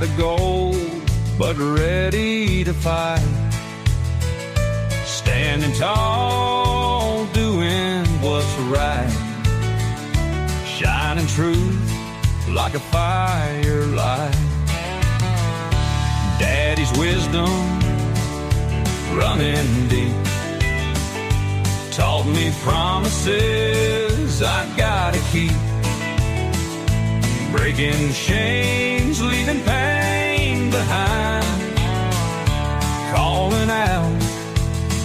heart of gold, but ready to fight. Standing tall, doing what's right. Shining truth like a firelight. Daddy's wisdom running deep taught me promises I gotta keep. Breaking chains, leaving pain behind. Calling out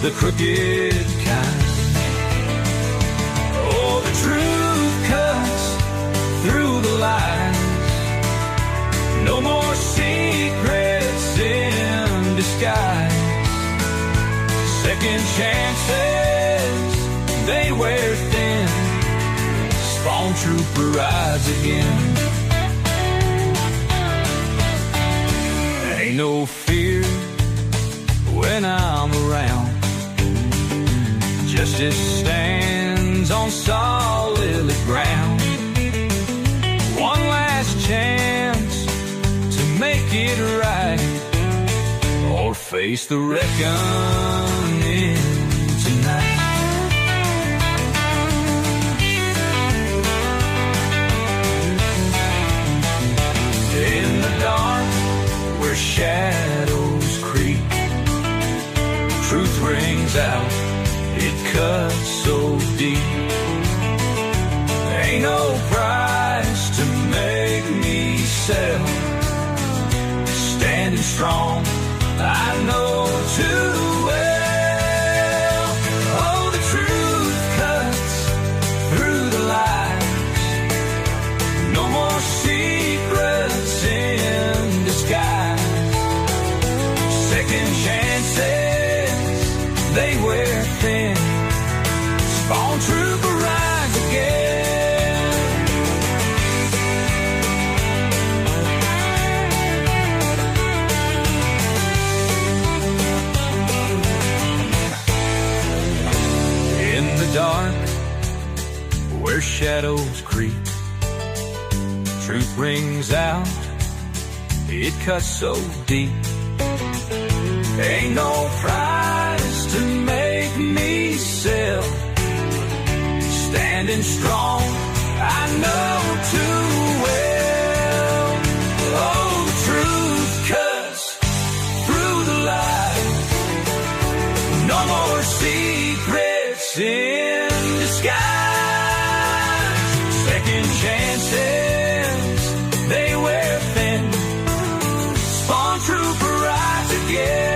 the crooked kind. Oh, the truth cuts through the lies. No more secrets in disguise. Second chances, they wear thin. Spawn trooper rides again. Ain't no fear when I'm around. Justice stands on solid ground. One last chance to make it right, or face the reckoning tonight. In the dark where shadows creep, truth rings out, it cuts so deep. Ain't no price to make me sell. Standing strong, I know too well. Oh, the truth cuts through the lies. No more secrets in disguise. Second chances, they wear thin. Spawn trooper rides again. In the dark, where shadows creep, truth rings out, it cuts so deep. Ain't no price to make me sell. Standing strong, I know too well. Oh, the truth cuts through the lies. No more secrets in disguise. Second chances, they wear thin. Spawn trooper rides again.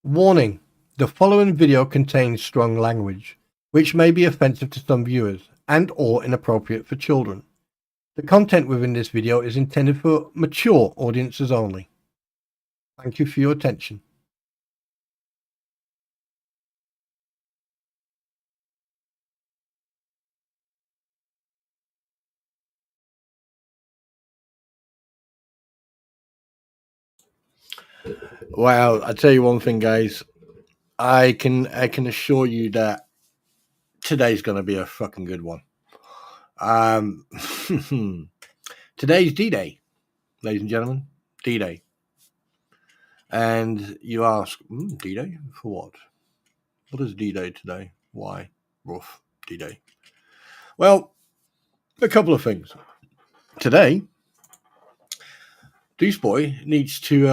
Warning: the following video contains strong language, which may be offensive to some viewers and or inappropriate for children. The content within this video is intended for mature audiences only. Thank you for your attention. Well, I tell you one thing, guys. I can assure you that today's going to be a fucking good one. Today's D-Day, ladies and gentlemen. D-Day. And you ask, D-Day? For what? What is D-Day today? Why? Rough D-Day. Well, a couple of things. Today, Deuce Boy needs to,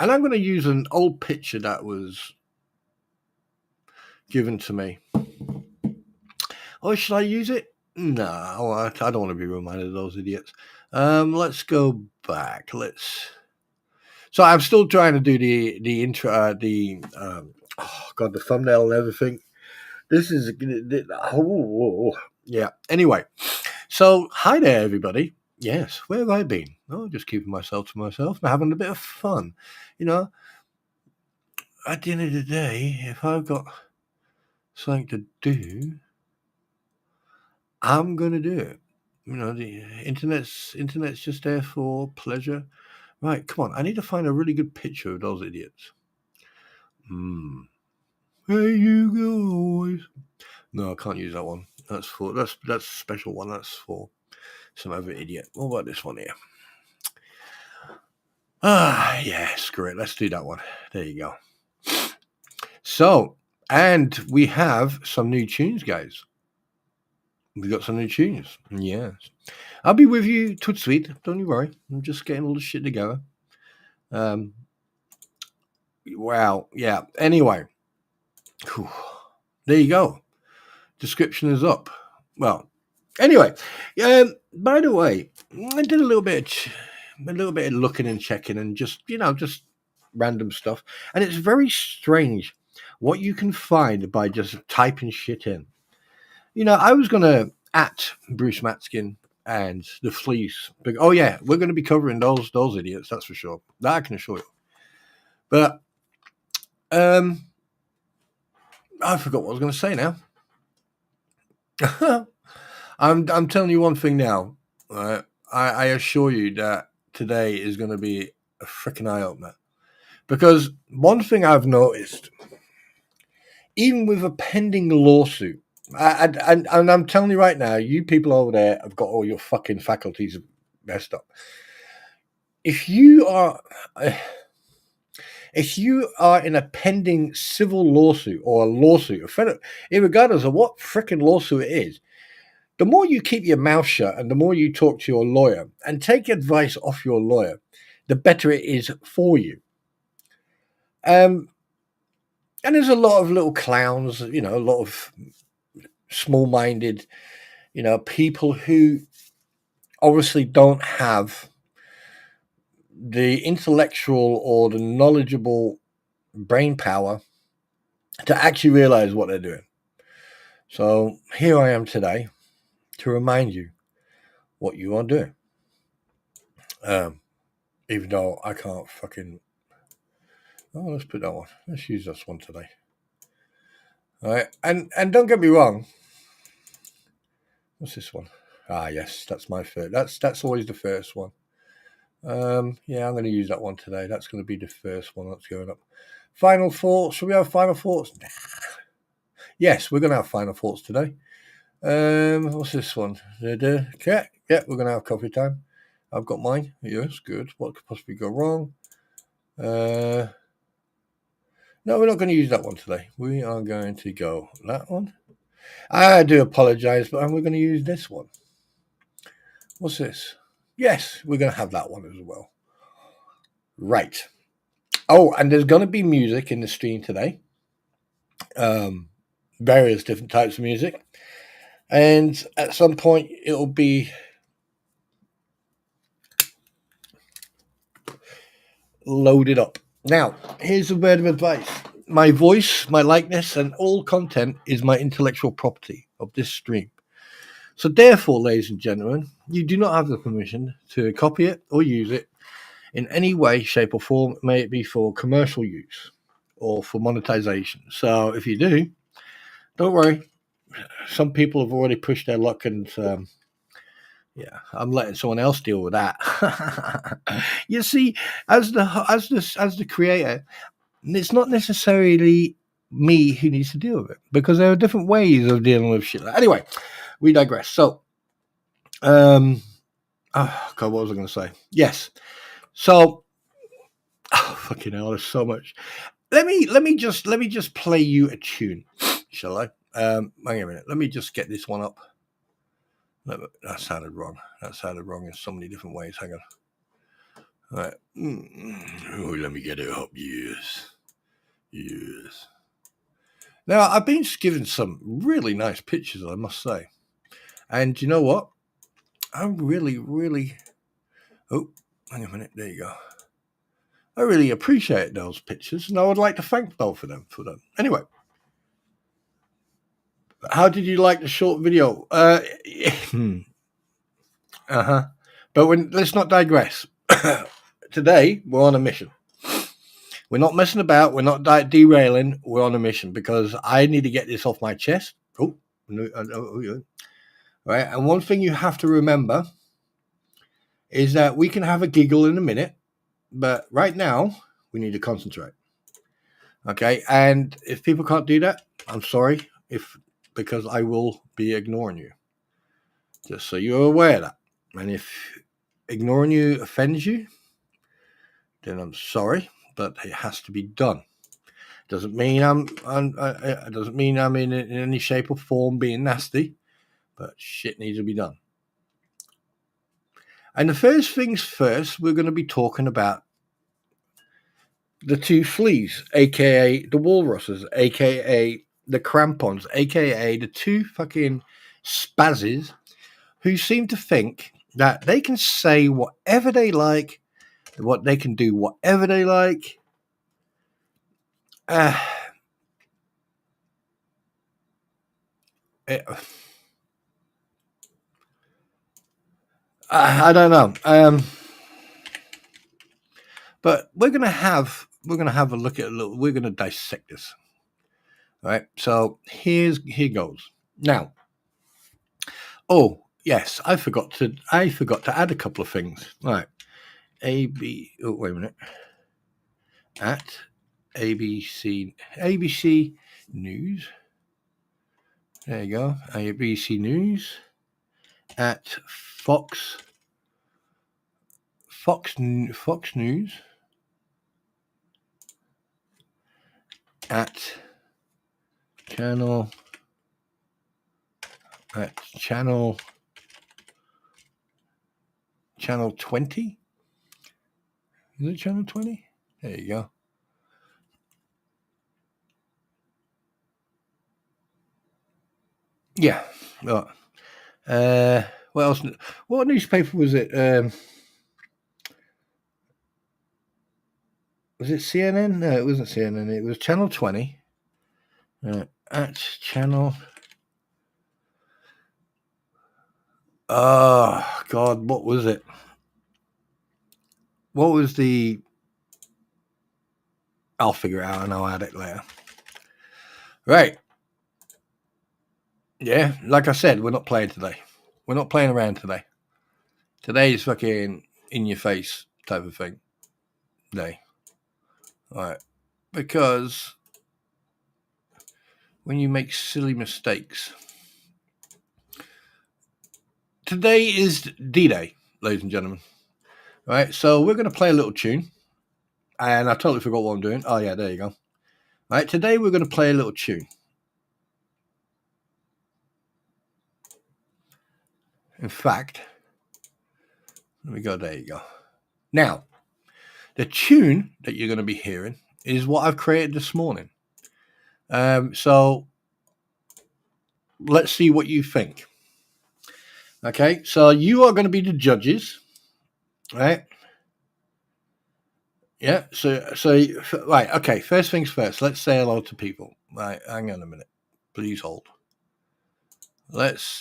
and I'm going to use an old picture that was given to me. Oh, should I use it? No, I don't want to be reminded of those idiots. Let's go back. So I'm still trying to do the intro, the thumbnail and everything. This is yeah. Anyway, so hi there, everybody. Yes, where have I been? Oh, just keeping myself to myself and having a bit of fun. You know, at the end of the day, if I've got something to do, I'm going to do it. You know, the internet's just there for pleasure. Right, come on. I need to find a really good picture of those idiots. There you go. No, I can't use that one. That's a special one. That's for some other idiot. What about this one here? Yeah, screw it. Let's do that one. There you go. So, and we have some new tunes, guys. We got some new tunes. Yes. I'll be with you to sweet. Don't you worry. I'm just getting all the shit together. Wow. Yeah. Anyway. Whew. There you go. Description is up. Well, anyway. By the way, I did a little bit of looking and checking and just random stuff. And it's very strange what you can find by just typing shit in. I was going to at Bruce Matskin and the Fleece. Oh, yeah, we're going to be covering those idiots, that's for sure. That I can assure you. But I forgot what I was going to say now. I'm telling you one thing now. I assure you that today is going to be a freaking eye-opener. Because one thing I've noticed, even with a pending lawsuit, and I'm telling you right now, you people over there have got all your fucking faculties messed up. If you are in a pending civil lawsuit or a lawsuit, regardless of what freaking lawsuit it is, the more you keep your mouth shut and the more you talk to your lawyer and take advice off your lawyer, the better it is for you. And there's a lot of little clowns, a lot of small-minded, people who obviously don't have the intellectual or the knowledgeable brain power to actually realize what they're doing. So here I am today to remind you what you are doing. Even though I can't fucking... Oh, let's put that one. Let's use this one today. All right. And don't get me wrong. What's this one? Ah, yes, that's my first. That's always the first one. Yeah, I'm going to use that one today. That's going to be the first one that's going up. Final thoughts. Should we have final thoughts? Nah. Yes, we're going to have final thoughts today. What's this one? Okay. Yeah, we're going to have coffee time. I've got mine. Yes, good. What could possibly go wrong? No, we're not going to use that one today. We are going to go that one. I do apologize, but we're going to use this one. What's this? Yes, we're going to have that one as well. Right. Oh, and there's going to be music in the stream today. Various different types of music. And at some point, it'll be loaded up. Now, here's a word of advice. My voice, my likeness, and all content is my intellectual property of this stream. So therefore, ladies and gentlemen, you do not have the permission to copy it or use it in any way, shape, or form, may it be for commercial use or for monetization. So if you do, don't worry. Some people have already pushed their luck and I'm letting someone else deal with that. You see, as the creator, it's not necessarily me who needs to deal with it because there are different ways of dealing with shit. Anyway, we digress. So, oh God, what was I going to say? Yes. So, fucking hell, there's so much. Let me just play you a tune, shall I? Hang on a minute. Let me just get this one up. That sounded wrong. That sounded wrong in so many different ways. Hang on. All right. Oh, let me get it up. Yes. Now, I've been given some really nice pictures, I must say. And you know what? I'm really... Oh, hang on a minute. There you go. I really appreciate those pictures, and I would like to thank both of them for them. Anyway. How did you like the short video? But let's not digress. Today, we're on a mission. We're not messing about. We're not derailing. We're on a mission because I need to get this off my chest. right? And one thing you have to remember is that we can have a giggle in a minute, but right now we need to concentrate. Okay, and if people can't do that, I'm sorry, because I will be ignoring you. Just so you're aware of that. And if ignoring you offends you, then I'm sorry, but it has to be done. Doesn't mean I'm in any shape or form being nasty, but shit needs to be done. And the first things first, we're going to be talking about the two fleas, aka the walruses, aka the Krampons, aka the two fucking spazzes who seem to think that they can say whatever they like, what they can do whatever they like. I don't know. But we're gonna have a look at we're gonna dissect this. All right. So here goes. Now, oh yes, I forgot to add a couple of things. All right. Oh, wait a minute. At ABC News. There you go. ABC News. At Fox News. At channel 20. Is it channel 20? There you go. Yeah. What else? What newspaper was it? Was it CNN? No, it wasn't CNN. It was channel 20. At channel. Oh God, what was it? What was the? I'll figure it out and I'll add it later. Right. Yeah, like I said, we're not playing today. We're not playing around today. Today is fucking in your face type of thing. Day. All right. Because when you make silly mistakes. Today is D-Day, ladies and gentlemen. All right, so we're going to play a little tune. And I totally forgot what I'm doing. Oh, yeah, there you go. All right, today we're going to play a little tune. In fact, let me go, there you go. Now, the tune that you're going to be hearing is what I've created this morning. So let's see what you think. Okay, so you are going to be the judges, right? Yeah, so right, okay, first things first, let's say hello to people. Right, hang on a minute. Please hold. Let's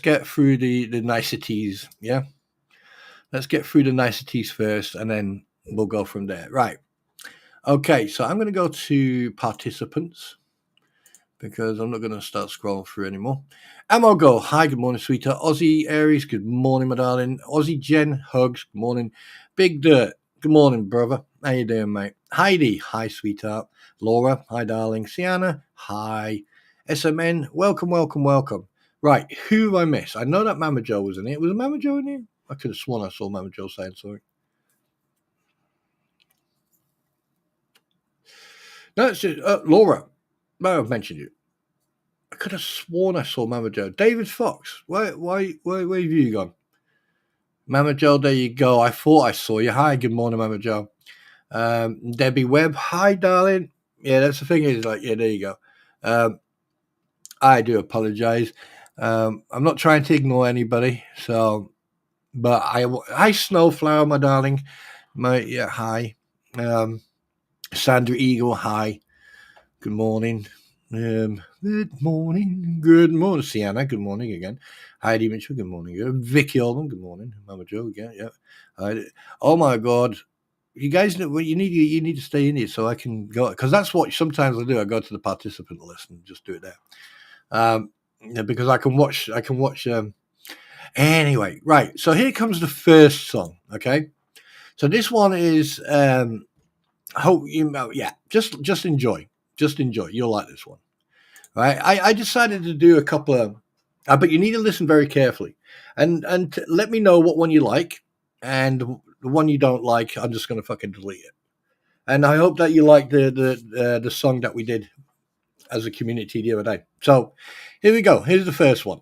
get through the niceties, yeah? Let's get through the niceties first and then we'll go from there. Right. Okay, so I'm going to go to participants because I'm not going to start scrolling through anymore. Ammo Go, hi, good morning, sweetheart. Aussie Aries, good morning, my darling. Aussie Jen, hugs, good morning. Big Dirt, good morning, brother. How you doing, mate? Heidi, hi, sweetheart. Laura, hi, darling. Sienna, hi. SMN, welcome. Right, who have I missed? I know that Mama Joe was in it. Was Mama Joe in here? I could have sworn I saw Mama Joe saying sorry. No, it's just, Laura. No, I've mentioned you. I could have sworn I saw Mama Joe. David Fox, where have you gone? Mama Joe, there you go. I thought I saw you. Hi, good morning, Mama Joe. Debbie Webb, hi, darling. Yeah, that's the thing is, like, yeah, there you go. I do apologize. I'm not trying to ignore anybody, so, but hi, Snowflower, my darling. Hi. Sandra Eagle, hi. Good morning. Good morning, Sienna. Good morning again. Heidi Mitchell. Good morning. Vicky Oldham. Good morning. Mama Joe again. Yeah. Oh my God, you guys know what you need. You need to stay in here so I can go because that's what sometimes I do. I go to the participant list and just do it there. because I can watch. Anyway, right. So here comes the first song. Okay. So this one is. Hope you know. Yeah. Just enjoy. Just enjoy. You'll like this one. Right. I decided to do a couple of. But you need to listen very carefully, and let me know what one you like, and the one you don't like. I'm just going to fucking delete it. And I hope that you like the song that we did as a community the other day. So here we go. Here's the first one.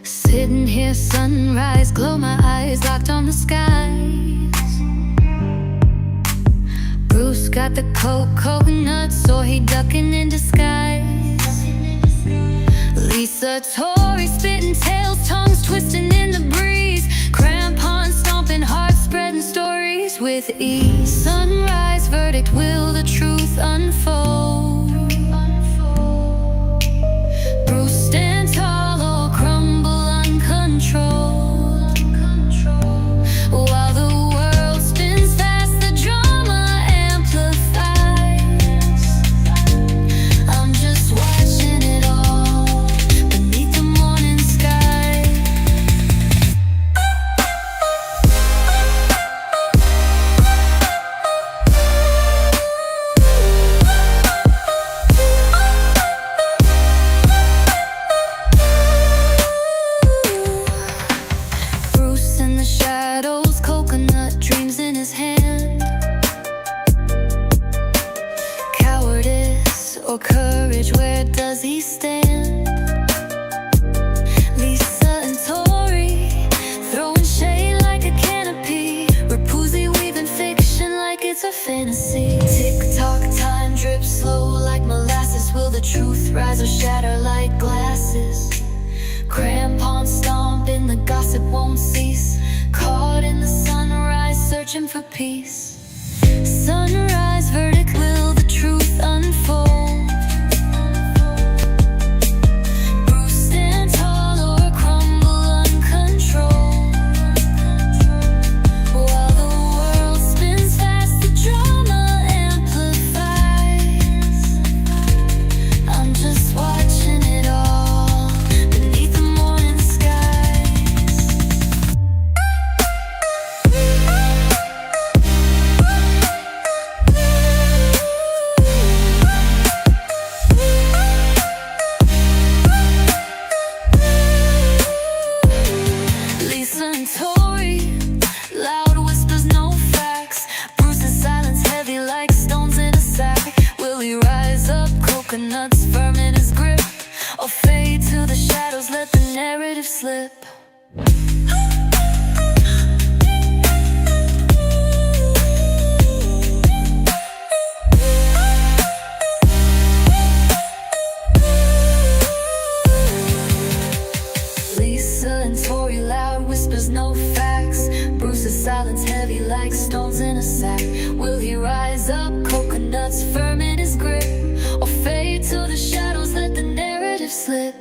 Sitting here, sunrise, glow my eyes, locked on the skies. Bruce got the coconut, so he ducking in disguise. Lisa Tori spitting tails, tongues twisting in the breeze. Krampons stomping, hearts spreading stories with ease. Sunrise verdict, will the truth unfold? Bruce stand tall or crumble uncontrolled. While the world spins fast, the drama amplifies. I'm just watching it all beneath the morning sky. Bruce in the shadows, coconut dreams in his hand. Cowardice or courage, where does he stand? Lisa and Tori throwing shade like a canopy. Rapuzzi weaving fiction like it's a fantasy. Tick-tock, time drips slow like molasses. Will the truth rise or shatter like glasses? Krampons stomping, the gossip won't cease. Caught in the sunrise, searching for peace. Sunrise verdict, will the truth unfold? Bruce stand tall or crumble uncontrolled. While the world spins fast, the drama amplifies. I'm just watching it all beneath the morning skies. Lisa and Tori, loud whispers, no facts. Bruce's silence heavy like stones in a sack. Will he rise up, coconuts firm in his grip, or fade to the shadows, let the narrative slip? Lisa and Tori, loud whispers, no facts. Bruce's silence heavy like stones in a sack. Will he rise up, coconuts firm in his grip, or fade to the shadows, let the narrative slip?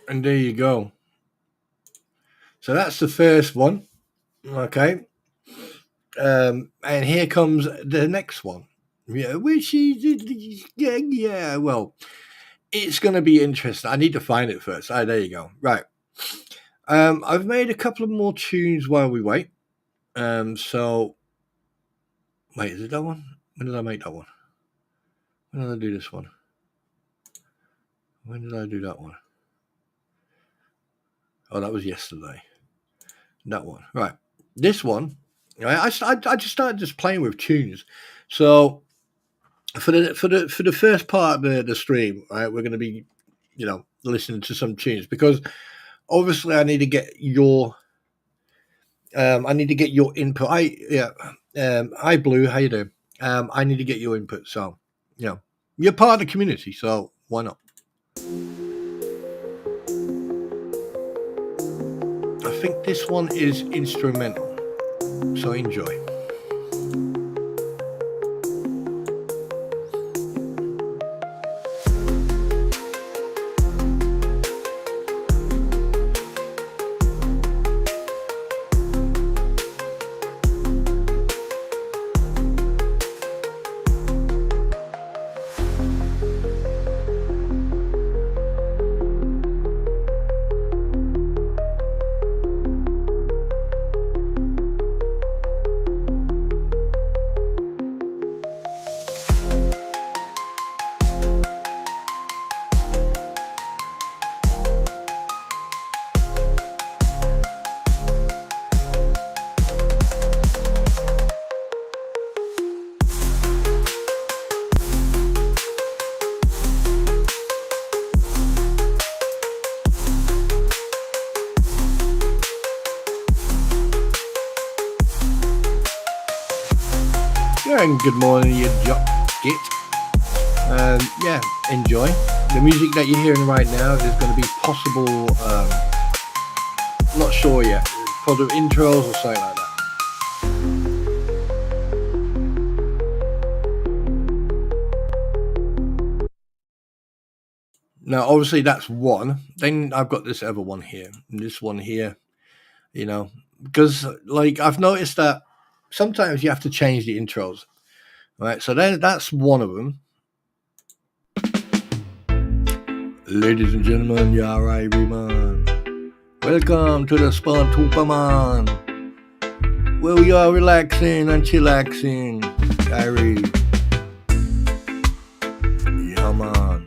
And there you go. So that's the first one. Okay. And here comes the next one. Yeah, which is yeah. Well, it's going to be interesting. I need to find it first. There you go. Right. I've made a couple of more tunes while we wait. So wait, is it that one? When did I make that one? When did I do this one? When did I do that one? Oh, that was yesterday. That one, right? This one, right? I just started just playing with tunes. So for the first part of the stream, right, we're going to be, listening to some tunes because obviously I need to get your input. Hi Blue, how you doing? I need to get your input. So, you're part of the community, so why not? think this one is instrumental. So enjoy. And good morning, you git. Yeah, enjoy. The music that you're hearing right now is going to be possible, not sure yet, probably intros or something like that. Now, obviously that's one. Then I've got this other one here, and this one here, you know, because like I've noticed that sometimes you have to change the intros. Right, so then that's one of them. Ladies and gentlemen, you're everyone. Welcome to the Spawn Tupaman, where we are relaxing and chillaxing. Gary. Yeah, man.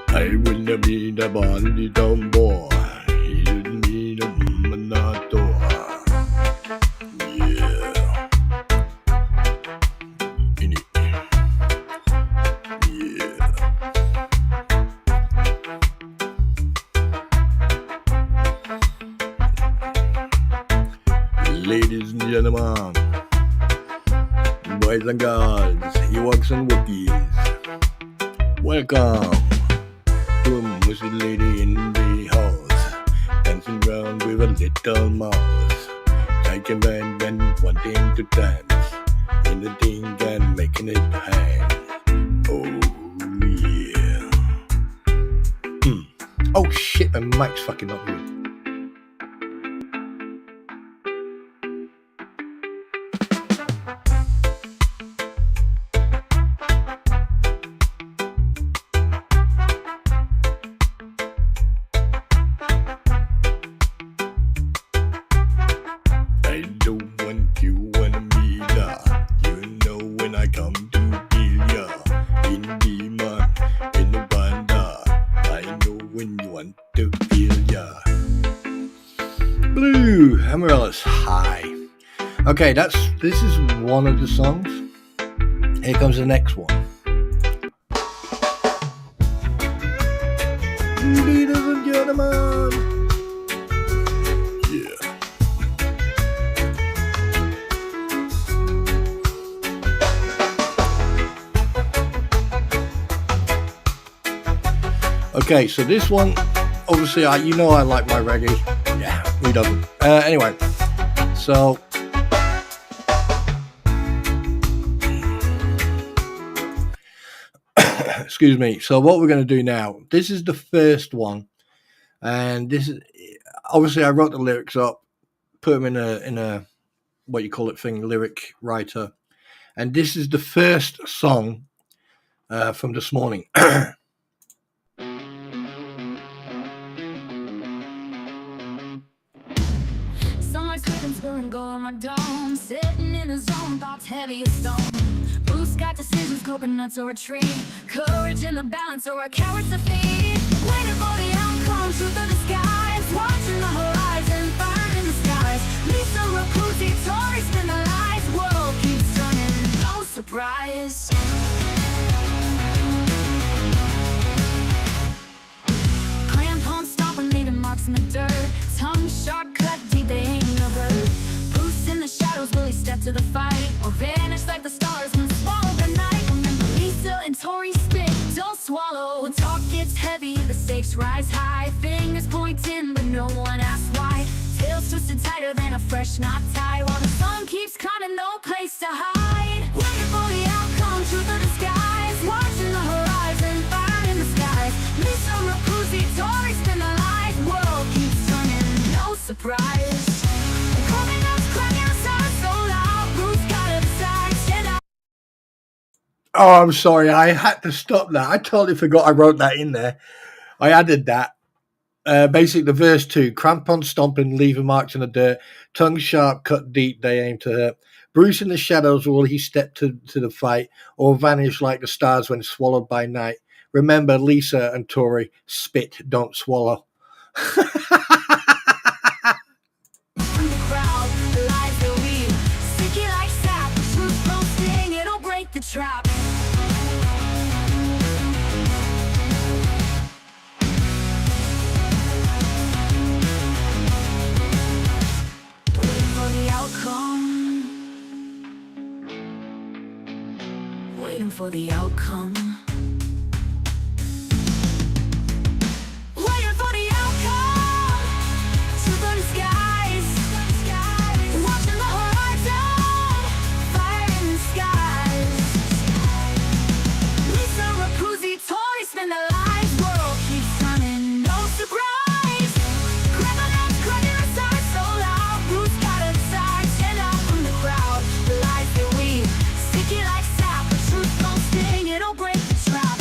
I will not be the body dumb boy. He didn't be the manato. Ladies and gentlemen, boys and girls, Ewoks and Wookiees, welcome to a mushy lady in the house, dancing around with a little mouse, taking band and wanting to dance in the thing and making it hang. Oh yeah. Oh shit, my mic's fucking not good. Okay, this is one of the songs. Here comes the next one. Ladies and gentlemen. Yeah. Okay, so this one, obviously, you know I like my reggae. Yeah, who doesn't? Anyway, so. Excuse me. So what we're going to do now, this is the first one, and this is obviously I wrote the lyrics up, put them in a what you call it thing, lyric writer, and this is the first song from this morning. Sitting in a zone, thoughts heavy as stone. Blue sky decisions, coconuts or a tree. Courage in the balance or a coward's defeat. Waiting for the outcome, truth of the skies. Watching the horizon, fire in the skies. Lisa Raputi, Tori, spin the lights. World keeps turning, no surprise. Krampons stomping, leaving marks in the dirt. Tongue sharp, cut deep, they ain't no bird. In the shadows, will he step to the fight or vanish like the stars when swallow the night? Remember Lisa and Tori spit, don't swallow. Talk gets heavy, the stakes rise high. Fingers point tighter than a fresh knot tie, while the sun keeps climbing, no place to hide. Waiting for the outcome, truth or disguise, watching the horizon, fire in the skies. Lisa Rapuzzi, Tori, spin the light, world keeps turning, no surprise. Coming up, clanging the sound so loud, Bruce gotta decide, stand out. Oh, I'm sorry. I had to stop that. I totally forgot I wrote that in there. I added that. Basically, the verse 2, Krampons stomping, leaving marks in the dirt, tongue sharp, cut deep, they aim to hurt. Bruce in the shadows, will he step to the fight, or vanish like the stars when swallowed by night? Remember, Lisa and Tori, spit, don't swallow. From the crowd, the lies they weave, sticky like sap, truth won't sting, it'll break the trap. Waiting for the outcome. Waiting for the outcome. Truth or disguise. Watching the horizon, fire in the skies. Lisa Rapuzzi, Tori, spin the lights, world keeps turning, no surprise. Grab my hands, cracking the stars so loud, Bruce gotta decide, stand out from the crowd. The lies they weave, sticky like sap, but truth don't sting, it'll break the trap.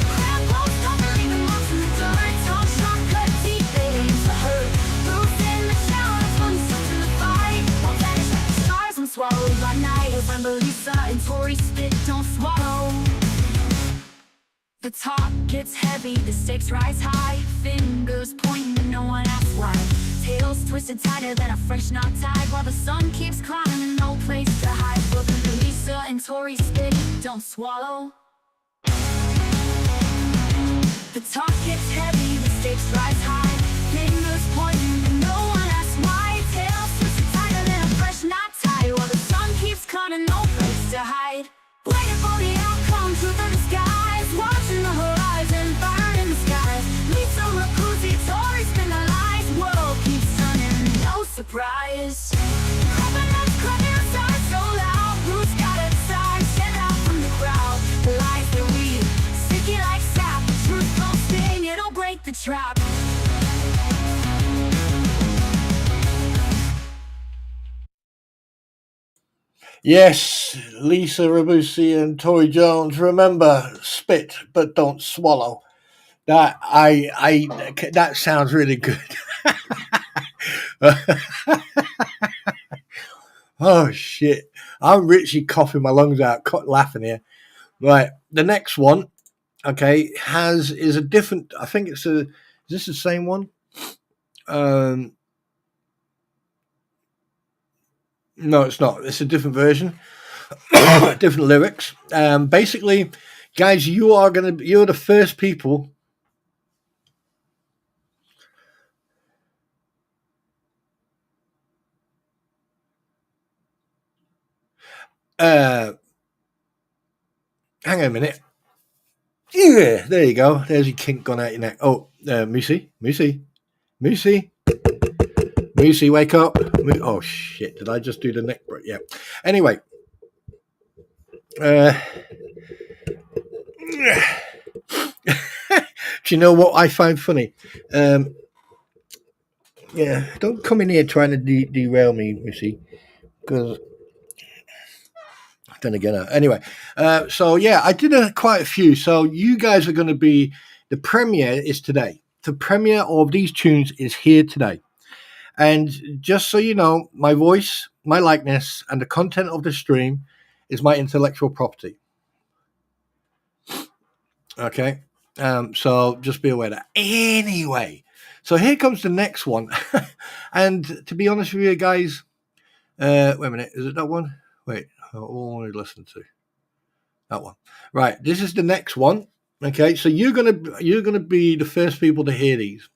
Krampons stomping, leaving marks in the dirt, tongue sharp, cut deep, they aim to hurt. Bruce in the shadows, fully stuck to the fight, won't vanish like the stars when swallowed by night. Remember Lisa and Tori, spit, don't swallow. The talk gets heavy, the stakes rise high, fingers pointing, no one asks why. Tails twisted tighter than a fresh knot tied, while the sun keeps climbing and no place to hide. But Lisa and Tori, spit, don't swallow. The talk gets heavy, the stakes rise high, fingers pointing, and no one asks why. Tails twisted tighter than a fresh knot tied, while the sun keeps climbing, no place to hide. Waiting for the outcome, truth or disguise, watching the horizon, fire in the skies. Lisa Rapuzzi, Tori, spin the lights, world keeps turning, no surprise. Clapping up, clapping the stars so loud, Bruce gotta decide, stand out from the crowd. The lies they weave, sticky like sap, truth won't sting, it'll break the trap. Yes, Lisa Rapuzzi and Tori Jones. Remember, spit but don't swallow. That that sounds really good. Oh shit! I'm Richie coughing my lungs out, laughing here. Right, the next one, okay, is a different. I think it's a. Is this the same one? No, it's not. It's a different version, different lyrics. Basically, guys, you're the first people. Hang on a minute. Yeah, there you go. There's your kink gone out your neck. Oh, Moosey, wake up. Oh shit! Did I just do the neck break? Yeah. Anyway, do you know what I find funny? Yeah, don't come in here trying to derail me, Missy, because then again. Anyway, so yeah, I did quite a few. So you guys are going to be, the premiere is today. The premiere of these tunes is here today. And just so you know, my voice, my likeness, and the content of the stream is my intellectual property. Okay, so just be aware of that. Anyway, so here comes the next one. And to be honest with you guys, wait a minute, is it that one? Wait, I want to listen to that one. Right, this is the next one. Okay, so you're gonna be the first people to hear these.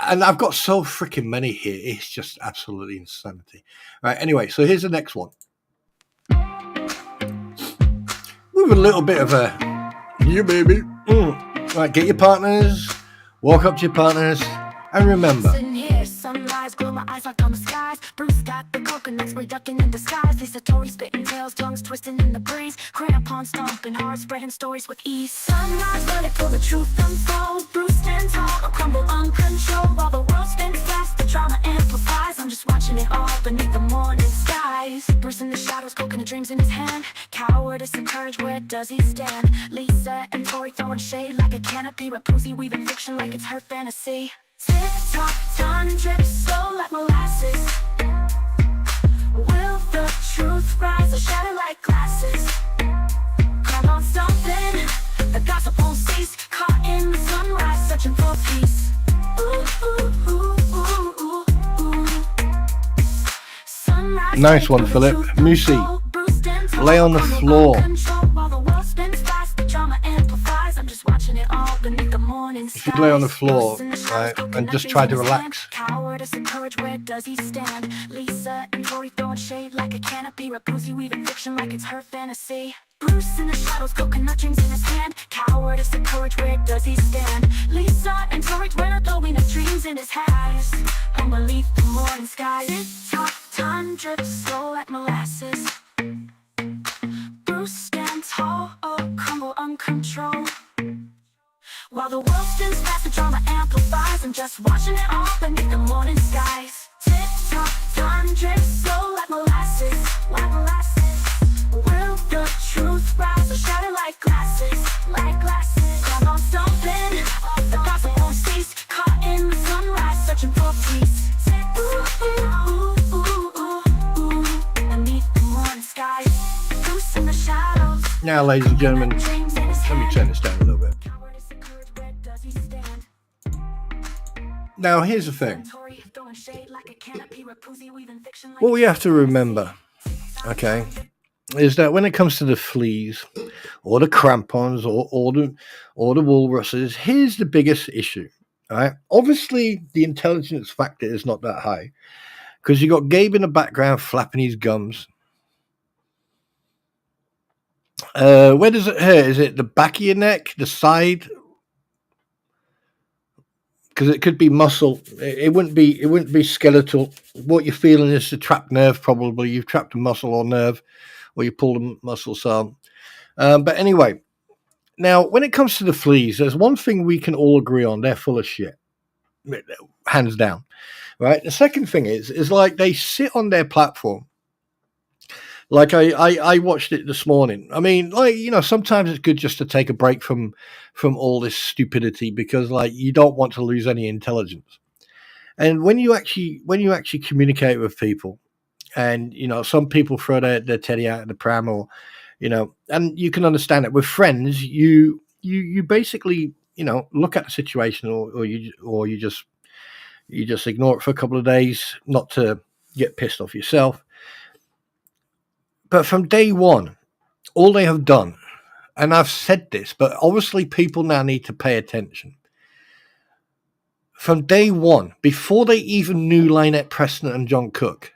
And I've got so freaking many here. It's just absolutely insanity. Right, anyway, so here's the next one. With a little bit of a, yeah, baby. Right, get your partners, walk up to your partners, and remember. Sitting here, sunrise, glow my eyes locked on the skies. lurking in disguise. Lisa Tory spitting tails, tongues twisting in the breeze. Krampons stomping hard, spreading stories with ease. Sunrise, ready for the truth unfold. Bruce stands tall, or crumble uncontrolled. While the world spins fast, the drama amplifies. I'm just watching it all beneath the morning skies. Bruce in the shadows, coconut dreams in his hand. Cowardice and courage, where does he stand? Lisa and Tori throwing shade like a canopy. Rapunzel weaving fiction like it's her fantasy. Tick-tock, time drips slow like molasses. Will the truth rise or shatter like glasses? Come on, something. The gossip won't cease. Caught in the sunrise, searching for peace. Ooh, ooh, ooh, ooh, ooh, ooh. Sunrise, Nice one, Philip. Musi, lay on the floor. If you lay on the floor, right, and just try to relax. Cowardice and courage, where does he stand? Lisa and Tori throwing shade like a canopy. Rapunzel weaving fiction like it's her fantasy. Bruce in the shadows, coconut dreams in his hand. Cowardice and courage, where does he stand? Lisa and Tori throwing his dreams in his hands. Beneath the morning skies. Tick-tock, time drips slow like molasses. Bruce stands tall, or crumble uncontrolled. While the world spins fast, the drama amplifies. I'm just watching it all beneath the morning skies. Tick-tock, time drips slow like molasses. Like molasses. Will the truth rise or shatter like glasses? Like glasses. Come on, something. The gossip won't cease. Caught in the sunrise, searching for peace. Ooh, ooh, ooh, ooh, ooh. Beneath the morning skies. Bruce in the shadows. Now, ladies and gentlemen, let me turn this down a little bit. Now, here's the thing. What we have to remember, okay, is that when it comes to the fleas or the crampons or the walruses, here's the biggest issue. Right? Obviously, the intelligence factor is not that high because you got Gabe in the background flapping his gums. Where does it hurt? Is it the back of your neck, the side? Because it could be muscle. It wouldn't be skeletal. What you're feeling is the trapped nerve. Probably you've trapped a muscle or nerve, or you pulled a muscle. So, but anyway, now when it comes to the fleas, there's one thing we can all agree on: they're full of shit, hands down. Right. The second thing is like they sit on their platform. Like I watched it this morning. I mean, like, you know, sometimes it's good just to take a break from all this stupidity because, like, you don't want to lose any intelligence. And when you actually communicate with people, and you know, some people throw their teddy out of the pram, or you know, and you can understand it with friends. You basically, you know, look at the situation, or you just ignore it for a couple of days, not to get pissed off yourself. But from day one, all they have done, and I've said this, but obviously people now need to pay attention. From day one, before they even knew Lynette Preston and John Cook,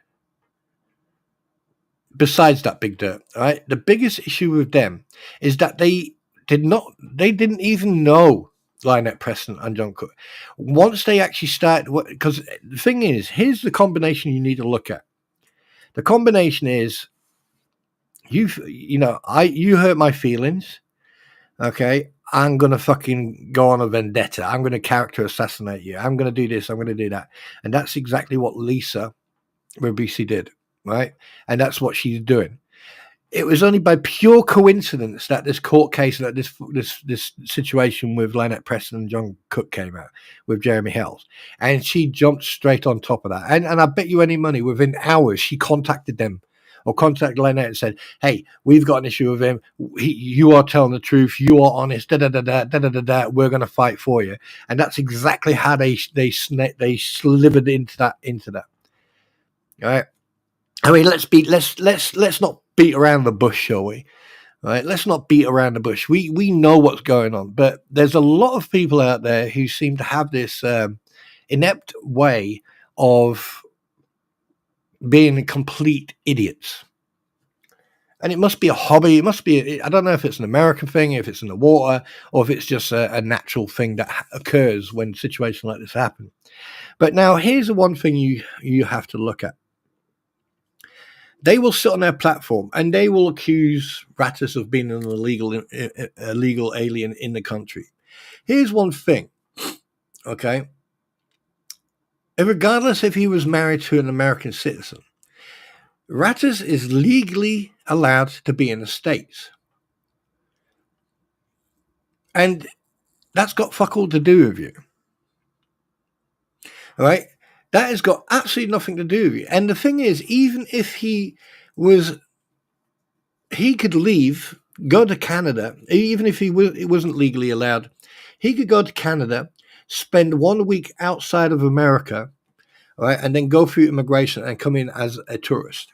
besides that big dirt, right? The biggest issue with them is that they didn't even know Lynette Preston and John Cook. Once they actually started, because the thing is, here's the combination you need to look at. The combination is, you hurt my feelings, okay? I'm gonna fucking go on a vendetta. I'm gonna character assassinate you. I'm gonna do this. I'm gonna do that. And that's exactly what Lisa Ribisi did, right? And that's what she's doing. It was only by pure coincidence that this court case, that this situation with Lynette Preston and John Cook came out with Jeremy Hales, and she jumped straight on top of that. And I bet you any money, within hours, she contacted them. Or contacted Lynette and said, "Hey, we've got an issue with him. You are telling the truth. You are honest. We're going to fight for you." And that's exactly how they slivered into that. All right. I mean, let's not beat around the bush, shall we? All right. Let's not beat around the bush. We know what's going on, but there's a lot of people out there who seem to have this inept way of being complete idiots. And it must be a hobby. It must be, I don't know if it's an American thing, if it's in the water, or if it's just a natural thing that occurs when situations like this happen. But now here's the one thing you have to look at. they will sit on their platform and they will accuse Rattus of being an illegal alien in the country. Here's one thing, okay? Regardless if he was married to an American citizen, Rattus is legally allowed to be in the States. And that's got fuck all to do with you. All right? That has got absolutely nothing to do with you. And the thing is, even if he could leave, go to Canada, even if he wasn't legally allowed, he could go to Canada, spend 1 week outside of America, all right, and then go through immigration and come in as a tourist.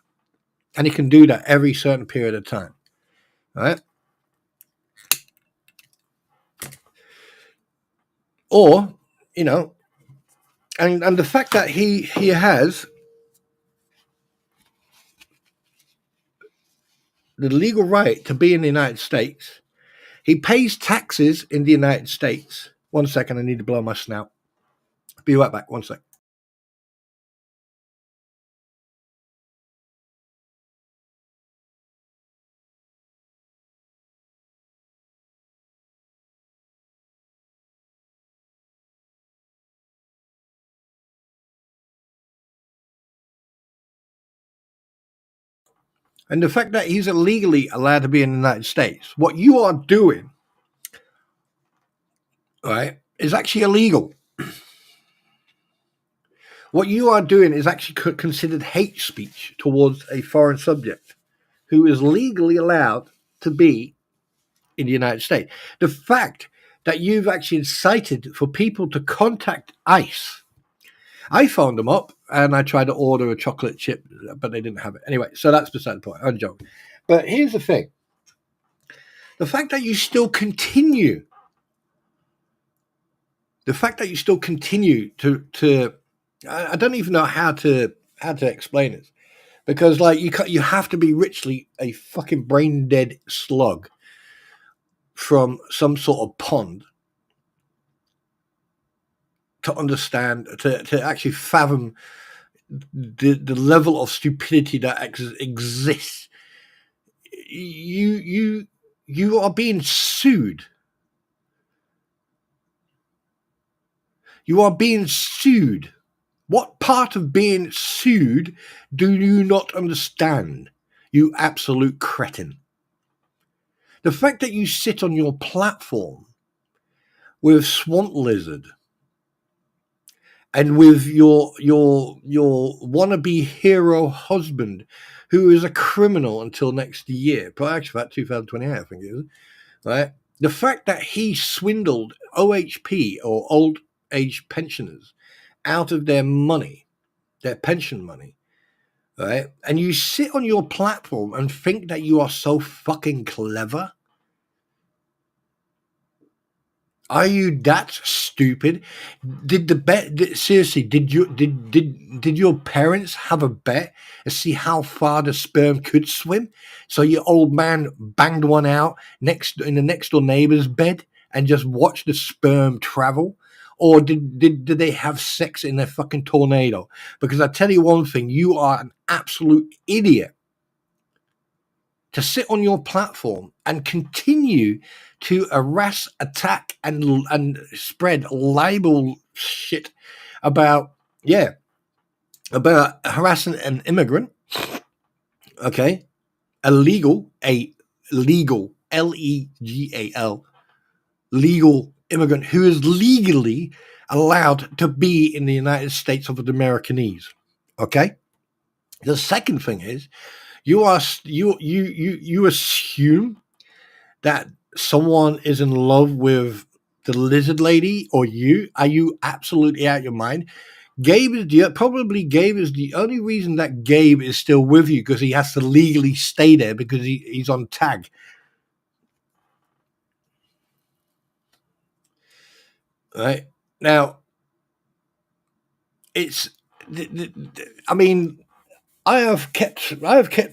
And he can do that every certain period of time. All right? Or, you know, and the fact that he has the legal right to be in the United States, he pays taxes in the United States. 1 second, I need to blow my snout. Be right back, 1 sec. And the fact that he's illegally allowed to be in the United States, what you are doing, right, is actually illegal. What you are doing is actually considered hate speech towards a foreign subject who is legally allowed to be in the United States. The fact that you've actually incited for people to contact ICE. I phoned them up and I tried to order a chocolate chip, but they didn't have it. Anyway, so that's beside the point. I'm joking. But here's the thing. The fact that you still continue to I don't even know how to explain it, because like you have to be literally a fucking brain dead slug from some sort of pond to understand, to actually fathom the level of stupidity that exists. You are being sued. You are being sued. What part of being sued do you not understand, you absolute cretin? The fact that you sit on your platform with Swamp Lizard and with your wannabe hero husband, who is a criminal until next year, but actually about 2028, I think it is, right? The fact that he swindled OHP, or old age pensioners, out of their money, their pension money, right? And you sit on your platform and think that you are so fucking clever. Are you that stupid? Did the bet? Seriously, did your parents have a bet to see how far the sperm could swim? So your old man banged one out in the next door neighbor's bed and just watched the sperm travel? Or did they have sex in a fucking tornado? Because I tell you one thing, you are an absolute idiot to sit on your platform and continue to harass, attack, and spread libel shit about harassing an immigrant, okay, legal, legal immigrant who is legally allowed to be in the United States of the Americanese, okay. The second thing is, you assume that someone is in love with the lizard lady or you. Are you absolutely out of your mind? Gabe is the only reason that Gabe is still with you, because he has to legally stay there because he's on tag. Right now, I mean, I have kept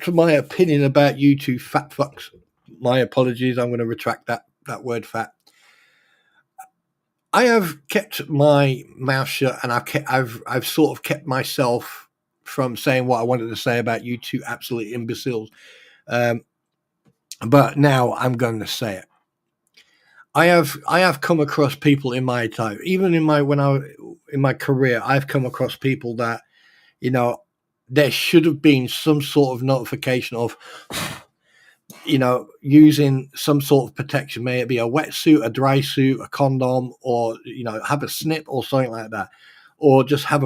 my opinion about you two fat fucks. My apologies. I'm going to retract that word, fat. I have kept my mouth shut, and I've sort of kept myself from saying what I wanted to say about you two absolute imbeciles. But now I'm going to say it. I have come across people in my time, even in my career, I've come across people that, you know, there should have been some sort of notification of, you know, using some sort of protection, may it be a wetsuit, a dry suit, a condom, or, you know, have a snip or something like that, or just have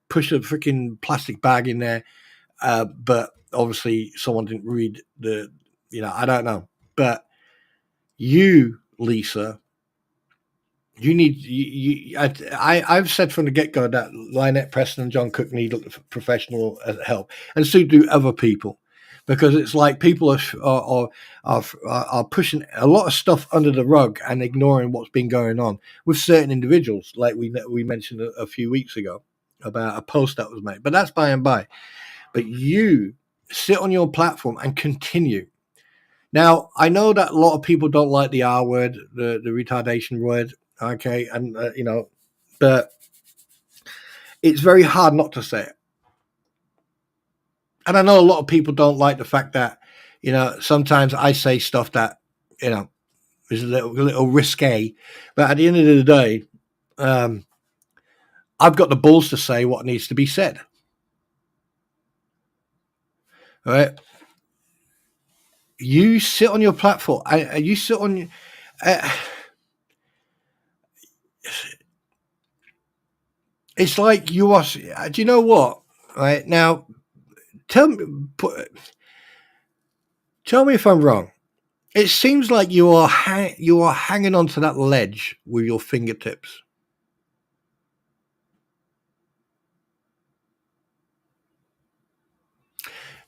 push a freaking plastic bag in there. But obviously someone didn't read I don't know. But you, Lisa, you need, I've said from the get-go that Lynette Preston and John Cook need professional help, and so do other people, because it's like people are pushing a lot of stuff under the rug and ignoring what's been going on with certain individuals, like we mentioned a few weeks ago about a post that was made. But that's by and by. But you sit on your platform and continue. Now, I know that a lot of people don't like the R word, the retardation word, okay, and but it's very hard not to say it. And I know a lot of people don't like the fact that, you know, sometimes I say stuff that, you know, is a little risque, but at the end of the day, I've got the balls to say what needs to be said. All right? You sit on your platform. You sit on. It's like you are. Do you know what? Right now, tell me if I'm wrong. It seems like you are hanging onto that ledge with your fingertips.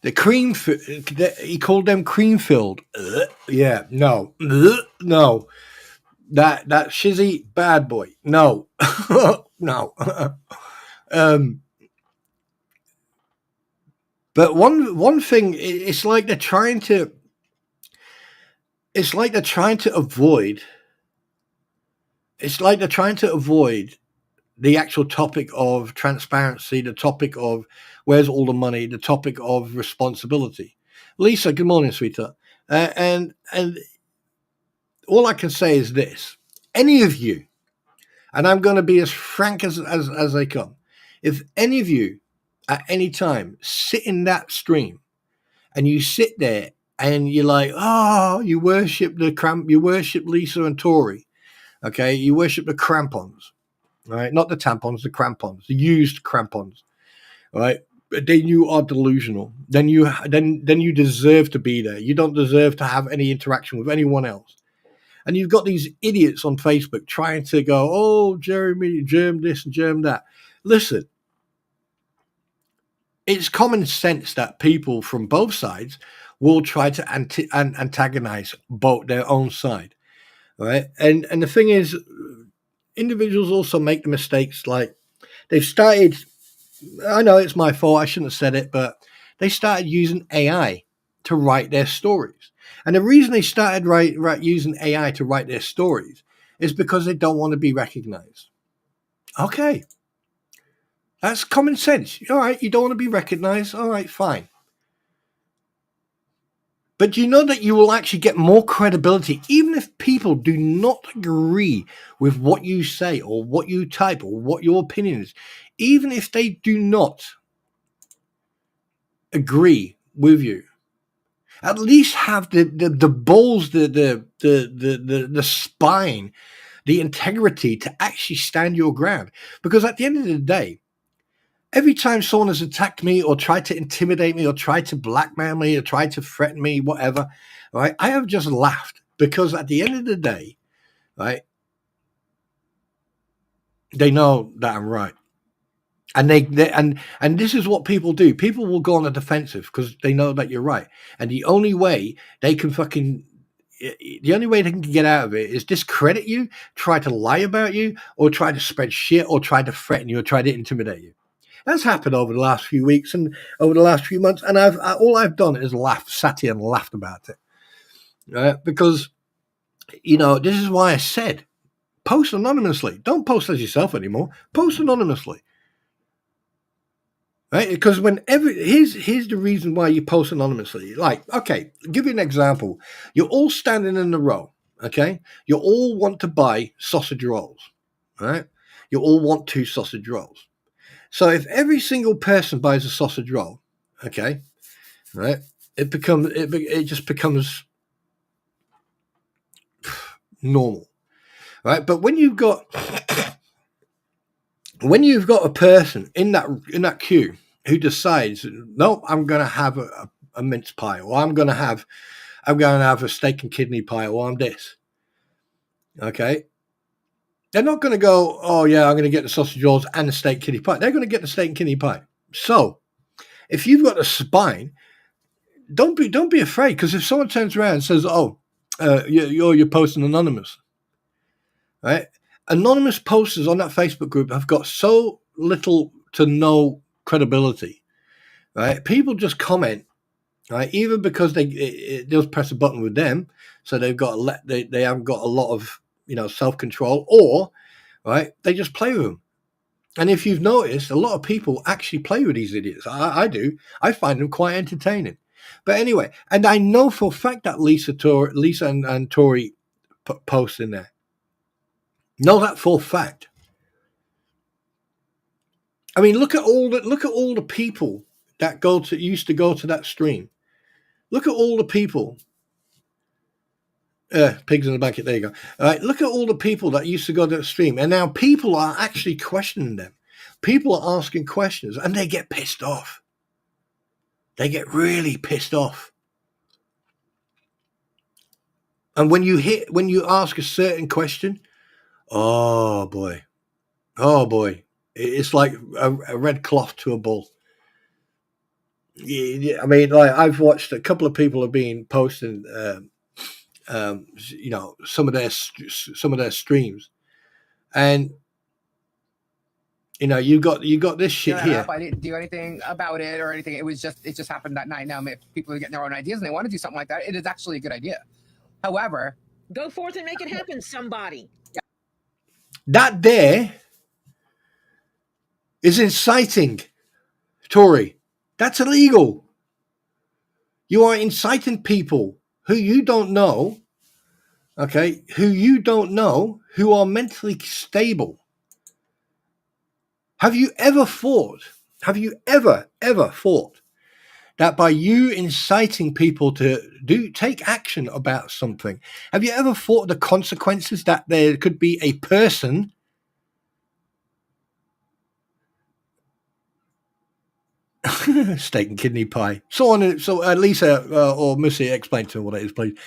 The cream, he called them cream-filled. Yeah, no. No. That shizzy bad boy. No. No. But one thing, it's like they're trying to avoid the actual topic of transparency, the topic of where's all the money, the topic of responsibility. Lisa, good morning, sweetheart. And all I can say is this: any of you, and I'm going to be as frank as they come, if any of you at any time sit in that stream and you sit there and you're like, oh, you worship Lisa and Tori, okay, you worship the Krampons. Right, not the tampons, the crampons, the used crampons. Right, then you are delusional. Then you deserve to be there. You don't deserve to have any interaction with anyone else. And you've got these idiots on Facebook trying to go, oh, Jeremy, germ this and germ that. Listen, it's common sense that people from both sides will try to antagonize both their own side, right? And the thing is, individuals also make the mistakes, like they've started, I know it's my fault, I shouldn't have said it, but they started using AI to write their stories. And the reason they started using AI to write their stories is because they don't want to be recognized. Okay. That's common sense. All right, you don't want to be recognized. All right, fine. But you know that you will actually get more credibility, even if people do not agree with what you say or what you type or what your opinion is. Even if they do not agree with you, at least have the balls, the spine, the integrity to actually stand your ground. Because at the end of the day, every time someone has attacked me or tried to intimidate me or tried to blackmail me or tried to threaten me, whatever, right, I have just laughed, because at the end of the day, right, they know that I'm right. And and this is what people do. People will go on the defensive because they know that you're right. And the only way they can get out of it is discredit you, try to lie about you, or try to spread shit, or try to threaten you, or try to intimidate you. That's happened over the last few weeks and over the last few months, and all I've done is sat here and laughed about it, right? Because, you know, this is why I said, post anonymously. Don't post as yourself anymore. Post anonymously. right? Because here's the reason why you post anonymously. Like, okay, give you an example. You're all standing in a row, okay? You all want to buy sausage rolls, right? You all want 2 sausage rolls. So if every single person buys a sausage roll, okay, right, it just becomes normal, right? But when you've got a person in that queue who decides, no, I'm going to have a mince pie, or I'm going to have a steak and kidney pie, or I'm this, okay. They're not going to go, oh yeah, I'm going to get the sausage rolls and the steak kidney pie. They're going to get the steak and kidney pie. So if you've got a spine, don't be afraid, because if someone turns around and says, oh, you're posting anonymous, right? Anonymous posters on that Facebook group have got so little to no credibility, right? People just comment, right? Either because they'll press a button with them, so they haven't got a lot of self-control, or right, they just play with them. And if you've noticed, a lot of people actually play with these idiots. I do. I find them quite entertaining. But anyway, and I know for a fact that Lisa and Tori post in there. Know that for a fact. I mean, look at all the people that used to go to that stream. Look at all the people. Pigs in the bucket. There you go. All right, look at all the people that used to go to the stream, and now people are actually questioning them. People are asking questions, and they get pissed off. They get really pissed off. And when you ask a certain question, oh boy, it's like a red cloth to a bull. I mean, like, I've watched a couple of people have been posting, some of their streams, and you got this shit here. I didn't do anything about it or anything. It just happened that night. Now, if people are getting their own ideas and they want to do something like that, it is actually a good idea. However, go forth and make it happen, somebody. That there is inciting, Tory. That's illegal. You are inciting people who you don't know, okay, who are mentally stable. Have you ever thought that by you inciting people to take action about something, have you ever thought of the consequences, that there could be a person steak and kidney pie? So Lisa or Missy, explain to her what it is, please.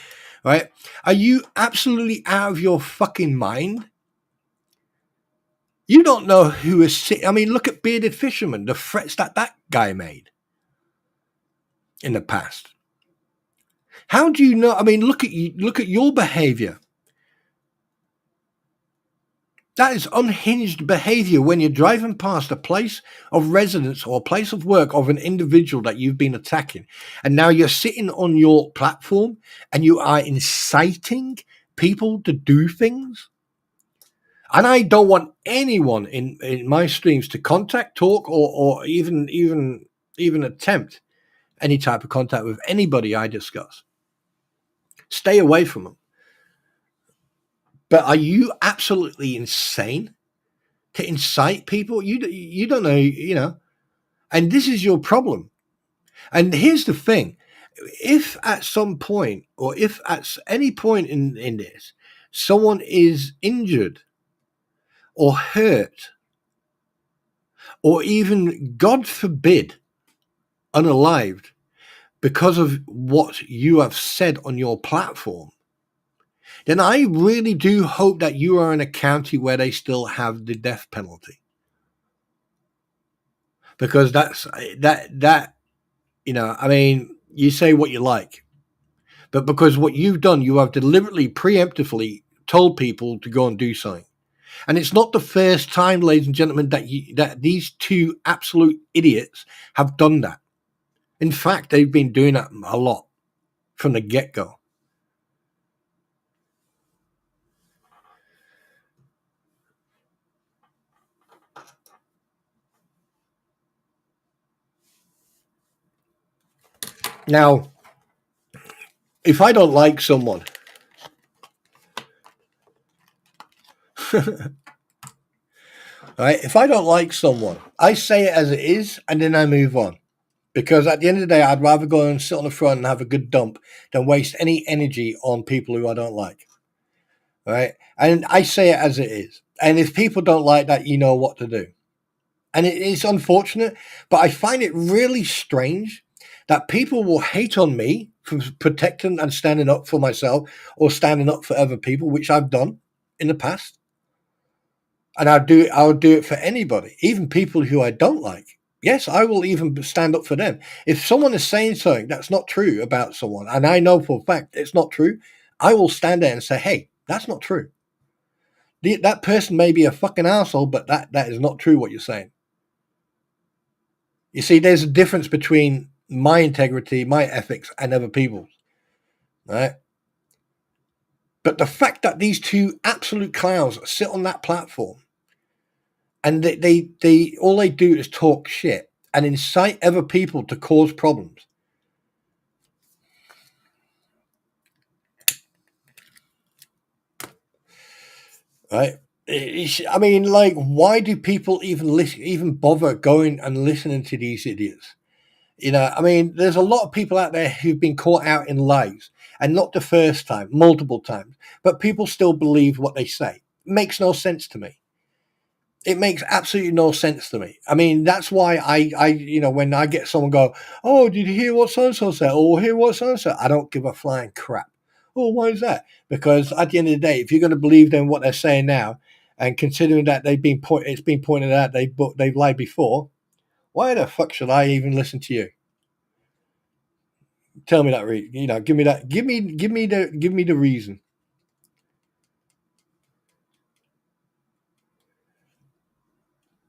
Right? Are you absolutely out of your fucking mind? You don't know who is sitting. I mean, look at Bearded Fisherman, the threats that guy made in the past. How do you know? I mean, look at your behavior. That is unhinged behavior when you're driving past a place of residence or a place of work of an individual that you've been attacking. And now you're sitting on your platform and you are inciting people to do things. And I don't want anyone in my streams to contact, talk, or even attempt any type of contact with anybody I discuss. Stay away from them. But are you absolutely insane to incite people? You don't know, and this is your problem. And here's the thing. If at some point, or if at any point in this, someone is injured or hurt, or even, God forbid, unalived because of what you have said on your platform, then I really do hope that you are in a county where they still have the death penalty. Because I mean, you say what you like, but because what you've done, you have deliberately, preemptively told people to go and do something. And it's not the first time, ladies and gentlemen, that these two absolute idiots have done that. In fact, they've been doing that a lot from the get-go. Now, if I don't like someone, right? If I don't like someone, I say it as it is, and then I move on. Because at the end of the day, I'd rather go and sit on the front and have a good dump than waste any energy on people who I don't like. Right? And I say it as it is. And if people don't like that, you know what to do. And it is unfortunate, but I find it really strange that people will hate on me for protecting and standing up for myself or standing up for other people, which I've done in the past. And I would do it for anybody, even people who I don't like. Yes, I will even stand up for them. If someone is saying something that's not true about someone, and I know for a fact it's not true, I will stand there and say, hey, that's not true. That person may be a fucking asshole, but that is not true what you're saying. You see, there's a difference between my integrity, my ethics, and other people's, right? But the fact that these two absolute clowns sit on that platform and they all they do is talk shit and incite other people to cause problems. Right? I mean, like, why do people even bother going and listening to these idiots? You know, I mean, there's a lot of people out there who've been caught out in lies, and not the first time, multiple times, but people still believe what they say. It makes no sense to me. It makes absolutely no sense to me. I mean, that's why you know, when I get someone go, oh, did you hear what so-and-so said? Or hear what so-and-so? I don't give a flying crap. Oh, why is that? Because at the end of the day, if you're going to believe them what they're saying now, and considering that it's been pointed out they've lied before, why the fuck should I even listen to you? Tell me that, you know, give me the reason.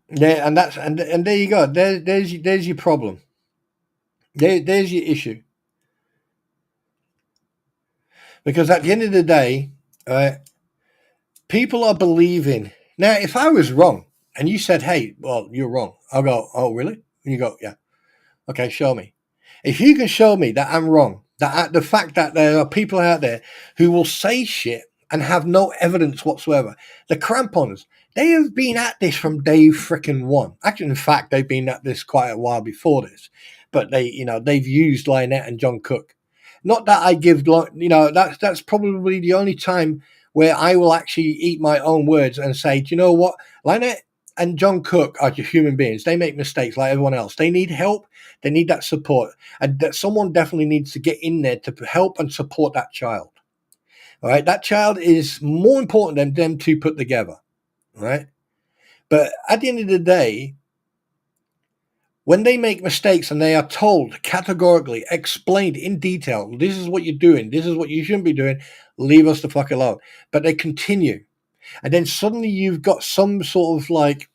Yeah, and there you go. There's your problem. There's your issue. Because at the end of the day, people are believing. Now, if I was wrong and you said, hey, well, you're wrong, I'll go, oh, really? And you go, yeah. Okay, show me. If you can show me that I'm wrong, that the fact that there are people out there who will say shit and have no evidence whatsoever. The Krampons, they have been at this from day frickin' one. Actually, in fact, they've been at this quite a while before this. But they've used Lynette and John Cook. Not that I give, that's probably the only time where I will actually eat my own words and say, do you know what? Lynette and John Cook are human beings. They make mistakes like everyone else. They need help. They need that support. And that someone definitely needs to get in there to help and support that child. All right. That child is more important than them two put together. Right. But at the end of the day, when they make mistakes and they are told categorically, explained in detail, this is what you're doing, this is what you shouldn't be doing, leave us the fuck alone. But they continue. And then suddenly you've got some sort of like,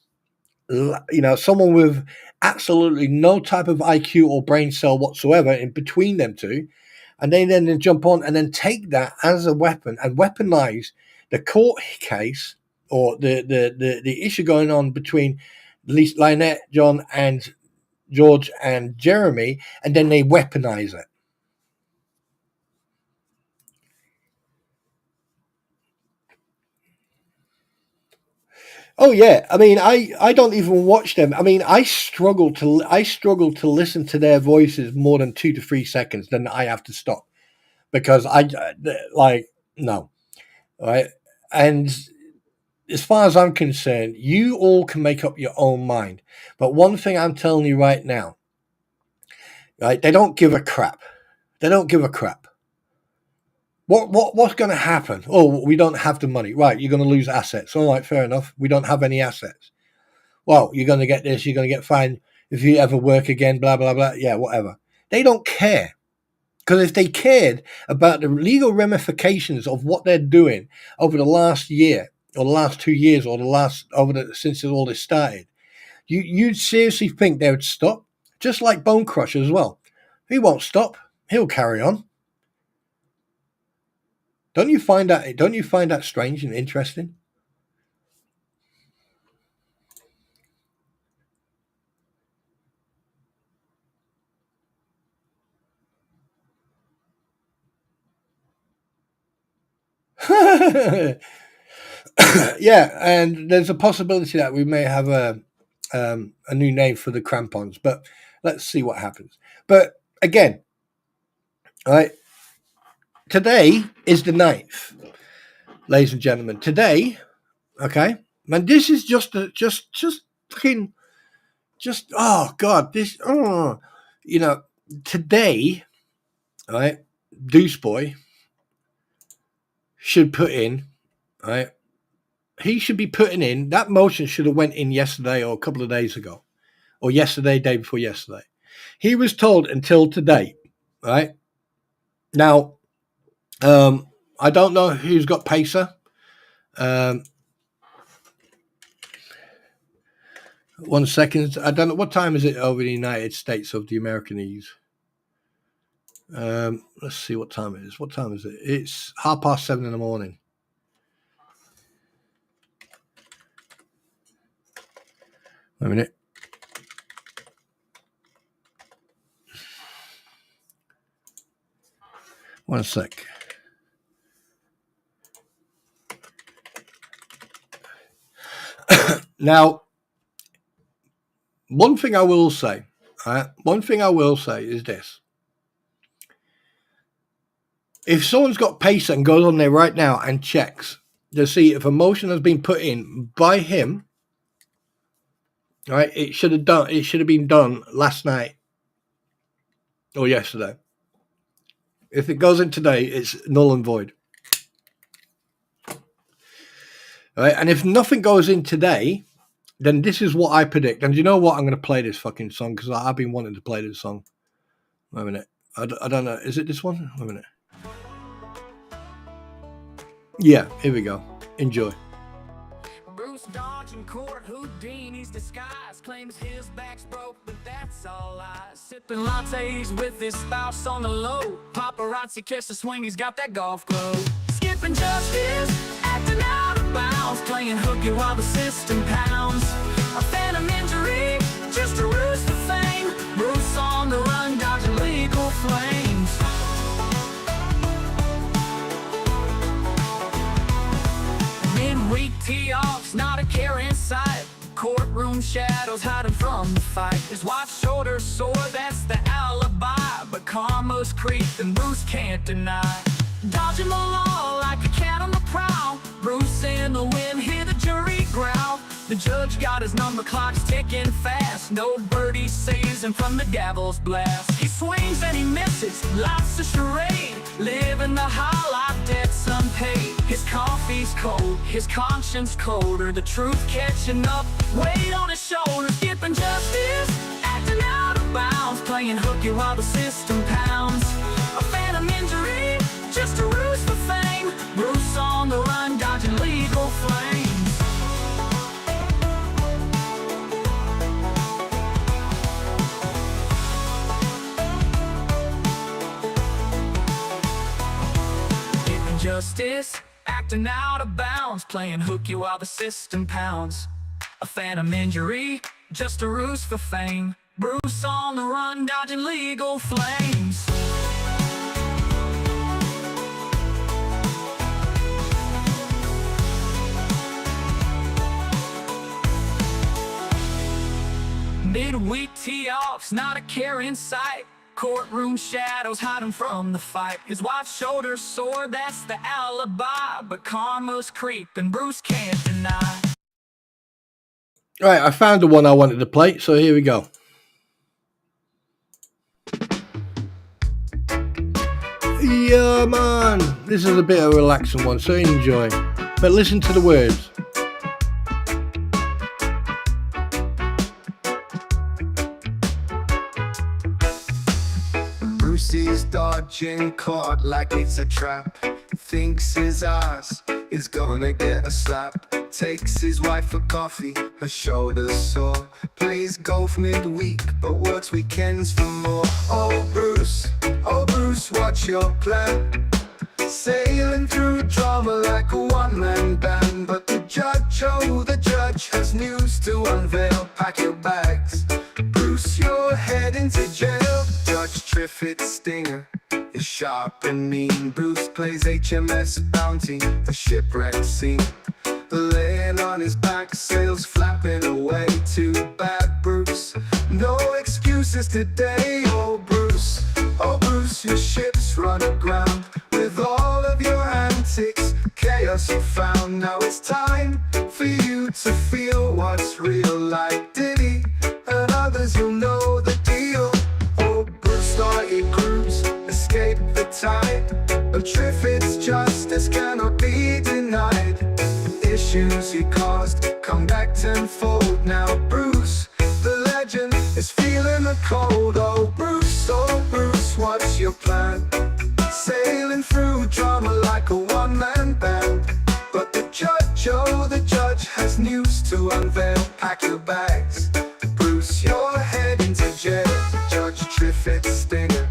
someone with absolutely no type of IQ or brain cell whatsoever in between them two. And they then jump on and then take that as a weapon and weaponize the court case or the issue going on between Lynette, John, and George and Jeremy, and then they weaponize it. Oh yeah, I mean, I don't even watch them. I mean, I struggle to listen to their voices more than 2 to 3 seconds. Then I have to stop because no, right? And as far as I'm concerned, you all can make up your own mind. But one thing I'm telling you right now, right? They don't give a crap. They don't give a crap. What's going to happen? Oh, we don't have the money. Right, you're going to lose assets. All right, fair enough. We don't have any assets. Well, you're going to get this. You're going to get fined if you ever work again, blah, blah, blah. Yeah, whatever. They don't care. Because if they cared about the legal ramifications of what they're doing over the last year or the last 2 years or since all this started, you'd seriously think they would stop. Just like Bone Crusher as well. He won't stop. He'll carry on. Don't you find that strange and interesting? Yeah, and there's a possibility that we may have a new name for the Krampons, but let's see what happens. But again, all right, today is the 9th, ladies and gentlemen. Today, okay, and this is just fucking, oh God, this, you know, today, all right, Deuce Boy should put in, all right, he should be putting in, that motion should have went in yesterday or a couple of days ago, or yesterday, day before yesterday. He was told until today, right? Now, I don't know who's got Pacer. 1 second. I don't know. What time is it over the United States of the Americanese? Let's see what time it is. What time is it? It's 7:30 in the morning. Wait a minute. One sec. Now, one thing I will say, is this. If someone's got Pacer and goes on there right now and checks to see if a motion has been put in by him, right, it should have been done last night or yesterday. If it goes in today, it's null and void. Right, and if nothing goes in today, then this is what I predict. And you know what? I'm going to play this fucking song because I've been wanting to play this song. Wait a minute. I don't know. Is it this one? Wait a minute. Yeah, here we go. Enjoy. Bruce dodging court, Houdini's disguise, claims his back's broke, but that's all lies. Sipping lattes with his spouse on the low. Paparazzi kiss the swing, he's got that golf glove. Skipping justice, acting out of bounds, playing hooky while the system pounds. A phantom injury, just a ruse for fame. Bruce on the run, dodging legal flames. Midweek tee-offs, not a care in sight. Courtroom shadows hiding from the fight. His wife's shoulders sore, that's the alibi. But karma's creeping, Bruce can't deny. Dodging the law like a cat on the prowl. Bruce in the wind, hear the jury growl. The judge got his number clocks ticking fast. No birdie saves him from the gavel's blast. He swings and he misses, life's a charade. Living the high life, debts unpaid. His coffee's cold, his conscience colder. The truth catching up, weight on his shoulders. Skipping justice, acting out of bounds, playing hooky while the system pounds. A phantom injury, just a ruse for fame. Bruce on the run, dodging legal flames. Skipping justice, acting out of bounds, playing hooky while the system pounds. A phantom injury, just a ruse for fame. Bruce on the run, dodging legal flames. Midweek tee-offs, not a care in sight. Courtroom shadows hiding from the fight. His wife's shoulders sore, that's the alibi. But karma's creeping, Bruce can't deny. Right, I found the one I wanted to play, so here we go. Yeah, man. This is a bit of a relaxing one, so enjoy. But listen to the words. Brucey's dodging, caught like it's a trap. Thinks his ass is gonna get a slap. Takes his wife for coffee, her shoulders sore. Plays golf midweek, but works weekends for more. Oh Bruce, what's your plan? Sailing through drama like a one-man band. But the judge has news to unveil. Pack your bags, Bruce, you're heading to jail. Judge Triffitt's stinger is sharp and mean. Bruce plays HMS Bounty, the shipwreck scene. Laying on his back, sails flapping away. Too bad, Bruce, no excuses today. Oh Bruce, your ship's run aground. With all of your antics, chaos you found. Now it's time for you to feel what's real. Like Diddy and others, you'll know the deal. Oh Bruce, start your cruise, escape the tide of Triffitt's justice cannot be denied. Issues he caused come back tenfold. Now Bruce, the legend, is feeling the cold. Oh Bruce, what's your plan? Sailing through drama like a one-man band. But the judge has news to unveil. Pack your bags, Bruce, you're heading to jail. Judge Triffitt's stinger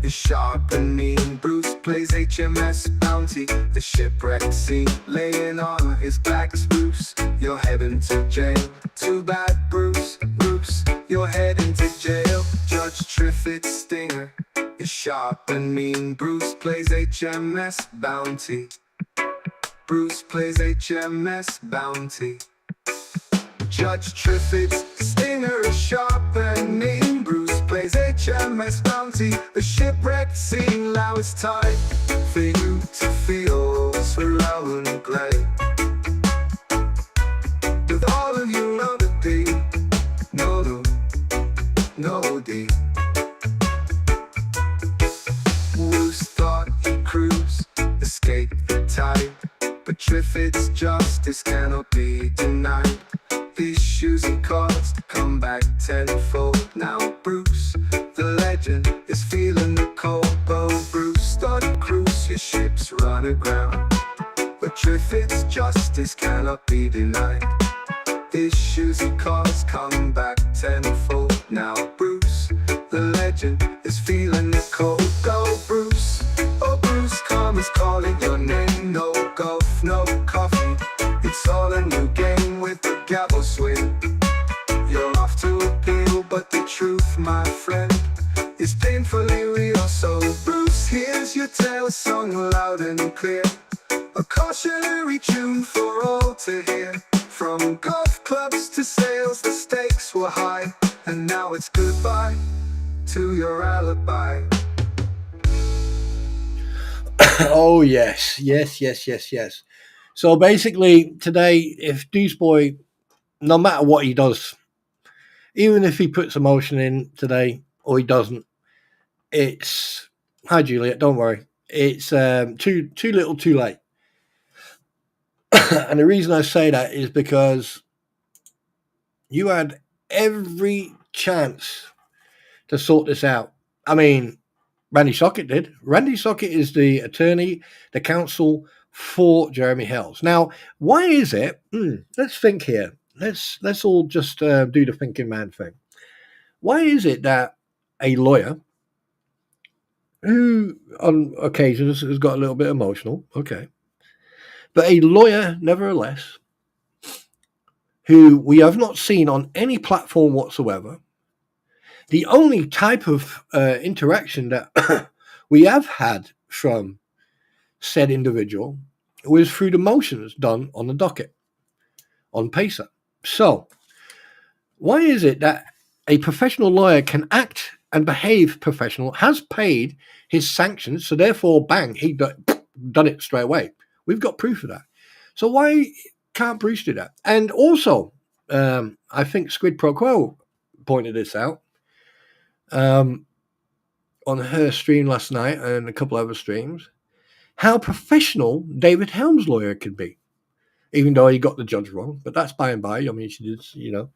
is sharp and mean. Bruce plays HMS Bounty, the shipwreck scene. Laying on his back, Bruce, you're heading to jail. Too bad, Bruce, you're heading to jail. Judge Triffitt's stinger is sharp and mean. Bruce plays HMS Bounty. Bruce plays HMS Bounty. Judge Triffitt's stinger is sharp and mean. Bruce plays HMS Bounty, the shipwreck scene. Now it's time for you to feel swirl and play. With all of you on the D, no D. Bruce thought he'd cruise, escape the tide, but Triffitt's justice cannot be denied. These shoes he caused come back tenfold. Now Bruce, the legend, is feeling the cold. Oh Bruce, start a cruise, your ship's run aground. But Triffitt's justice cannot be denied. Issues he caused come back tenfold. Now Bruce, the legend, is feeling the cold. Oh Bruce, karma's calling your name. No golf, no coffee, it's all a new game with the gavel swing. You're off to appeal, but the truth, my friend, is painfully real. So Bruce, here's your tale sung loud and clear, a cautionary tune for all to hear. From golf clubs to sails, the stakes were high, and now it's goodbye to your alibi. Oh yes. So basically today, if Deuce Boy, no matter what he does, even if he puts emotion in today or he doesn't, it's, hi Juliet, don't worry, it's too little too late. And the reason I say that is because you had every chance to sort this out. I mean, Randy Sockett did. Randy Sockett is the attorney, the counsel for Jeremy Hales. Now, why is it? Let's think here. Let's all just do the thinking man thing. Why is it that a lawyer who on occasions has got a little bit emotional, okay, but a lawyer nevertheless, who we have not seen on any platform whatsoever, the only type of interaction that we have had from said individual was through the motions done on the docket, on pacer. So, why is it that a professional lawyer can act and behave professional, has paid his sanctions, so therefore, bang, he done it straight away. We've got proof of that. So why can't Bruce do that? And also, I think Squid Pro Quo pointed this out on her stream last night and a couple other streams, how professional David Helm's lawyer could be, even though he got the judge wrong. But that's by and by. I mean, she did, you know.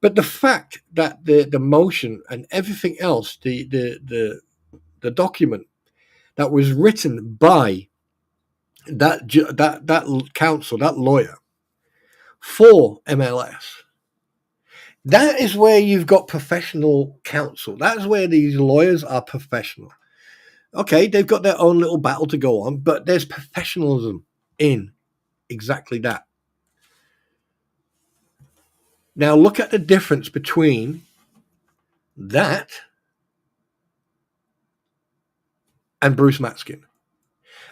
But the fact that the motion and everything else, the document that was written by that counsel, that lawyer for MLS, that is where you've got professional counsel. That's where these lawyers are professional. Okay, they've got their own little battle to go on, but there's professionalism in exactly that. Now look at the difference between that and Bruce Matskin.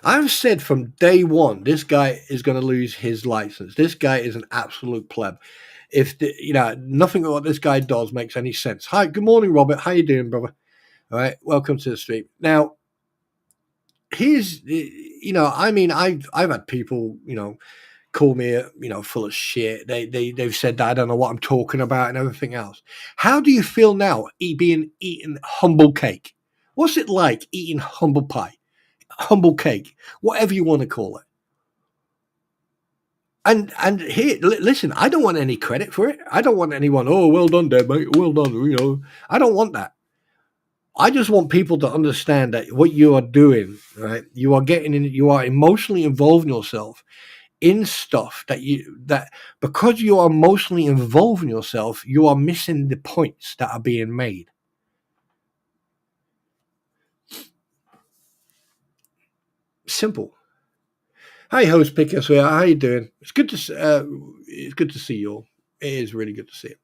I've said from day one, this guy is going to lose his license. This guy is an absolute pleb. Nothing of what this guy does makes any sense. Hi, good morning, Robert. How you doing, brother? All right, welcome to the stream. Now, I've had people, call me, full of shit. They've said that I don't know what I'm talking about and everything else. How do you feel now being eating humble cake? What's it like eating humble pie, humble cake, whatever you want to call it? And here, listen, I don't want any credit for it. I don't want anyone, oh, well done, Dad, mate, well done, I don't want that. I just want people to understand that what you are doing, right? You are emotionally involving yourself in stuff that because you are emotionally involving yourself, you are missing the points that are being made. Simple. Hi, host picker. So how you doing? It's good to see you all. It is really good to see you.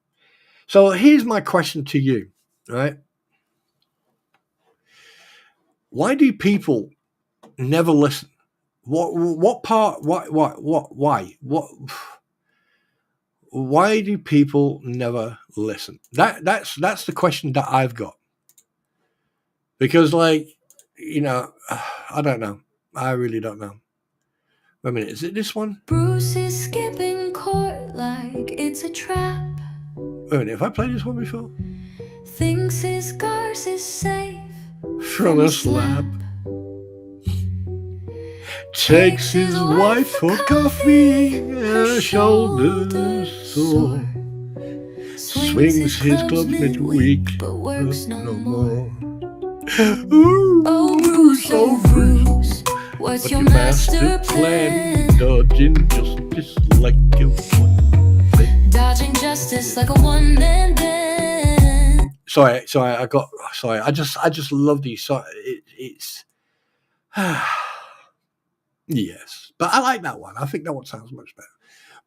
So here's my question to you, right? Why do people never listen? What part? Why? Why do people never listen? That's the question that I've got. Because, I don't know. I really don't know. Wait a minute, is it this one? Bruce is skipping court like it's a trap. Wait a minute, have I played this one before? Thinks his cars is safe From a slap. Takes his wife for coffee, her shoulders sore. Swings his clubs midweek, but works no more. Ooh, Oh, Bruce, oh, Bruce, what's your master plan? Dodging justice like you want. Dodging justice like a one-man band. Sorry. I just love these. So it's yes, but I like that one. I think that one sounds much better.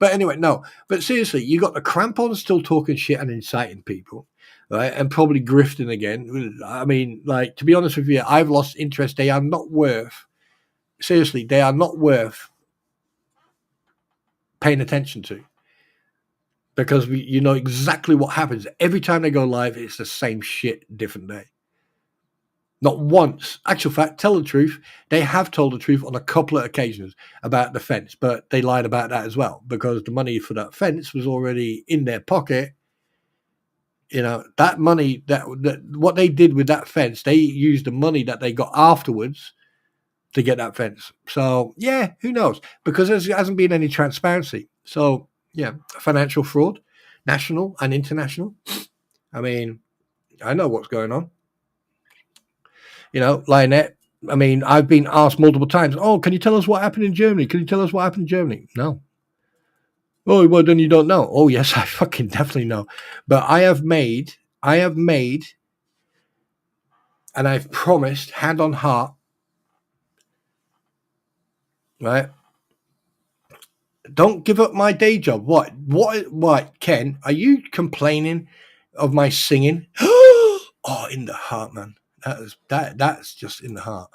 But anyway, no. But seriously, you got the Krampons still talking shit and inciting people, right? And probably grifting again. I mean, to be honest with you, I've lost interest. They are not worth. Seriously, they are not worth paying attention to. Because you know exactly what happens. Every time they go live, it's the same shit, different day. Not once. Actual fact, tell the truth. They have told the truth on a couple of occasions about the fence, but they lied about that as well because the money for that fence was already in their pocket. That money, that what they did with that fence, they used the money that they got afterwards to get that fence. So, yeah, who knows? Because there hasn't been any transparency. So, yeah, financial fraud, national and international. I mean, I know what's going on. Lionette, I mean, I've been asked multiple times, oh, can you tell us what happened in Germany? Can you tell us what happened in Germany? No. Oh, well, then you don't know. Oh, yes, I fucking definitely know. But I have made, and I've promised, hand on heart, right? Don't give up my day job. What, Ken? Are you complaining of my singing? Oh, in the heart, man. That's just in the heart.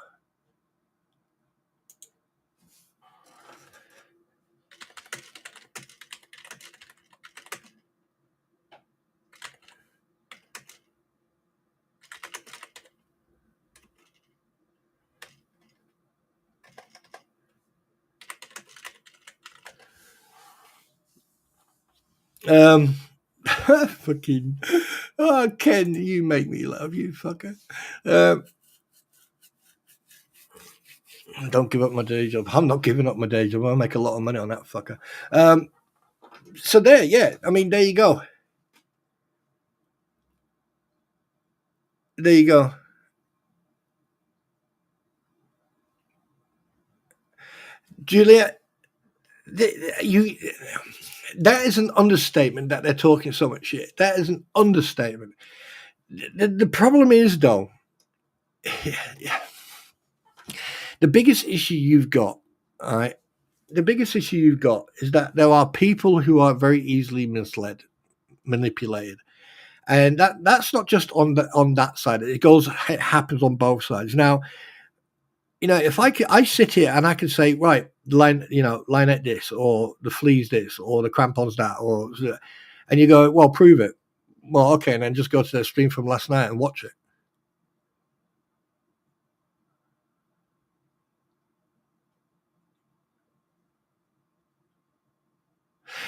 Fucking, oh, Ken, you make me love you, fucker. Don't give up my day job. I'm not giving up my day job. I'll make a lot of money on that fucker. So there, yeah. I mean, there you go. There you go. Julia, that is an understatement that they're talking so much shit. That is an understatement. The problem is, though, the biggest issue you've got, all right, the biggest issue you've got is that there are people who are very easily misled, manipulated. And that's not just on that side. It happens on both sides. Now, if I sit here and I can say, right, Lynette this, or the fleas this, or the Krampons that, and you go, well, prove it. Well, okay, and then just go to their stream from last night and watch it.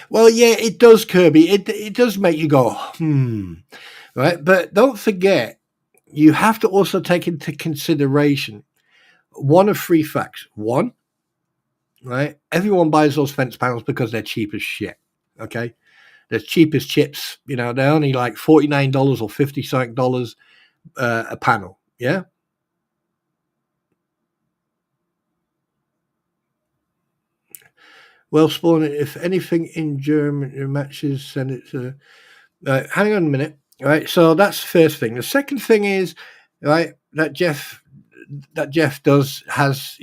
Well, yeah, it does, Kirby. It does make you go, right? But don't forget, you have to also take into consideration one of three facts. One, right? Everyone buys those fence panels because they're cheap as shit. Okay, they're cheap as chips. They're only like $49 or $50 a panel. Yeah. Well, Spawn, if anything in German matches, send it to. Hang on a minute. Right. So that's the first thing. The second thing is, right, that Jeff has,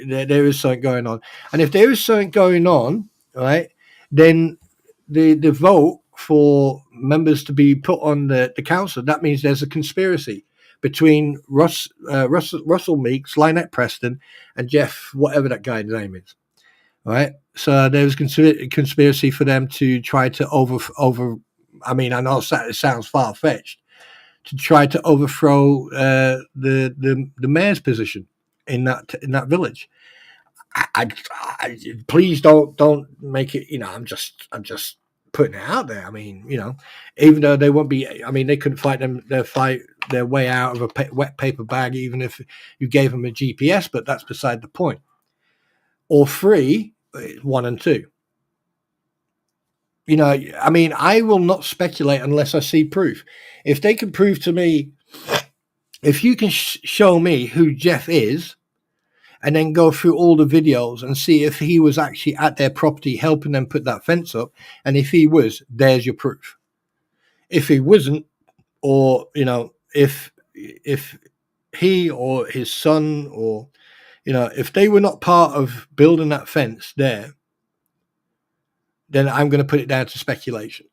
there is something going on. And if there is something going on, right, then the vote for members to be put on the council, that means there's a conspiracy between Russell Meeks, Lynette Preston, and Jeff, whatever that guy's name is. Right. So there's conspiracy for them to try to I know it sounds far-fetched, to try to overthrow the mayor's position in that village. I please don't make it. I'm just putting it out there. Even though they won't be. They couldn't fight their way out of a wet paper bag, even if you gave them a GPS. But that's beside the point. Or 3, 1 and 2. I will not speculate unless I see proof. If they can prove to me, if you can show me who Jeff is, and then go through all the videos and see if he was actually at their property helping them put that fence up, and if he was, there's your proof. If he wasn't, or if he or his son, or if they were not part of building that fence there, then I'm going to put it down to speculation.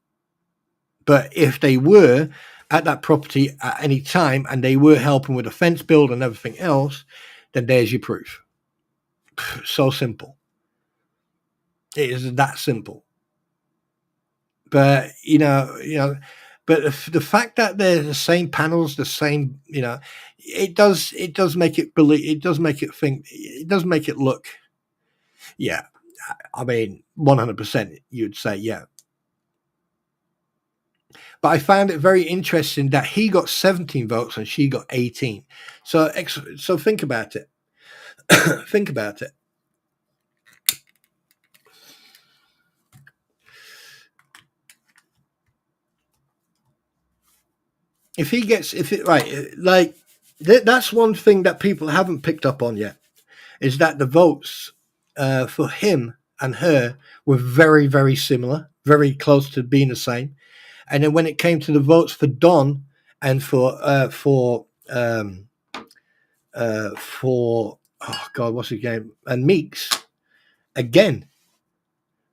But if they were at that property at any time and they were helping with the fence build and everything else, then there's your proof. So simple. It is that simple. But but the fact that they're the same panels, the same, it does make it believe. It does make it think. It does make it look. Yeah, 100%. You'd say yeah. But I found it very interesting that he got 17 votes and she got 18. So think about it. Think about it. That's one thing that people haven't picked up on yet, is that the votes for him and her were very, very similar, very close to being the same. And then when it came to the votes for Don and for oh God, what's his name? And Meeks, again,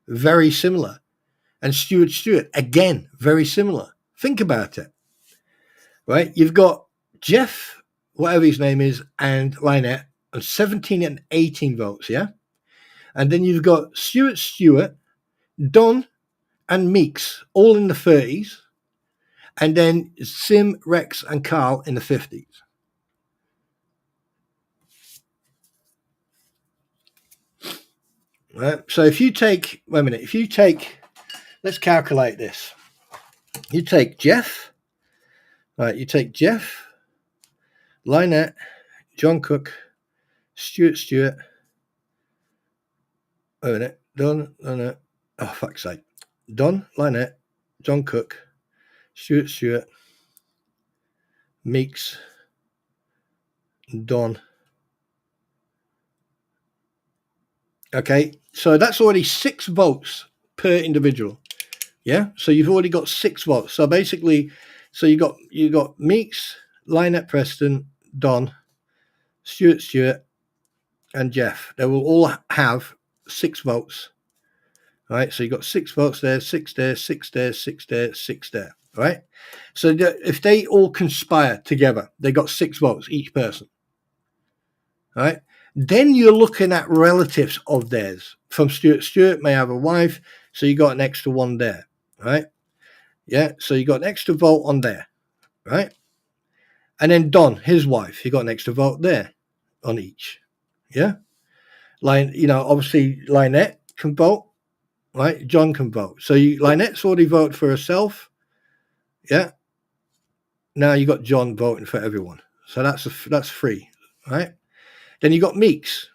very similar. And Stewart, again, very similar. Think about it. Right? You've got Jeff, whatever his name is, and Lynette, and 17 and 18 votes, yeah? And then you've got Stewart, Don, and Meeks, all in the 30s. And then Sim, Rex, and Carl in the 50s. Right? So if you take, let's calculate this. You take Jeff, right? You take Jeff, Lynette, John Cook, Stewart. Wait a minute. Don, Lynette. Oh, fuck's sake. Don, Lynette, John Cook, Stewart, Meeks, Don. Okay, so that's already 6 votes per individual. Yeah, so you've already got 6 votes. So basically, you got Meeks, Lynette Preston, Don, Stewart, and Jeff. They will all have 6 votes. All right, so you got 6 votes there, 6 there, 6 there, 6 there, 6 there. All right, so if they all conspire together, they got 6 votes each person. All right. Then you're looking at relatives of theirs. From Stuart. Stuart may have a wife, so you got an extra one there, right? Yeah, so you got an extra vote on there, right? And then Don, his wife, he got an extra vote there on each. Yeah. Obviously Lynette can vote, right? John can vote. So Lynette's already voted for herself. Yeah. Now you got John voting for everyone. So that's free, right? Then you got Meeks.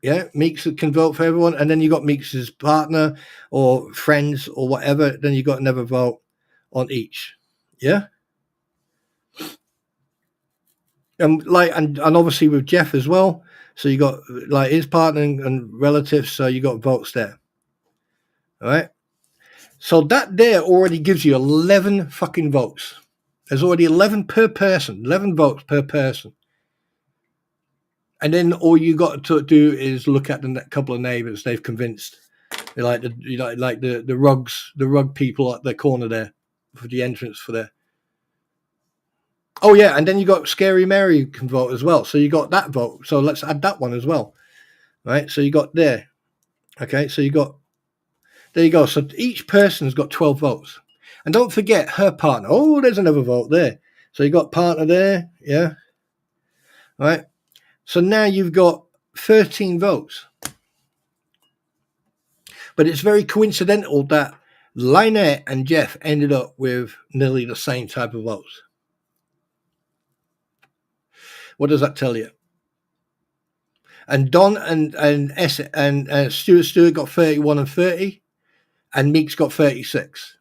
Yeah, Meeks can vote for everyone. And then you got Meeks's partner or friends or whatever. Then you got another vote on each. Yeah. And obviously with Jeff as well. So you got like his partner and relatives. So you got votes there. All right. So that there already gives you 11 fucking votes. There's already 11 per person, 11 votes per person. And then all you got to do is look at the couple of neighbours they've convinced. They like the rug people at the corner there for the entrance for there. Oh yeah, and then you got Scary Mary can vote as well. So you got that vote. So let's add that one as well. Right? So you got there. Okay, so there you go. So each person's got 12 votes. And don't forget her partner. Oh, there's another vote there. So you got partner there, yeah. Right. So now you've got 13 votes. But it's very coincidental that Lynette and Jeff ended up with nearly the same type of votes. What does that tell you? And Don and Stuart got 31 and 30, and Meeks got 36.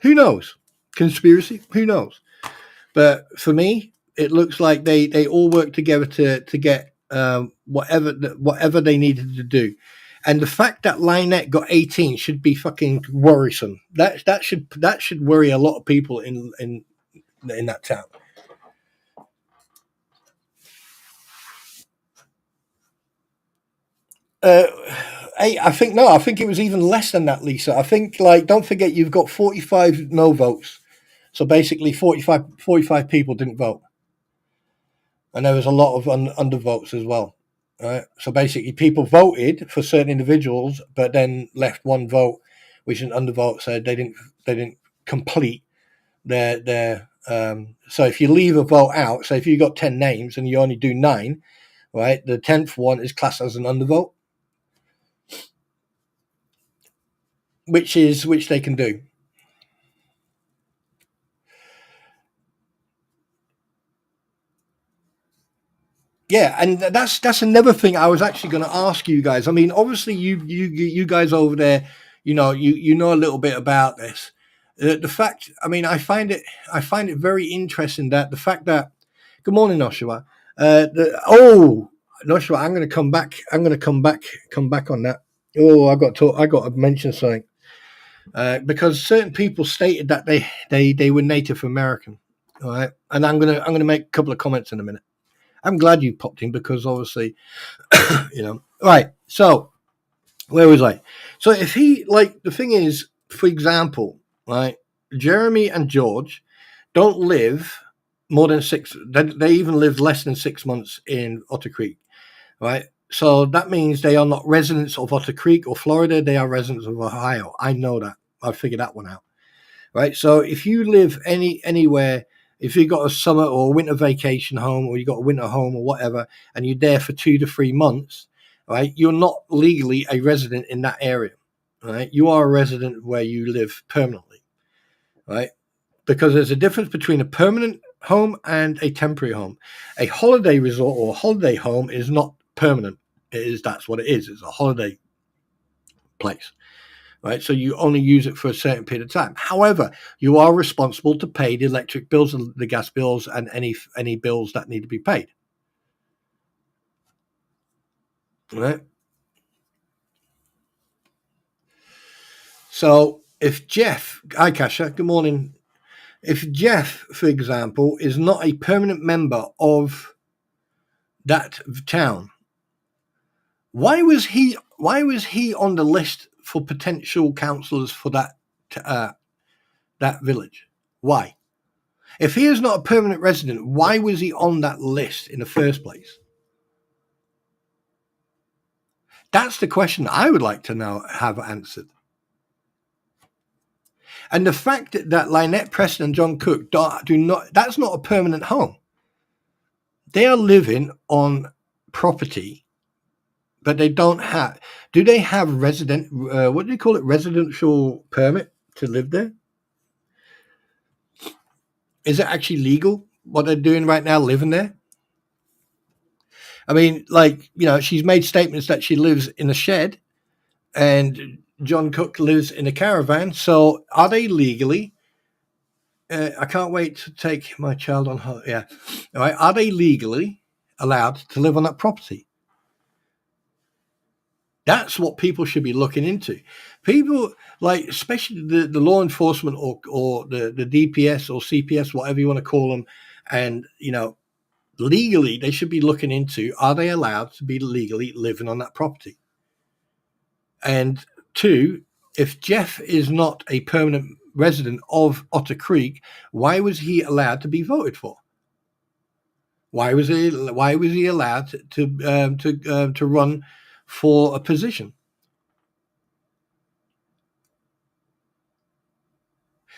Who knows? Conspiracy? Who knows? But for me, it looks like they all work together to get whatever they needed to do. And the fact that Lynette got 18 should be fucking worrisome. That should worry a lot of people in that town. I think it was even less than that, Lisa. I think, don't forget, you've got 45 no votes. So basically 45 people didn't vote. And there was a lot of undervotes as well. Right? So basically people voted for certain individuals, but then left one vote, which an undervote said they didn't complete their so if you leave a vote out, so if you got 10 names and you only do 9, right, the 10th one is classed as an undervote. Which they can do. Yeah, and that's another thing I was actually going to ask you guys. I mean, obviously you guys over there, you know a little bit about this. The fact, I mean, I find it very interesting that the fact that. Good morning, Joshua. Joshua, I'm going to come back. Come back on that. Oh, I got to mention something. Because certain people stated that they were Native American, all right, and I'm gonna make a couple of comments in a minute. I'm glad you popped in because obviously, right. So where was I? So if he the thing is, for example, right, Jeremy and George don't live more than 6. They even live less than 6 months in Otter Creek, right? So that means they are not residents of Otter Creek or Florida. They are residents of Ohio. I know that. I figured that one out. Right. So if you live anywhere, if you've got a summer or a winter vacation home, or you got a winter home or whatever, and you're there for 2 to 3 months, right, you're not legally a resident in that area. Right. You are a resident where you live permanently. Right. Because there's a difference between a permanent home and a temporary home. A holiday resort or holiday home is not permanent. That's what it is. It's a holiday place, right? So you only use it for a certain period of time. However, you are responsible to pay the electric bills, the gas bills, and any bills that need to be paid, right? So if Jeff, hi Kasha, good morning. If Jeff, for example, is not a permanent member of that town, why was he on the list for potential councillors for that village? Why? If he is not a permanent resident, why was he on that list in the first place? That's the question I would like to now have answered. And the fact that Lynette Preston and John Cook do not, that's not a permanent home. They are living on property, but they don't have, do they have what do you call it, residential permit to live there? Is it actually legal what they're doing right now, living there? I mean, like, she's made statements that she lives in a shed and John Cook lives in a caravan. So are they legally? I can't wait to take my child on holiday. Yeah. All right. Are they legally allowed to live on that property? That's what people should be looking into. People, like, especially the law enforcement or the DPS or CPS, whatever you want to call them, and, legally, they should be looking into, are they allowed to be legally living on that property? And two, if Jeff is not a permanent resident of Otter Creek, why was he allowed to be voted for? Why was he allowed to run for a position?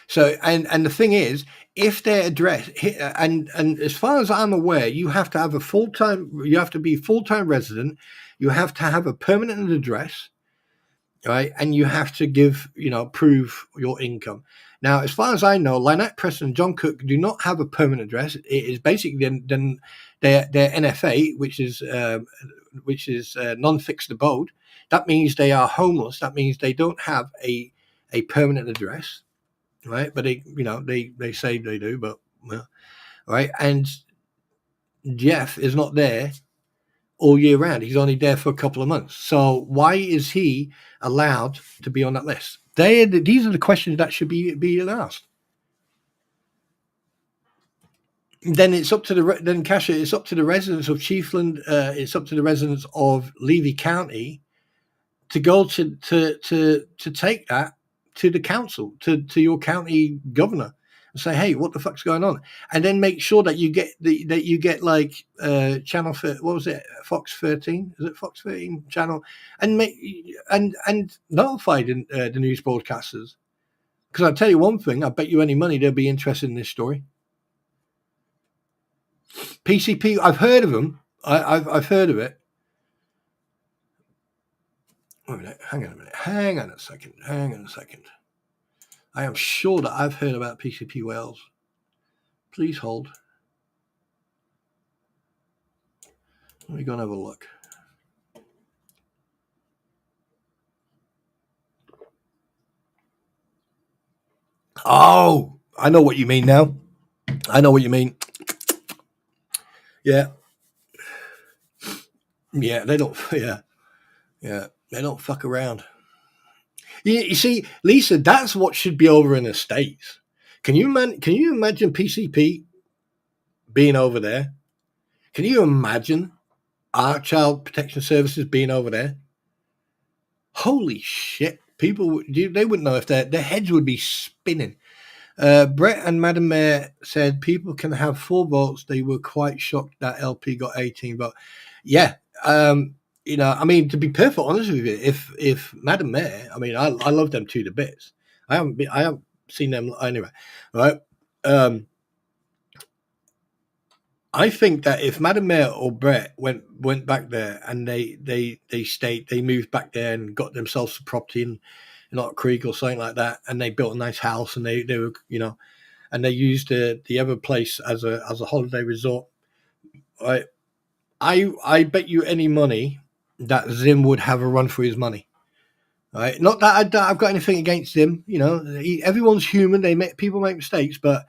So, and the thing is, if their address, and as far as I'm aware, you have to have you have to be full-time resident, you have to have a permanent address, right? And you have to prove your income. Now, as far as I know, Lynette Preston and John Cook do not have a permanent address. It is basically then their NFA, which is non-fixed abode. That means they are homeless. That means they don't have a permanent address. Right, but they say they do, but right. And Jeff is not there all year round. He's only there for a couple of months. So why is he allowed to be on that list? These are the questions that should be asked. Then it's up to Kasha. It's up to the residents of Chiefland. It's up to the residents of Levy County to go to take that to the council, to your county governor, and say, hey, what the fuck's going on? And then make sure that you get like channel, what was it, Fox 13? Is it Fox 13 channel? And notify the news broadcasters. Because I'll tell you one thing, I bet you any money they'll be interested in this story. PCP, I've heard of them. I've heard of it. Wait a minute, hang on a second. I am sure that I've heard about PCP Wales. Please hold. Let me go and have a look. Oh, I know what you mean now. I know what you mean. Yeah. Yeah, they don't. Yeah. They don't fuck around. You see, Lisa, that's what should be over in the States. Can you imagine PCP being over there? Can you imagine our Child Protection Services being over there? Holy shit. People, they wouldn't know if their heads would be spinning. Brett and Madam Mayor said people can have 4 votes. They were quite shocked that LP got 18 votes. Yeah. I mean, to be perfectly honest with you, if Madam Mayor, I mean, I love them to the bits. I haven't seen them anyway, right? I think that if Madam Mayor or Brett went back there and they moved back there and got themselves a property in Otter Creek or something like that, and they built a nice house and they were, and they used the other place as a holiday resort, right? I bet you any money that Zim would have a run for his money, right? Not that I've got anything against Zim, everyone's human. People make mistakes, but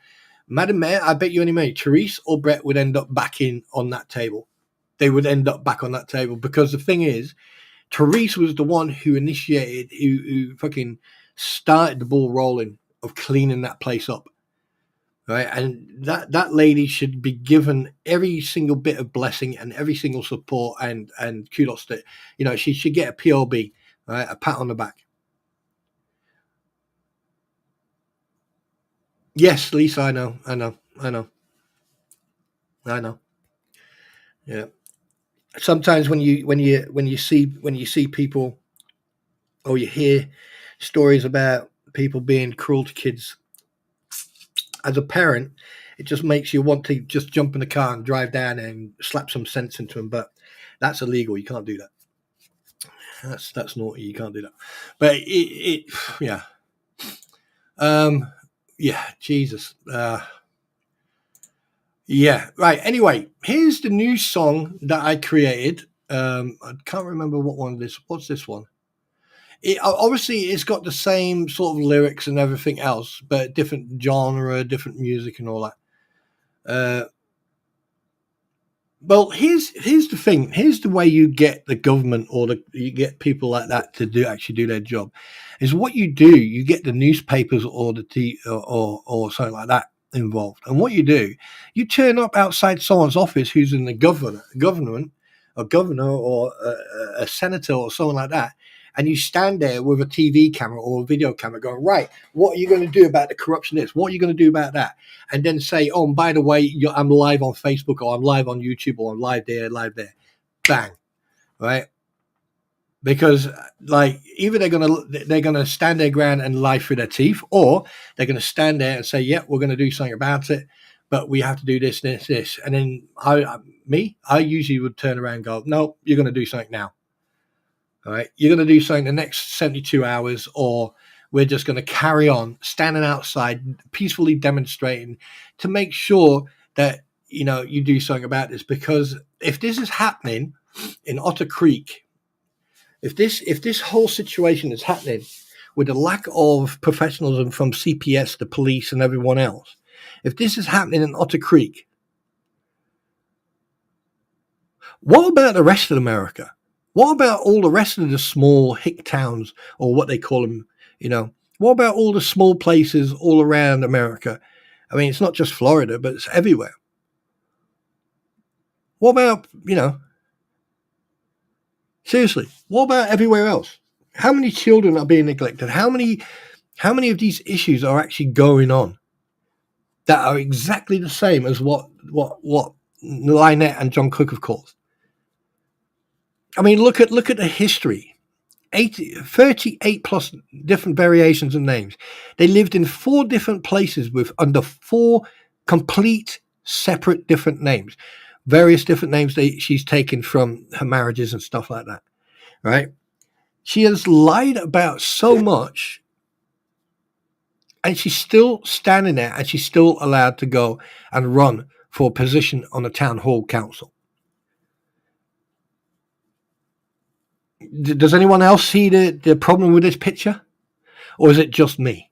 Madam Mayor, I bet you any money, Therese or Brett would end up back on that table. They would end up back on that table because the thing is, Therese was the one who initiated, who fucking started the ball rolling of cleaning that place up. Right, and that lady should be given every single bit of blessing and every single support and kudos to, she should get a POB, right, a pat on the back. Yes, Lisa, I know. Yeah. sometimes when you see people, or you hear stories about people being cruel to kids, as a parent, it just makes you want to just jump in the car and drive down and slap some sense into them. But that's illegal. You can't do that. That's naughty. You can't do that. But yeah. Yeah, Jesus. Yeah, right. Anyway, here's the new song that I created. I can't remember what one this. What's this one? Obviously, it's got the same sort of lyrics and everything else, but different genre, different music, and all that. Well, here's the thing. Here's the way you get the government, or you get people like that to actually do their job. Is what you do. You get the newspapers or or something like that involved. And what you do, you turn up outside someone's office who's in the government, a governor or a senator or someone like that, and you stand there with a TV camera or a video camera going, right, what are you going to do about the corruption of this? What are you going to do about that? And then say, oh, and by the way, I'm live on Facebook, or I'm live on YouTube, or I'm live there. Bang, right? Because like either they're gonna stand their ground and lie through their teeth, or they're gonna stand there and say, yeah, we're gonna do something about it, but we have to do this, this, this. And then I usually would turn around and go, no, you're gonna do something now. All right, you're going to do something the next 72 hours, or we're just going to carry on standing outside, peacefully demonstrating to make sure that, you do something about this. Because if this is happening in Otter Creek, if this whole situation is happening with a lack of professionalism from CPS, the police, and everyone else, if this is happening in Otter Creek, what about the rest of America? What about all the rest of the small hick towns, or what they call them, What about all the small places all around America? I mean, it's not just Florida, but it's everywhere. What about, seriously, what about everywhere else? How many children are being neglected? How many of these issues are actually going on that are exactly the same as what Lynette and John Cook have caused? I mean, look at the history. 38 plus different variations of names. They lived in 4 different places with under 4 complete separate different names. Various different names she's taken from her marriages and stuff like that. Right? She has lied about so much, and she's still standing there, and she's still allowed to go and run for a position on the town hall council. Does anyone else see the problem with this picture? Or is it just me?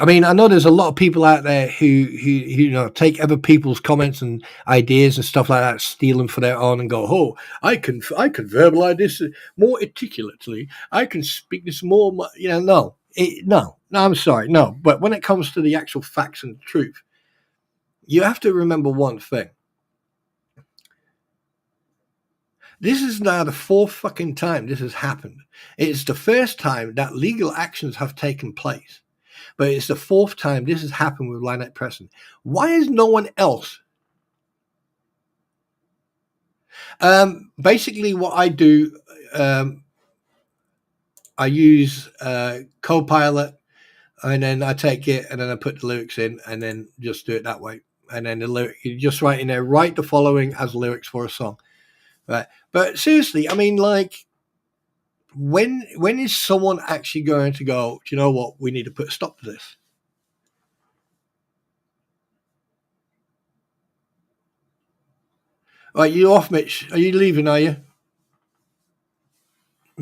I mean, I know there's a lot of people out there who take other people's comments and ideas and stuff like that, steal them for their own, and go, oh, I can verbalize this more articulately. I can speak this more, no, I'm sorry, no. But when it comes to the actual facts and truth, you have to remember one thing. This is now the 4th fucking time this has happened. It's the first time that legal actions have taken place, but it's the 4th time this has happened with Lynette Preston. Why is no one else? Basically, what I do, I use Copilot, and then I take it and then I put the lyrics in, and then just do it that way. And then the lyric, you just write in there, write the following as lyrics for a song. Right. But seriously, I mean, like, when is someone actually going to go, do you know what? We need to put a stop to this. Right, you off, Mitch? Are you leaving, are you?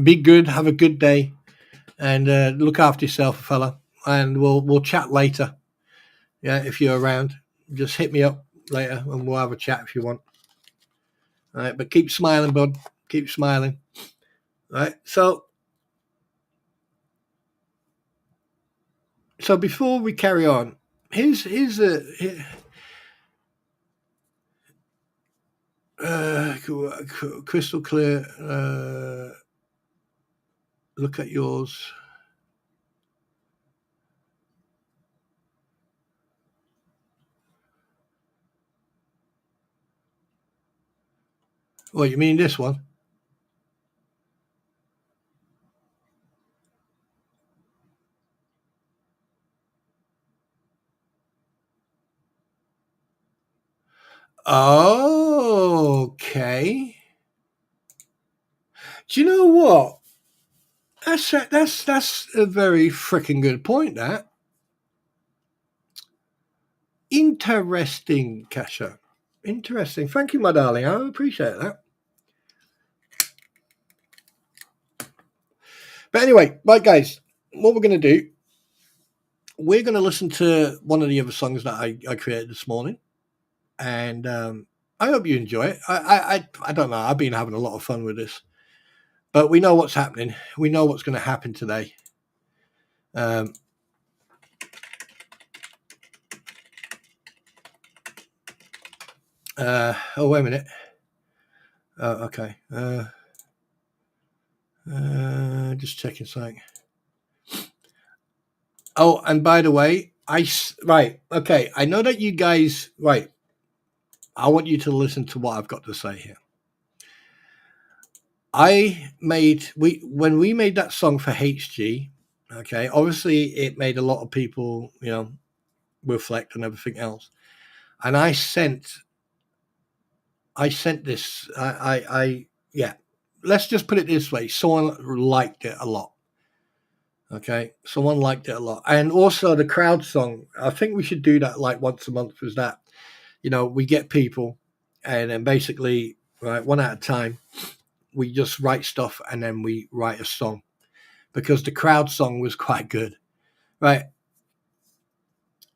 Be good. Have a good day. And look after yourself, fella. And we'll chat later. Yeah, if you're around. Just hit me up later and we'll have a chat if you want. All right, but keep smiling, bud. Keep smiling. All right, so before we carry on, here's crystal clear. Look at yours. What, you mean this one? Okay. Do you know what? That's a very freaking good point. That interesting, Kasha. Interesting. Thank you, my darling. I appreciate that. But anyway, right, guys, what we're going to do, we're going to listen to one of the other songs that I created this morning, and I hope you enjoy it. I don't know. I've been having a lot of fun with this, but we know what's happening. We know what's going to happen today. Oh, wait a minute. Okay. Just checking something. Oh, and by the way, right. Okay. I know that you guys, right. I want you to listen to what I've got to say here. When we made that song for HG, okay, obviously it made a lot of people, reflect and everything else. And I sent this, let's just put it this way. Someone liked it a lot. Okay. Someone liked it a lot. And also the crowd song, I think we should do that like once a month, was that, we get people and then basically, right, one at a time, we just write stuff and then we write a song, because the crowd song was quite good. Right.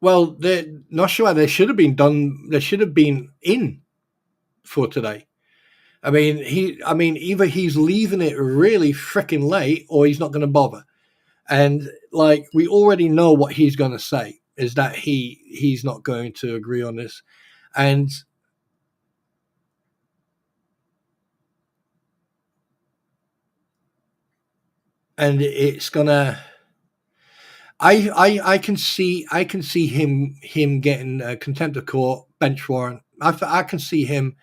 Well, they're not sure they should have been done. They should have been in for today. I mean, either he's leaving it really freaking late or he's not going to bother. And like, we already know what he's going to say is that he's not going to agree on this. And it's gonna, I can see him getting contempt of court, bench warrant. I can see him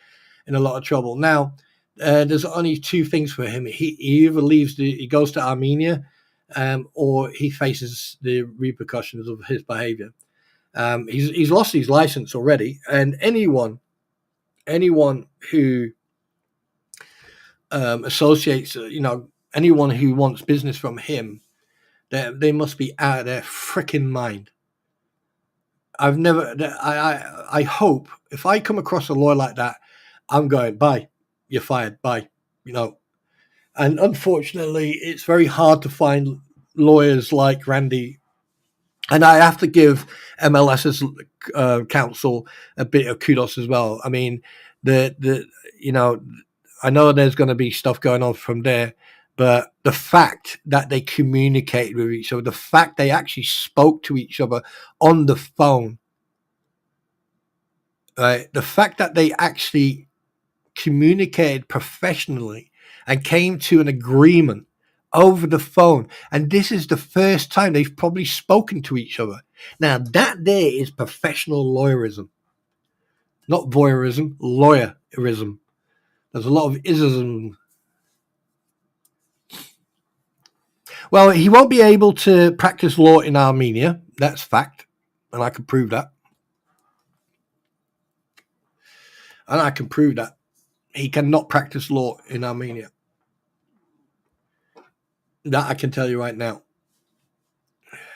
in a lot of trouble. Now, there's only two things for him. He either he goes to Armenia, or he faces the repercussions of his behavior. He's lost his license already, and anyone who associates, anyone who wants business from him, they must be out of their freaking mind. I hope if I come across a lawyer like that, I'm going, bye, you're fired, bye, And unfortunately, it's very hard to find lawyers like Randy. And I have to give MLS's counsel a bit of kudos as well. I mean, I know there's going to be stuff going on from there, but the fact that they communicated with each other, the fact they actually spoke to each other on the phone, right? The fact that they actually communicated professionally and came to an agreement over the phone. And this is the first time they've probably spoken to each other. Now, that there is professional lawyerism. Not voyeurism, lawyerism. There's a lot of isism. Well, he won't be able to practice law in Armenia. That's fact. And I can prove that. He cannot practice law in Armenia. That I can tell you right now.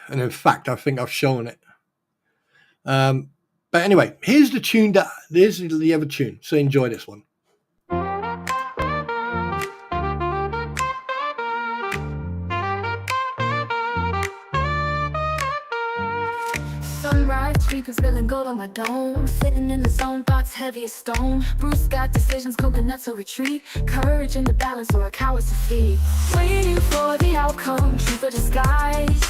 And in fact, I think I've shown it. But anyway, here's the tune. Here's the other tune. So enjoy this one. Sunrise, creepers spilling gold on my dome. Sitting in the zone, thoughts heavy as stone. Bruce got decisions, coconuts or retreat. Courage in the balance or a coward's defeat. Waiting for the outcome, truth or disguise.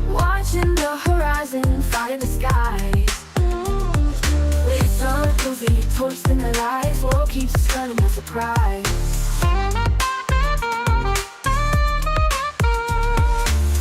Watching the horizon, fire in the skies. With circles, we torched in the lights. World keeps us running a surprise.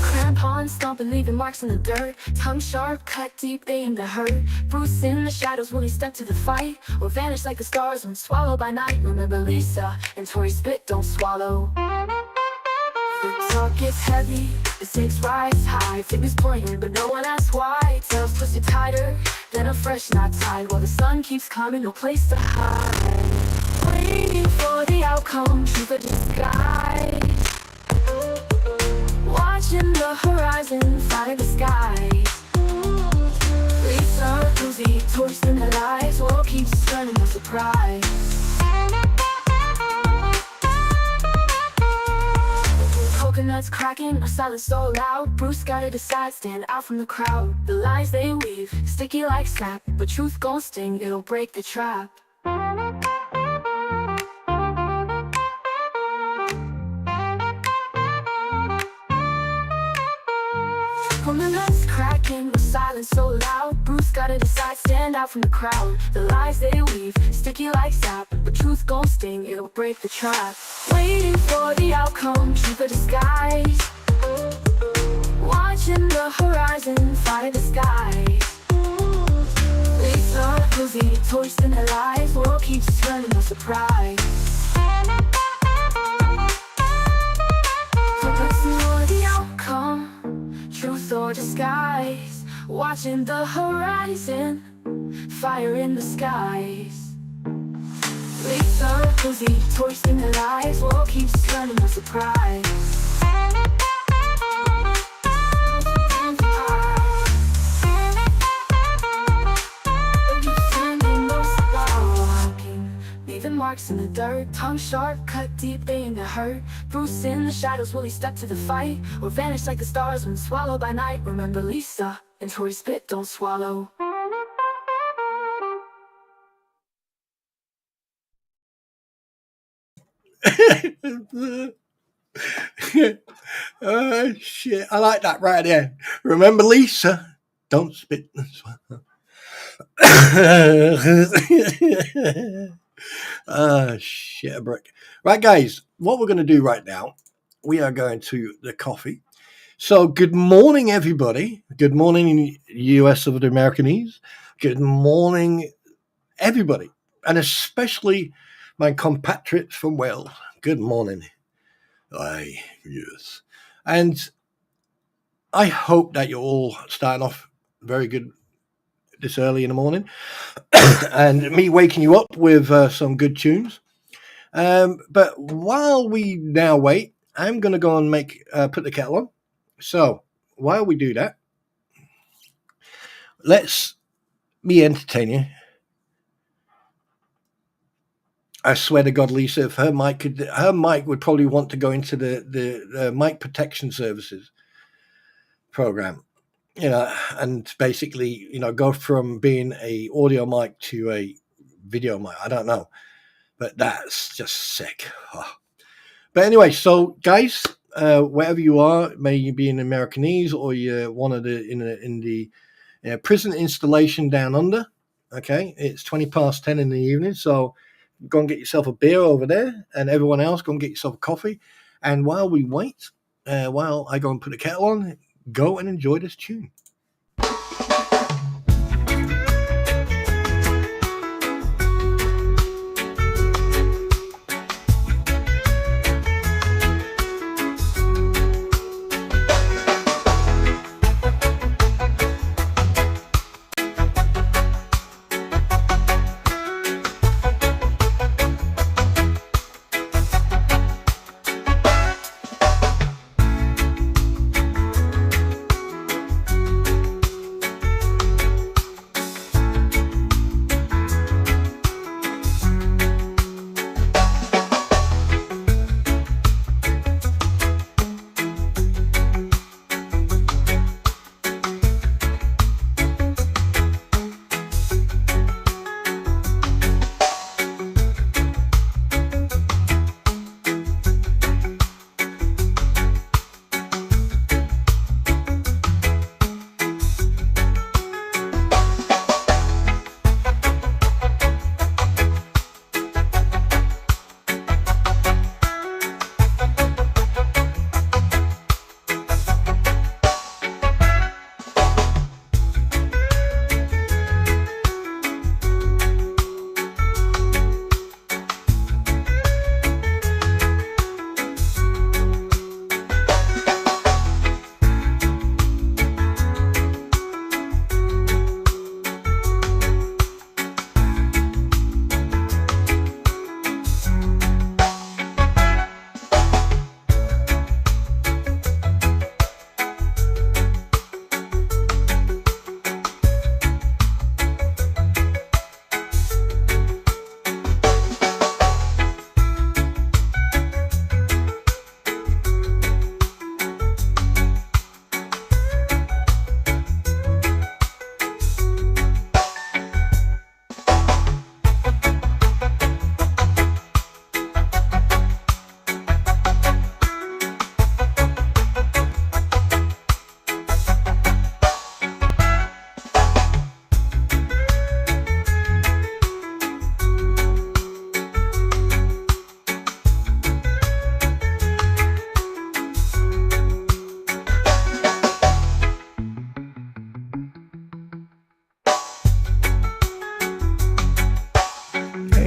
Krampons stomping leaving marks in the dirt. Tongue sharp, cut deep, aim to hurt. Bruce in the shadows, will he step to the fight? Or vanish like the stars when swallowed by night? Remember Lisa, and Tori spit, don't swallow. The talk gets heavy, the stakes rise high. Fingers pointing, but no one asks why. Tails twisted tighter than a fresh knot tied. While the sun keeps coming, no place to hide. Waiting for the outcome, truth or disguise. Watching the horizon, fire the skies. Lisa, Lucy, toast in their lives. World keeps turning, no surprise. Coconuts cracking, a silence so loud. Bruce gotta decide, stand out from the crowd. The lies they weave, sticky like sap. But truth gon' sting, it'll break the trap. Coconuts cracking, a silence so loud. Bruce gotta decide, stand out from the crowd. The lies they weave, sticky like sap. But truth gon' sting, it'll break the trap. Waiting for the outcome, truth or disguise. Watching the horizon, fire the skies. Lisa, Lucy, toast in their lives. World keeps turning, no surprise. Let's know the outcome, truth or disguise. Watching the horizon, fire in the skies. Lisa, Lucy, toast in their lives. World keeps turning, no surprise. Leaving marks in the dirt. Tongue sharp, cut deep, aim to hurt. Bruce in the shadows, will he step to the fight? Or vanish like the stars when swallowed by night? Remember Lisa, and Tori spit, don't swallow. Oh shit, I like that right there. Remember Lisa, don't spit and swallow. Shit, a brick. Right, guys, what we're going to do right now, we are going to the coffee. So good morning, everybody. Good morning, US of the Americanese. Good morning, everybody, and especially my compatriots from Wales. Good morning. Aye, yes. And I hope that you're all starting off very good this early in the morning and me waking you up with some good tunes. But while we now wait, I'm going to go and put the kettle on. So while we do that, let's me entertain you. I swear to God, Lisa, if her mic would probably want to go into the mic protection services program, and basically, go from being a audio mic to a video mic. I don't know, but that's just sick. Oh. But anyway, so guys, wherever you are, may you be in Americanese or you're one of the in the prison installation down under. Okay, it's 10:20 in the evening, so go and get yourself a beer over there, and everyone else, go and get yourself a coffee. And while we wait, while I go and put the kettle on, go and enjoy this tune.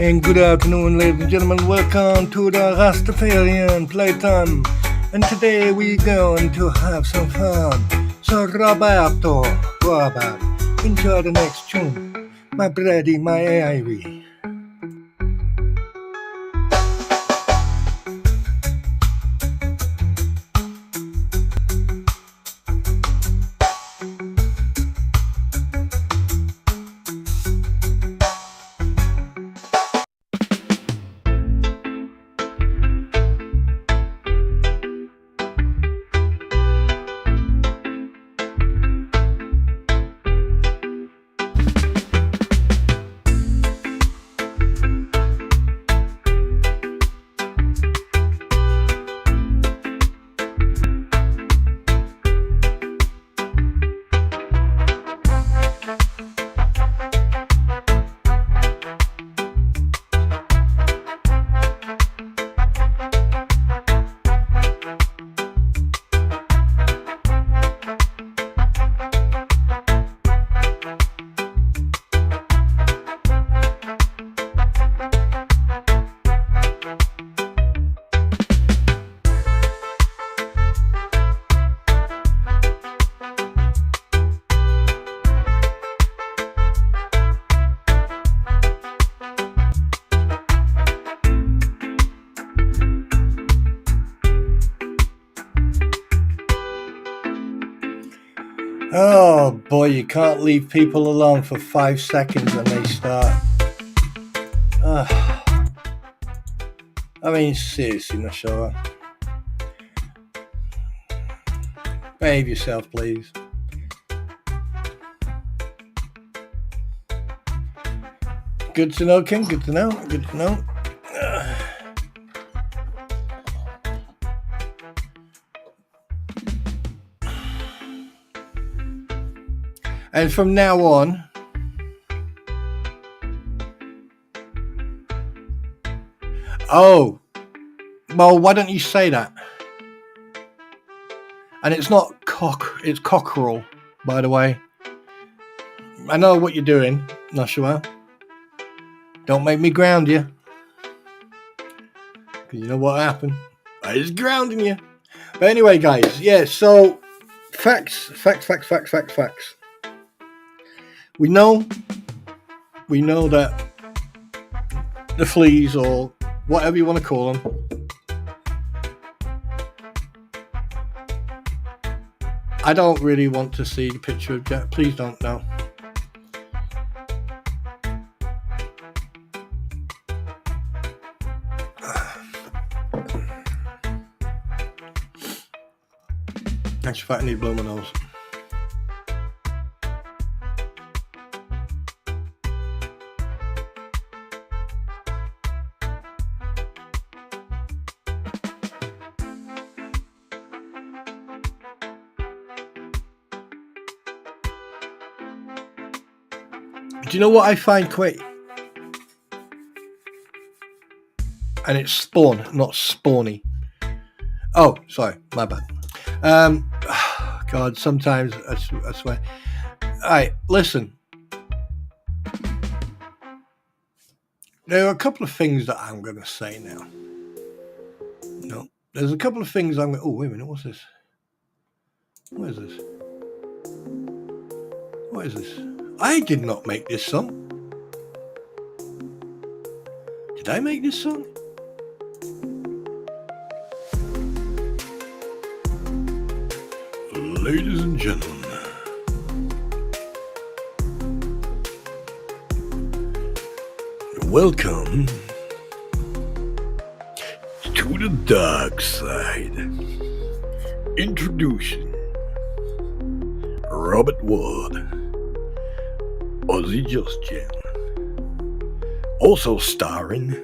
And good afternoon, ladies and gentlemen. Welcome to the Rastafarian Playtime. And today we're going to have some fun. So Robert, enjoy the next tune. My Brady, my Ivy. Oh boy, you can't leave people alone for 5 seconds and they start. I mean, seriously, Nashoa. Behave yourself, please. Good to know, King. Good to know. Good to know. And from now on, oh, well, why don't you say that? And it's not it's cockerel, by the way. I know what you're doing, Nashua. Don't make me ground you. Because you know what happened? I was grounding you. But anyway, guys, yeah, so facts. We know that the fleas, or whatever you want to call them, I don't really want to see the picture of Jack. Please don't, no. Actually, I need to blow my nose. Do you know what I find quite? And it's spawn, not spawny. Oh, sorry, my bad. God, sometimes I swear. Alright, listen. There are a couple of things that I'm going to say now. No, there's a couple of things I'm going to... Oh, wait a minute, what's this? What is this? What is this? I did not make this song. Did I make this song? Ladies and gentlemen, welcome to the dark side. Introducing Robert Ward, Ozzy Just Jen. Also starring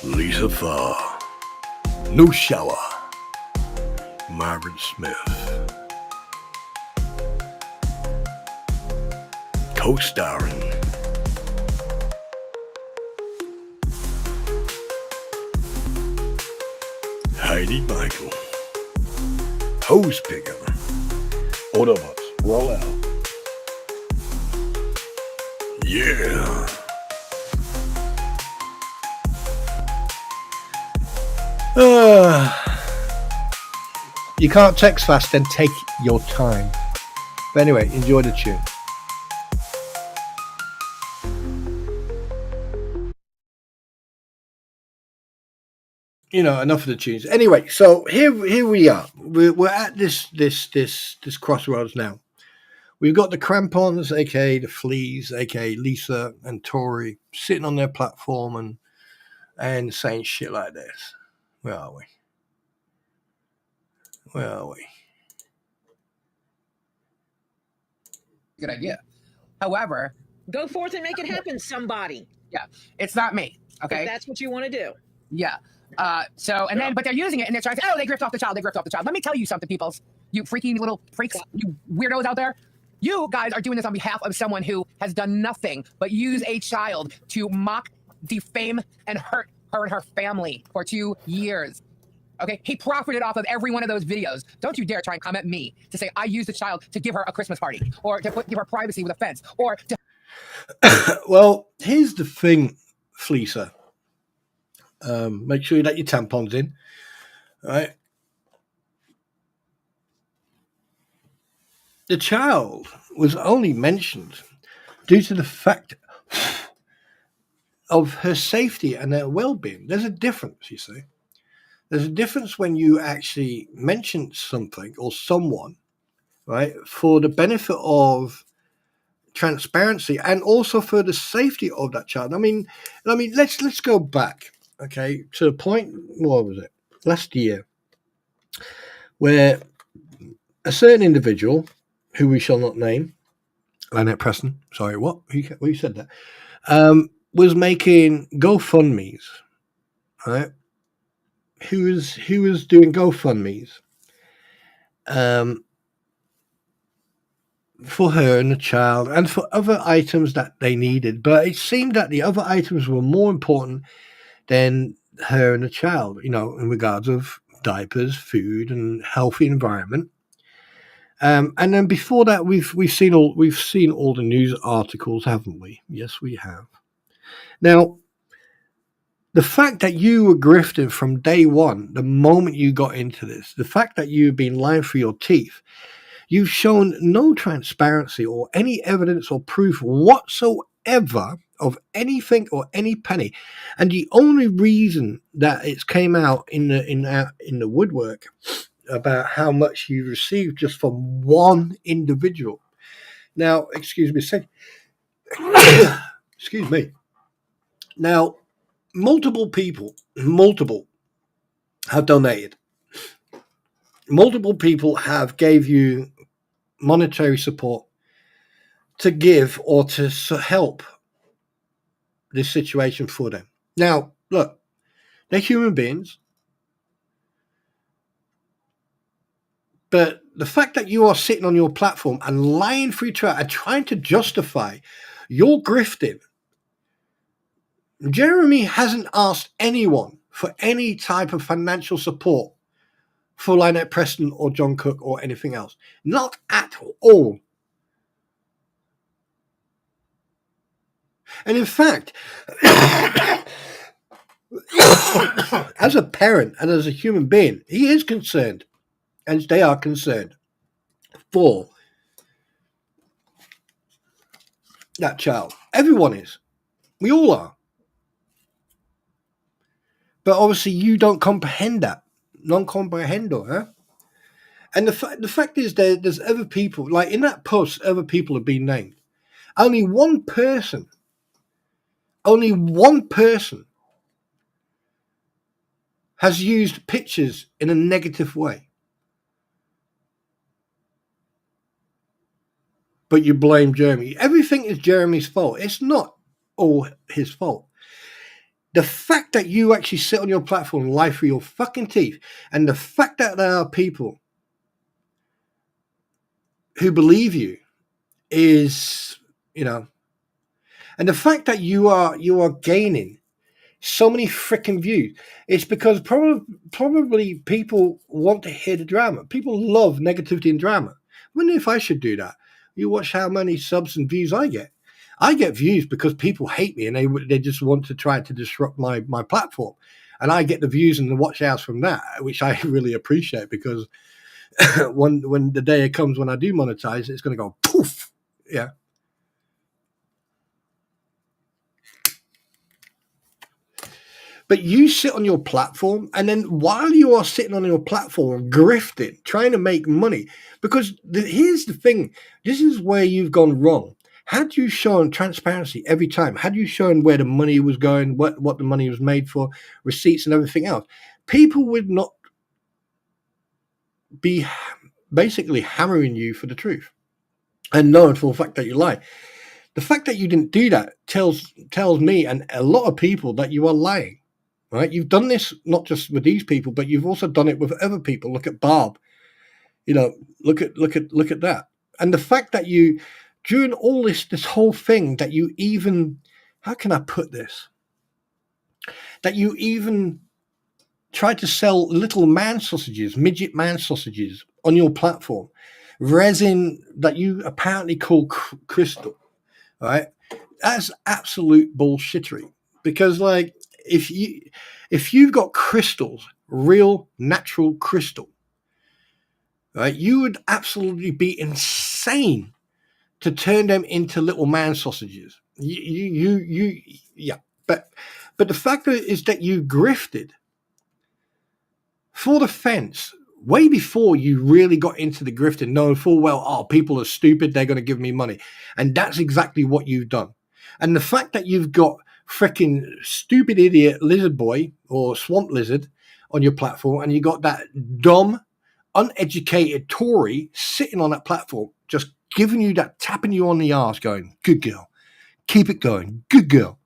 Lisa Farr, No Shower, Margaret Smith. Co-starring Heidi Michael. Hose picker. Autobots, roll out. Yeah. You can't text fast, then take your time. But anyway, enjoy the tune. You know, enough of the tunes. Anyway, so here we are. We're at this crossroads now. We've got the Krampons, aka the Fleas, aka Lisa and Tori, sitting on their platform and saying shit like this. Where are we? Where are we? Good idea. However, Go forth and make it happen, somebody. yeah, it's not me. Okay. If that's what you want to do. Yeah. But they're using it and they're trying to say, oh, they gripped off the child. They gripped off the child. Let me tell you something, peoples. You freaky little freaks, you weirdos out there. You guys are doing this on behalf of someone who has done nothing but use a child to mock, defame, and hurt her and her family for 2 years. Okay? He profited off of every one of those videos. Don't you dare try and come at me to say I used a child to give her a Christmas party or to give her privacy with a fence or to... Well, here's the thing, Fleecer. Make sure you let your tampons in. All right. The child was only mentioned due to the fact of her safety and her well-being. There's a difference, you see. There's a difference when you actually mention something or someone, right, for the benefit of transparency and also for the safety of that child. I mean, let's go back, okay, to the point. What was it? Last year, where a certain individual, who we shall not name, Lynette Preston. Sorry, what? Who said that? Was making GoFundMe's, right? Who was doing GoFundMe's for her and the child and for other items that they needed. But it seemed that the other items were more important than her and the child, you know, in regards of diapers, food, and healthy environment. And then before that, we've seen all the news articles, haven't we? Yes, we have. Now, the fact that you were grifting from day one, the moment you got into this, the fact that you've been lying for your teeth, you've shown no transparency or any evidence or proof whatsoever of anything or any penny. And the only reason that it's came out in the woodwork about how much you received just from one individual. Now, excuse me a second. Excuse me. Now, multiple people have donated. Multiple people have gave you monetary support to give or to help this situation for them. Now, look, they're human beings. But the fact that you are sitting on your platform and lying for each other and trying to justify your grifting, Jeremy hasn't asked anyone for any type of financial support for Lynette Preston or John Cook or anything else. Not at all. And in fact, as a parent and as a human being, he is concerned. And they are concerned for that child. Everyone is. We all are. But obviously you don't comprehend that. Non-comprehendo, huh? And the fact is there's other people, like in that post, other people have been named. Only one person has used pictures in a negative way. But you blame Jeremy. Everything is Jeremy's fault. It's not all his fault. The fact that you actually sit on your platform and lie through your fucking teeth, and the fact that there are people who believe you is, you know, and the fact that you are gaining so many freaking views, it's because probably people want to hear the drama. People love negativity and drama. I wonder if I should do that. You watch how many subs and views I get. I get views because people hate me and they just want to try to disrupt my platform. and I get the views and the watch hours from that, which I really appreciate, because when the day comes when I do monetize, it's going to go poof. Yeah. But you sit on your platform, and then while you are sitting on your platform, grifting, trying to make money, because here's the thing, this is where you've gone wrong. Had you shown transparency every time, had you shown where the money was going, what the money was made for, receipts and everything else, people would not be basically hammering you for the truth and knowing for the fact that you lie. The fact that you didn't do that tells me and a lot of people that you are lying. Right, you've done this not just with these people, but you've also done it with other people. Look at Barb, look at that, and the fact that you, during all this whole thing, that you even, how can I put this? That you even tried to sell little man sausages, midget man sausages on your platform, resin that you apparently call crystal, right? That's absolute bullshittery, because like, if you've got crystals, real natural crystal, right, you would absolutely be insane to turn them into little man sausages. Yeah. But the fact is that you grifted for the fence way before you really got into the grifting, knowing full well, oh, people are stupid, they're going to give me money. And that's exactly what you've done. And the fact that you've got freaking stupid idiot lizard boy or swamp lizard on your platform, and you got that dumb, uneducated Tory sitting on that platform, just giving you that, tapping you on the arse, going, good girl, keep it going, good girl,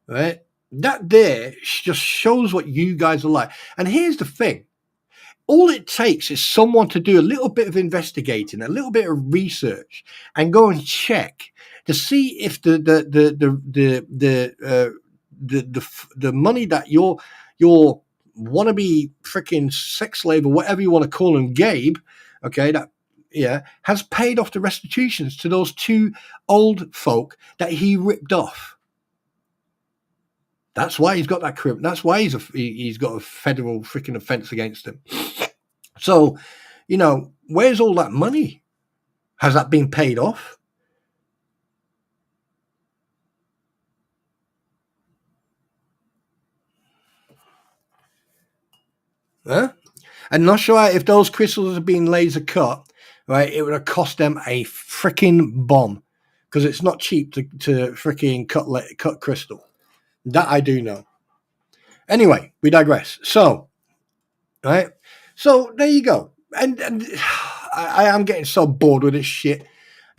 right? That there just shows what you guys are like. And here's the thing. All it takes is someone to do a little bit of investigating, a little bit of research, and go and check to see if the money that your wannabe freaking sex slave or whatever you want to call him, Gabe, okay, that has paid off the restitutions to those two old folk that he ripped off. That's why he's got that crimp. That's why he's got a federal freaking offense against him. So, where's all that money? Has that been paid off? Huh? And not sure if those crystals had been laser cut, right, it would have cost them a freaking bomb, because it's not cheap to freaking cut crystal. That I do know. Anyway, we digress. So, right? So there you go. And I am getting so bored with this shit.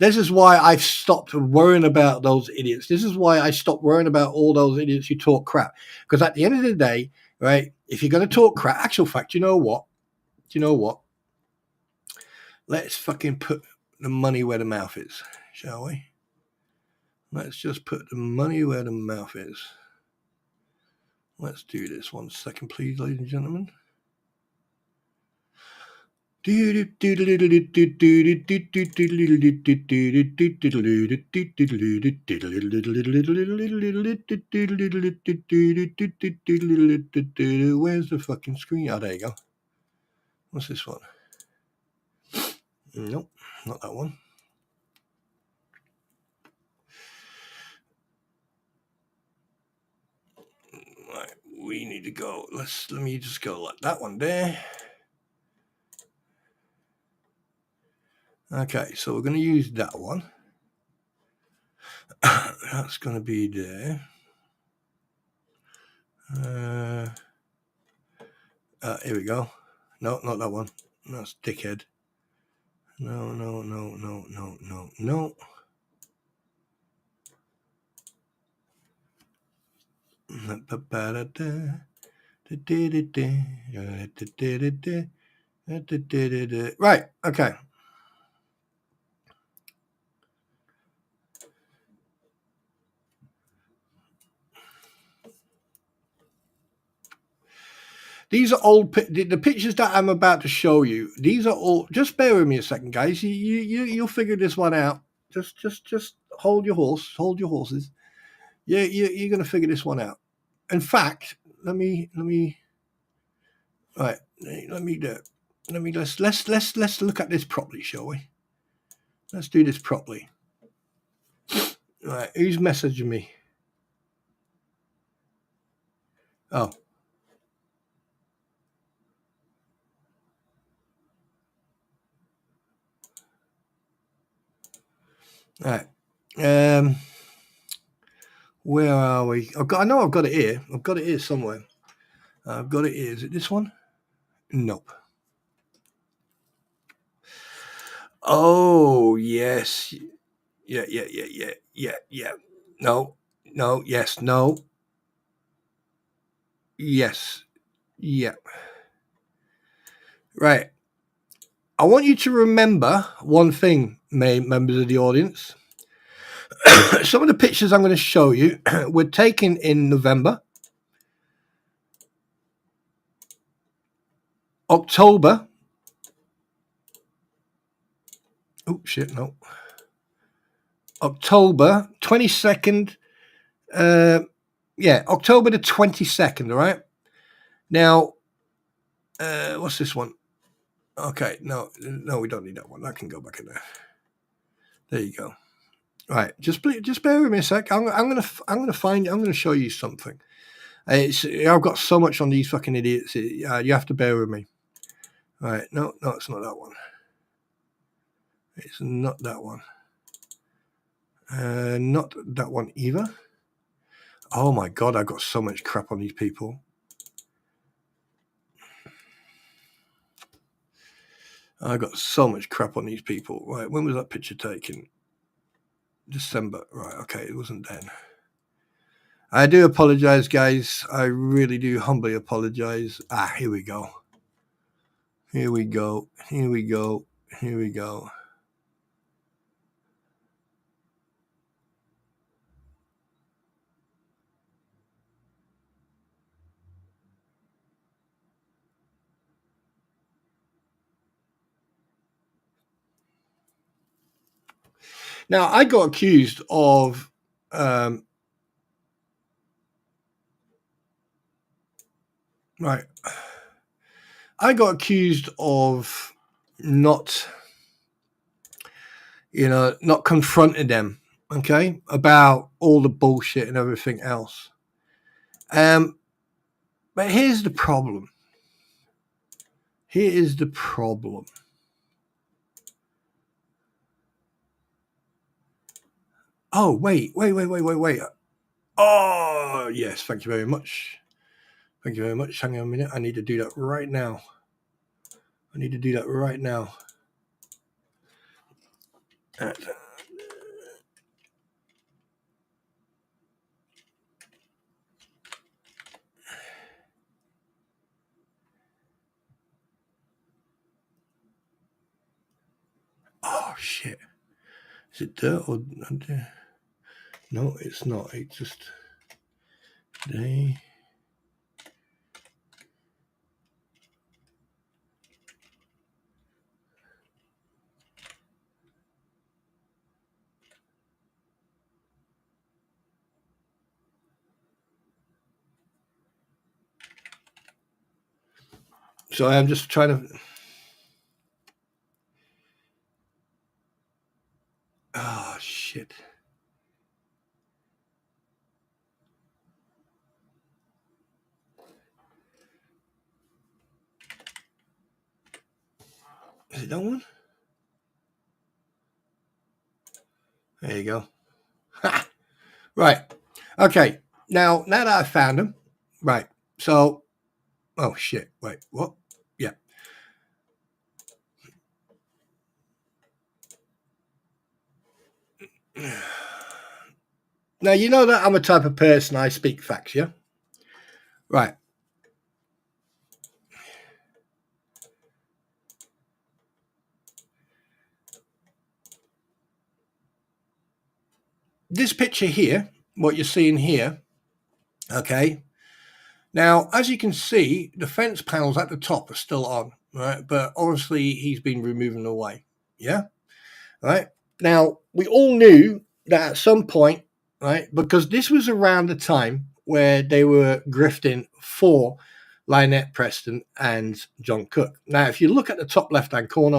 This is why I've stopped worrying about those idiots. This is why I stopped worrying about all those idiots who talk crap. Because at the end of the day, right, if you're going to talk crap, actual fact, you know what? Let's fucking put the money where the mouth is, shall we? Let's just put the money where the mouth is. Let's do this. 1 second, please, ladies and gentlemen. Where's the fucking screen? Oh, there you go. What's this one? Nope, not that one. Right, we need to go. Let me just go like that one there. Okay, so we're going to use that one. That's going to be there. Here we go. No, not that one. That's dickhead. No. Right, okay. These are old the pictures that I'm about to show you. These are all. Just bear with me a second, guys. You'll figure this one out. Just hold your horse. Hold your horses. You're going to figure this one out. In fact, let me. Right, let's look at this properly, shall we? Let's do this properly. Right, who's messaging me? Oh. Right. Where are we? I know I've got it here. I've got it here somewhere. I've got it here. Is it this one? Nope. Oh, yes. Yeah. No, yes, no. Yes. Yeah. Right. I want you to remember one thing, members of the audience. Some of the pictures I'm going to show you were taken in November, October. Oh, shit, no. October 22nd. Yeah, October the 22nd, all right? Now, what's this one? Okay, no, we don't need that one. I can go back in there. There you go. Right, just bear with me a sec. I'm gonna show you something. I've got so much on these fucking idiots. You have to bear with me. All right, no, it's not that one. It's not that one. Not that one either. Oh my god, I've got so much crap on these people. I got so much crap on these people. Right, when was that picture taken? December. Right, okay, it wasn't then. I do apologize, guys. I really do humbly apologize. Here we go. Here we go. Now, I got accused of right. I got accused of not confronting them, okay, about all the bullshit and everything else. But here's the problem. Oh, wait. Oh, yes. Thank you very much. Hang on a minute. I need to do that right now. Oh, shit. Is it dirt or... No, it's not. It's just... They... So I'm just trying to... Oh, shit. Is it that one? There you go. Ha! Right. Okay. Now that I've found them, right. So, oh, shit. Wait, what? Yeah. Now, you know that I'm a type of person, I speak facts, yeah? Right. This picture here, what you're seeing here, okay? Now, as you can see, the fence panels at the top are still on, right? But obviously, he's been removing away, yeah? Right? Now, we all knew that at some point, right? Because this was around the time where they were grifting for Lynette Preston and John Cook. Now, if you look at the top left-hand corner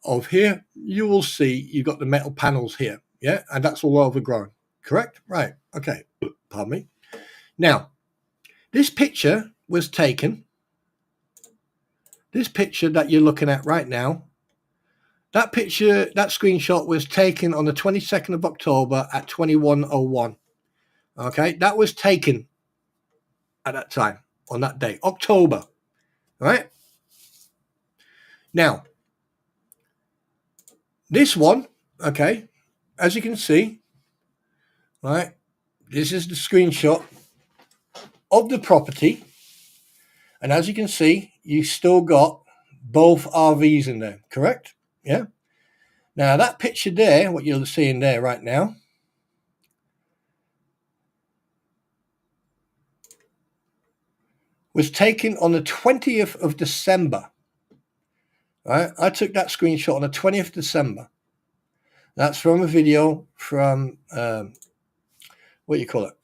of here, you will see you've got the metal panels here, yeah, and that's all overgrown. Correct? Right. Okay. Pardon me. Now, this picture was taken. This picture that you're looking at right now, that picture, that screenshot was taken on the 22nd of October at 21:01. Okay, that was taken at that time, on that day, October. All right. Now, this one, okay, as you can see, right, this is the screenshot of the property. And as you can see, you still got both RVs in there, correct? Yeah. Now, that picture there, what you're seeing there right now, was taken on the 20th of December. Right? I took that screenshot on the 20th of December. That's from a video from, what do you call it?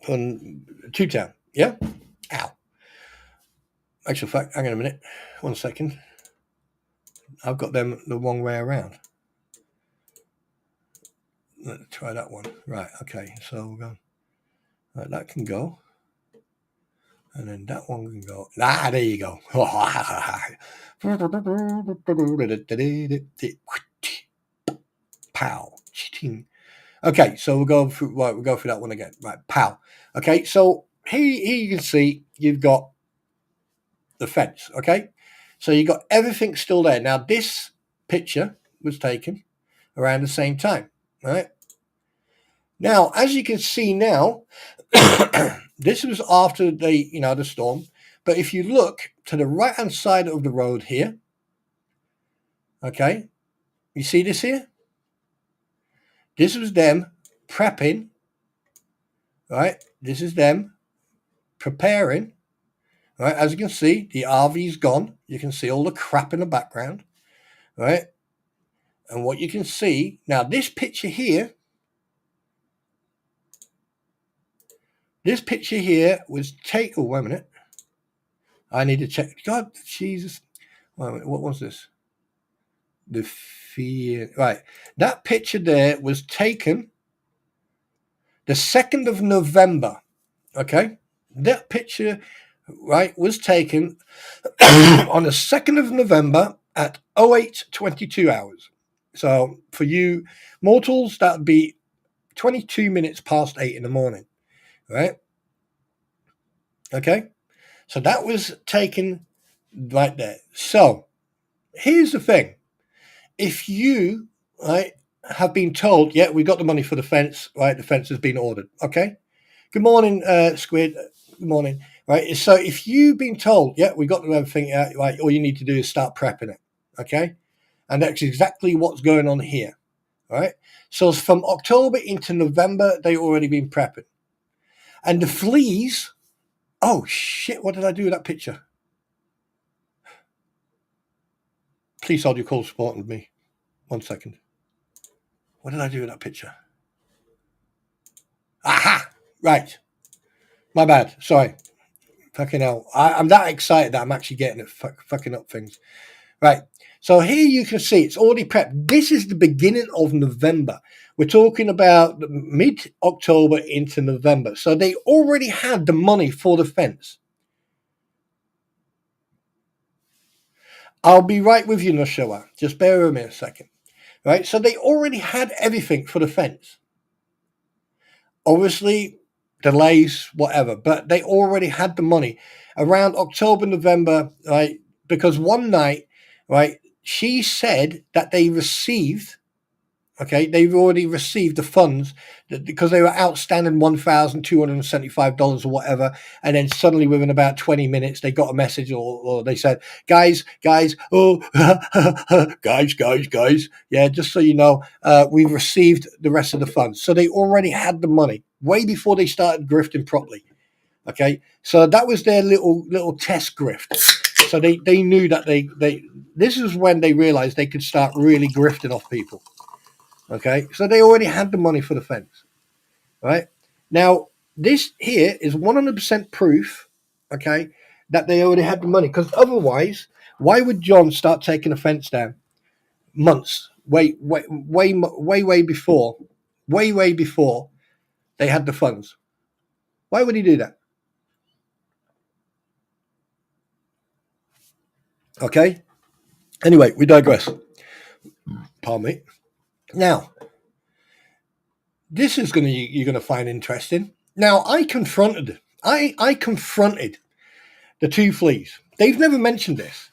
On Two Town. Yeah? Ow. Actual fact, hang on a minute. 1 second. I've got them the wrong way around. Let's try that one. Right, okay. So we're going. Right, that can go. And then that one can go. Ah, there you go. Pow. Okay, so we'll go through that one again. Right, pow. Okay, so here you can see you've got the fence. Okay, so you got everything still there. Now this picture was taken around the same time. Right. Now, as you can see now, this was after the storm. But if you look to the right-hand side of the road here, okay, you see this here? This was them prepping, right? This is them preparing, right? As you can see, the RV's gone. You can see all the crap in the background, right? And what you can see, now this picture here, was taken. Oh, wait a minute. I need to check. God, Jesus. Wait a minute. What was this? The fear. Right. That picture there was taken the 2nd of November. Okay. That picture, right, was taken on the 2nd of November at 08:22 hours. So for you mortals, that would be 22 minutes past 8 in the morning. Right? Okay. So that was taken right there. So here's the thing. If you, right, have been told, yeah, we got the money for the fence, right? The fence has been ordered. Okay. Good morning, Squid. Good morning. Right. So if you've been told, yeah, we got everything out, right, all you need to do is start prepping it. Okay. And that's exactly what's going on here. Right. So from October into November, they've already been prepping. And the fleas, oh shit, what did I do with that picture? Please hold your call support with me. 1 second. What did I do with that picture? Aha! Right. My bad. Sorry. Fucking hell. I'm that excited that I'm actually getting it fucking up things. Right. So here you can see it's already prepped. This is the beginning of November. We're talking about mid-October into November. So they already had the money for the fence. I'll be right with you, Nushawa. Just bear with me a second. Right? So they already had everything for the fence. Obviously, delays, whatever. But they already had the money. Around October, November, right? Because one night, right, she said that they received, okay, they've already received the funds because they were outstanding $1,275 or whatever. And then suddenly within about 20 minutes, they got a message or they said, guys, oh, guys. Yeah, just so you know, we've received the rest of the funds. So they already had the money way before they started grifting properly. Okay, so that was their little test grift. So they knew that this is when they realized they could start really grifting off people. Okay, so they already had the money for the fence, right? Now, this here is 100% proof, okay, that they already had the money. Because otherwise, why would John start taking the fence down months, way before they had the funds? Why would he do that? Okay. Anyway, we digress. Pardon me. Now, this is you're gonna find interesting. Now, I confronted the two fleas. They've never mentioned this,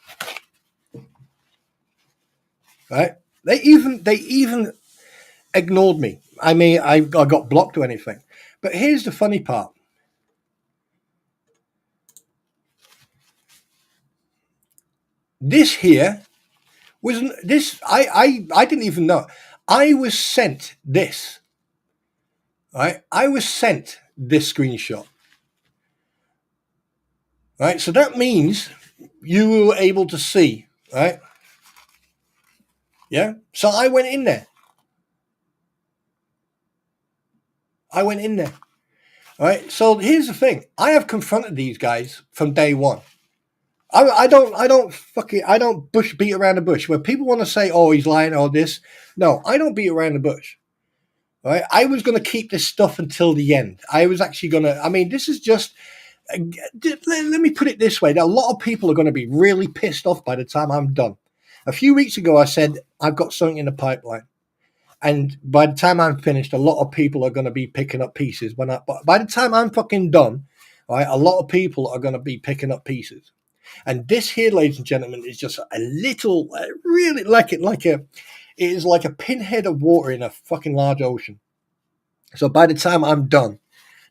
right? They even ignored me. I mean, I got blocked or anything. But here's the funny part. This here wasn't this. I didn't even know. I was sent this. Right? I was sent this screenshot. Right? So that means you were able to see, right? Yeah. So I went in there. All right. So here's the thing. I have confronted these guys from day one. I don't beat around the bush. When people want to say, "Oh, he's lying," or this, no, I don't beat around the bush. Right? I was going to keep this stuff until the end. I was actually going to. I mean, this is just. Let me put it this way: that a lot of people are going to be really pissed off by the time I'm done. A few weeks ago, I said I've got something in the pipeline, and by the time I'm finished, a lot of people are going to be picking up pieces. By the time I'm fucking done, right, a lot of people are going to be picking up pieces. And this here, ladies and gentlemen, is just a little, really it is like a pinhead of water in a fucking large ocean. So by the time I'm done,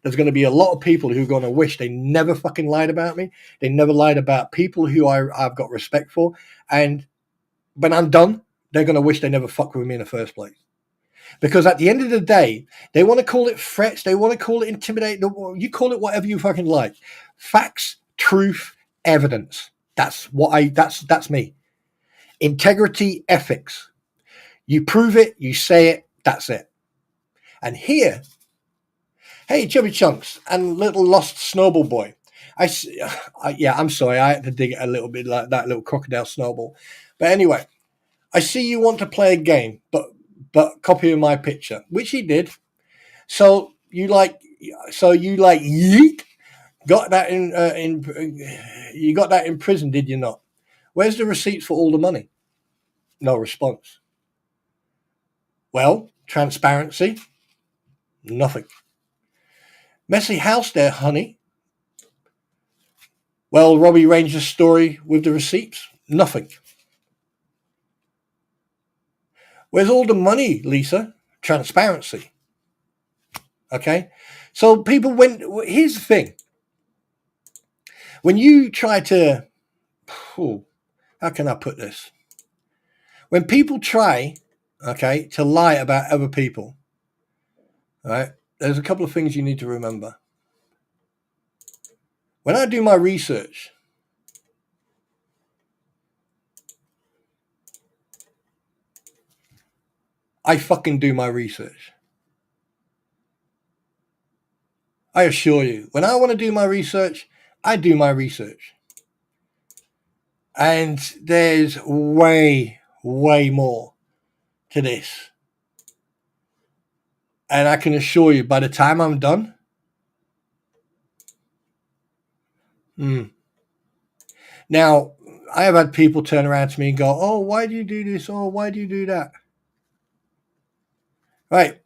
there's going to be a lot of people who are going to wish they never fucking lied about me. They never lied about people who I've got respect for. And when I'm done, they're going to wish they never fucked with me in the first place. Because at the end of the day, they want to call it threats. They want to call it intimidate. You call it whatever you fucking like. Facts, truth, evidence. That's me. Integrity, ethics. You prove it, you say it, that's it. And here, hey, Chubby Chunks and little lost snowball boy. I'm sorry, I had to dig it a little bit like that little crocodile snowball. But anyway, I see you want to play a game, but copying my picture, which he did. So you yeet. Got that you got that in prison, did you not? Where's the receipts for all the money? No response. Well, transparency, nothing. Messy house there, honey. Well, Robbie Ranger's story with the receipts, nothing. Where's all the money, Lisa? Transparency. Okay, so people here's the thing. When you try to, how can I put this? When people try, okay, to lie about other people, right, there's a couple of things you need to remember. When I do my research, I fucking do my research. I assure you, when I want to do my research, I do my research. And there's way, way more to this. And I can assure you, by the time I'm done, Now, I have had people turn around to me and go, "Oh, why do you do this? Oh, why do you do that?" Right.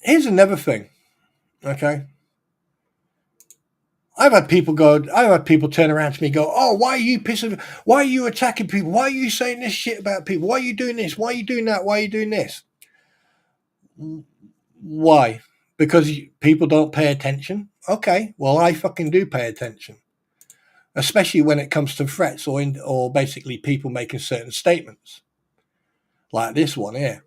Here's another thing. Okay. I've had people turn around to me and go, "Oh, why are you pissing? Why are you attacking people? Why are you saying this shit about people? Why are you doing this? Why are you doing that? Why are you doing this?" Why? Because people don't pay attention? Okay. Well, I fucking do pay attention. Especially when it comes to threats or basically people making certain statements. Like this one here.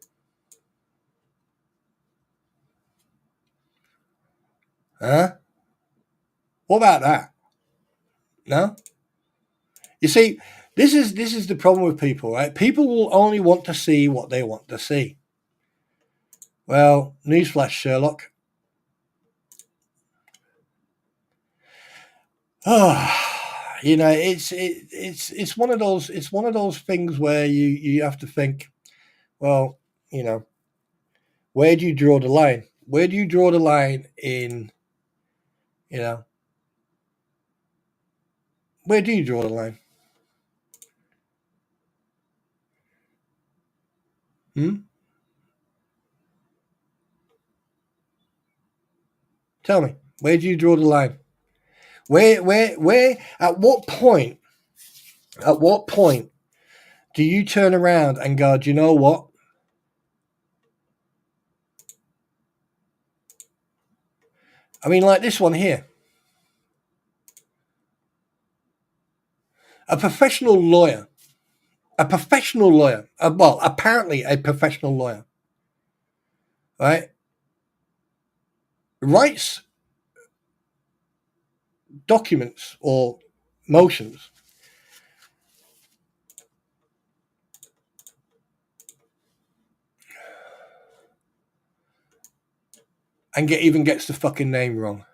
Huh? What about that? No? You see, this is the problem with people, right? People will only want to see what they want to see. Well, newsflash, Sherlock. Oh, you know, it's one of those things where you have to think, well, you know, where do you draw the line? Where do you draw the line in, you know, where do you draw the line? Tell me, where do you draw the line? Where, at what point do you turn around and go, do you know what? I mean, like this one here. A professional lawyer, well, apparently a professional lawyer, right, writes documents or motions and even gets the fucking name wrong.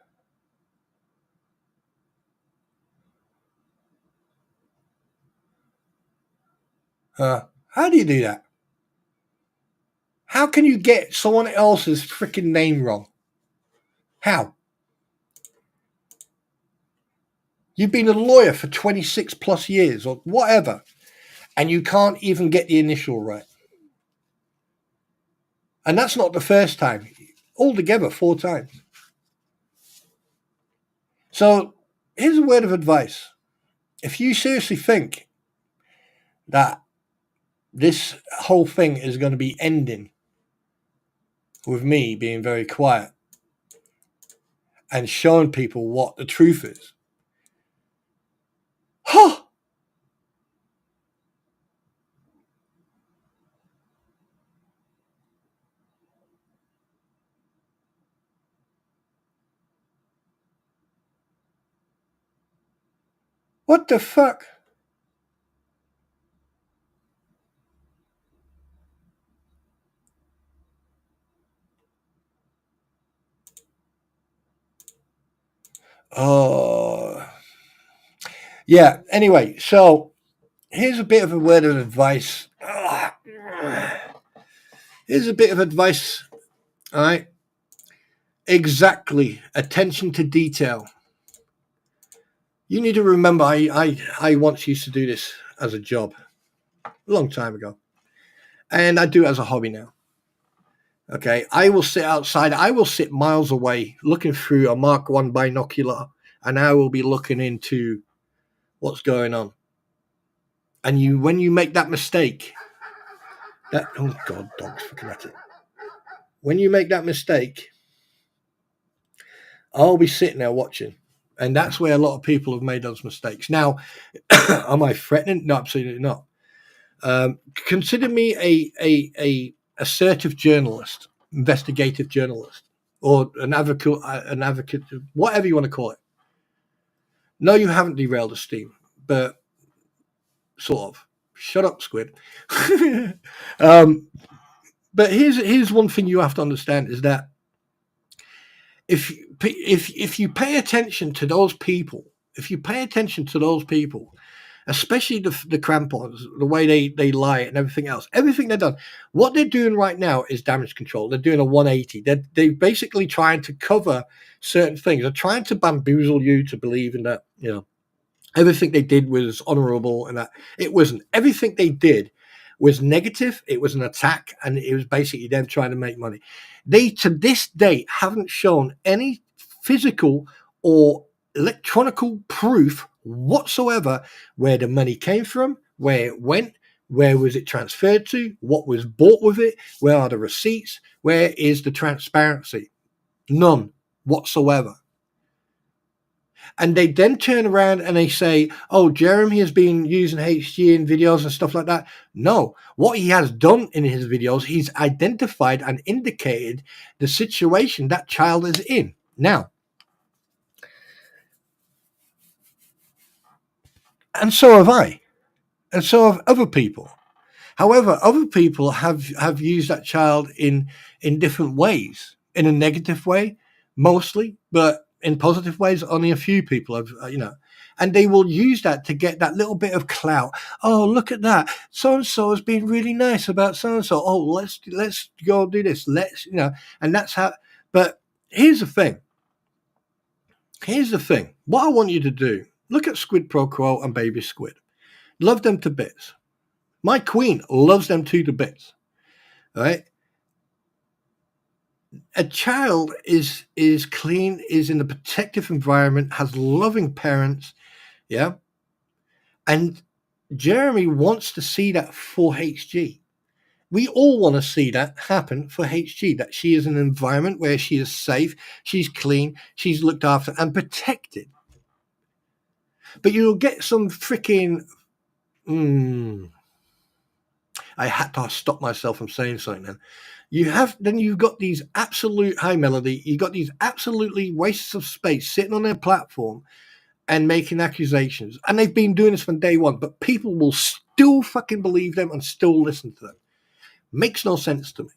How do you do that? How can you get someone else's freaking name wrong? How? You've been a lawyer for 26 plus years or whatever, and you can't even get the initial right. And that's not the first time. Altogether, 4 times. So here's a word of advice. If you seriously think that this whole thing is going to be ending with me being very quiet and showing people what the truth is, what the fuck? Oh, yeah. Anyway, so here's a bit of a word of advice. Here's a bit of advice. All right. Exactly. Attention to detail. You need to remember, I once used to do this as a job a long time ago. And I do it as a hobby now. Okay, I will sit outside. I will sit miles away looking through a Mark I binocular, and I will be looking into what's going on. And when you make that mistake, oh God, dog's fucking at it. When you make that mistake, I'll be sitting there watching. And that's where a lot of people have made those mistakes. Now, am I threatening? No, absolutely not. Consider me a assertive journalist, investigative journalist, or an advocate, whatever you want to call it. No, you haven't derailed a steam, but sort of. Shut up, squid. But here's one thing you have to understand is that if you pay attention to those people, especially the Krampons, the way they lie and everything else, everything they've done, what they're doing right now is damage control. They're doing a 180. They're basically trying to cover certain things. They're trying to bamboozle you to believe in that, you know, everything they did was honorable and that it wasn't. Everything they did was negative. It was an attack, and it was basically them trying to make money. They, to this date, haven't shown any physical or electronical proof whatsoever where the money came from, where it went, where was it transferred to, what was bought with it, where are the receipts, where is the transparency? None whatsoever. And they then turn around and they say, oh, Jeremy has been using HG in videos and stuff like that. No, what he has done in his videos, he's identified and indicated the situation that child is in. Now, and so have I, and so have other people. However, other people have used that child in different ways. In a negative way, mostly, but in positive ways, only a few people have, and they will use that to get that little bit of clout. Oh, look at that! So and so has been really nice about so and so. Oh, let's go do this. And that's how. But here's the thing. What I want you to do: look at Squid Pro Quo and Baby Squid. Love them to bits. My queen loves them to the bits. Right? A child is clean, is in a protective environment, has loving parents, yeah. And Jeremy wants to see that for HG. We all want to see that happen for HG, that she is in an environment where she is safe, she's clean, she's looked after and protected. But you'll get some freaking... I had to stop myself from saying something then. You've got these absolute high melody, you've got these absolutely wastes of space sitting on their platform and making accusations. And they've been doing this from day one, but people will still fucking believe them and still listen to them. Makes no sense to me.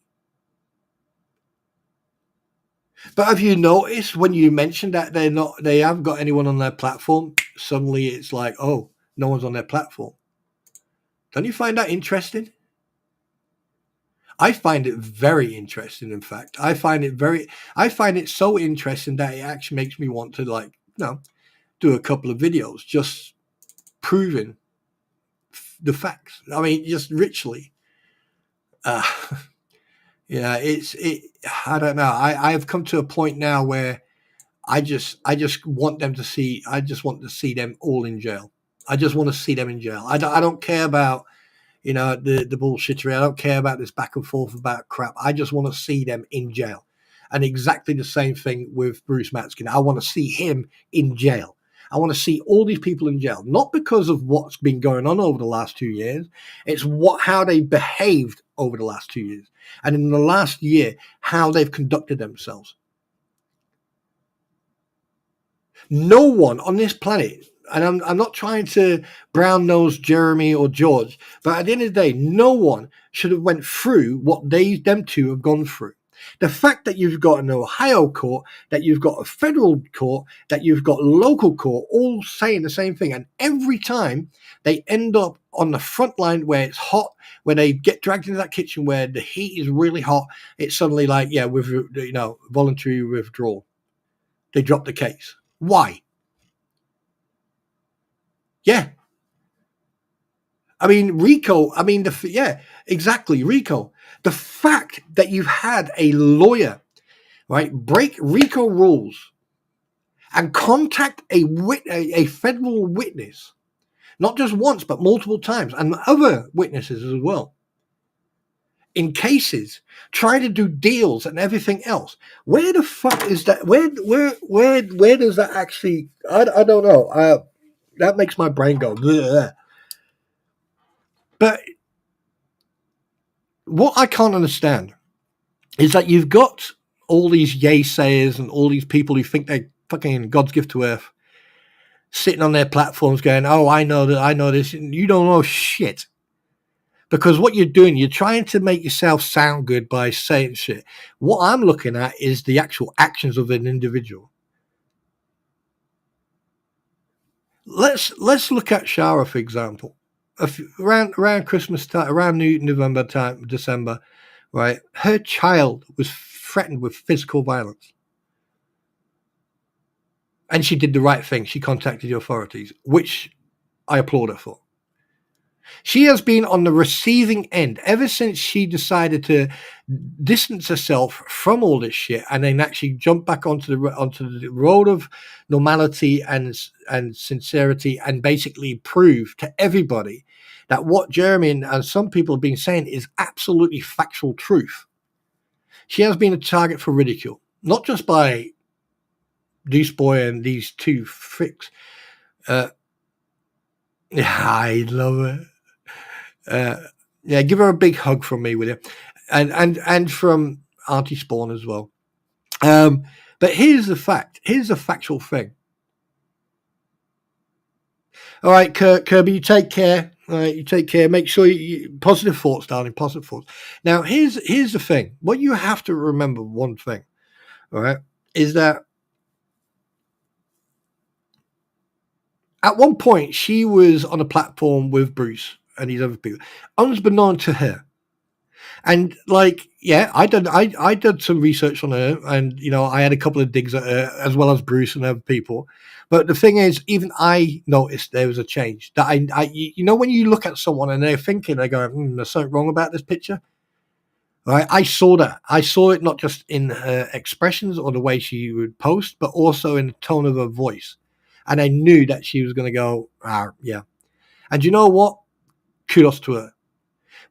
But have you noticed when you mention that they haven't got anyone on their platform, suddenly it's like, oh, no one's on their platform. Don't you find that interesting? I find it very interesting. In fact, I find it so interesting that it actually makes me want to do a couple of videos just proving the facts. I mean, just ritually. I don't know. I've come to a point now where I just want them to see. I just want to see them all in jail. I just want to see them in jail. I don't care about the bullshittery. I don't care about this back and forth about crap. I just want to see them in jail. And exactly the same thing with Bruce Matskin. I want to see him in jail. I want to see all these people in jail, not because of what's been going on over the last 2 years. It's how they behaved over the last 2 years. And in the last year, how they've conducted themselves. No one on this planet, and I'm not trying to brown nose Jeremy or George, but at the end of the day, no one should have went through what them two have gone through. The fact that you've got an Ohio court, that you've got a federal court, that you've got local court, all saying the same thing. And every time they end up on the front line where it's hot, where they get dragged into that kitchen where the heat is really hot, it's suddenly like, voluntary withdrawal. They drop the case. Why? Yeah. I mean, RICO, exactly, RICO. The fact that you've had a lawyer, right, break RICO rules and contact a federal witness, not just once, but multiple times, and other witnesses as well, in cases, trying to do deals and everything else. Where the fuck is that? Where does that actually, I don't know. That makes my brain go, bleh. But what I can't understand is that you've got all these yay sayers and all these people who think they're fucking God's gift to earth sitting on their platforms going, oh, I know this. And you don't know shit. Because what you're doing, you're trying to make yourself sound good by saying shit. What I'm looking at is the actual actions of an individual. Let's look at Shara, for example. Around Christmas time, around November time, December, right? Her child was threatened with physical violence. And she did the right thing. She contacted the authorities, which I applaud her for. She has been on the receiving end ever since she decided to distance herself from all this shit and then actually jump back onto the road of normality and sincerity and basically prove to everybody that what Jeremy and some people have been saying is absolutely factual truth. She has been a target for ridicule, not just by Deuce Boy and these two freaks. I love it. Give her a big hug from me, will you? And from Auntie Spawn as well. But here's the fact. Here's the factual thing. All right, Kirby, you take care. Right, you take care. Make sure positive thoughts, darling. Positive thoughts. Now, here's the thing. What you have to remember, one thing, all right, is that at one point she was on a platform with Bruce and these other people, unbeknown to her. And like, yeah, I did some research on her, and I had a couple of digs at her as well as Bruce and other people. But the thing is, even I noticed there was a change. That when you look at someone and they're thinking, they're going, "There's something wrong about this picture." Right? I saw that. I saw it not just in her expressions or the way she would post, but also in the tone of her voice. And I knew that she was going to go, yeah. And you know what? Kudos to her.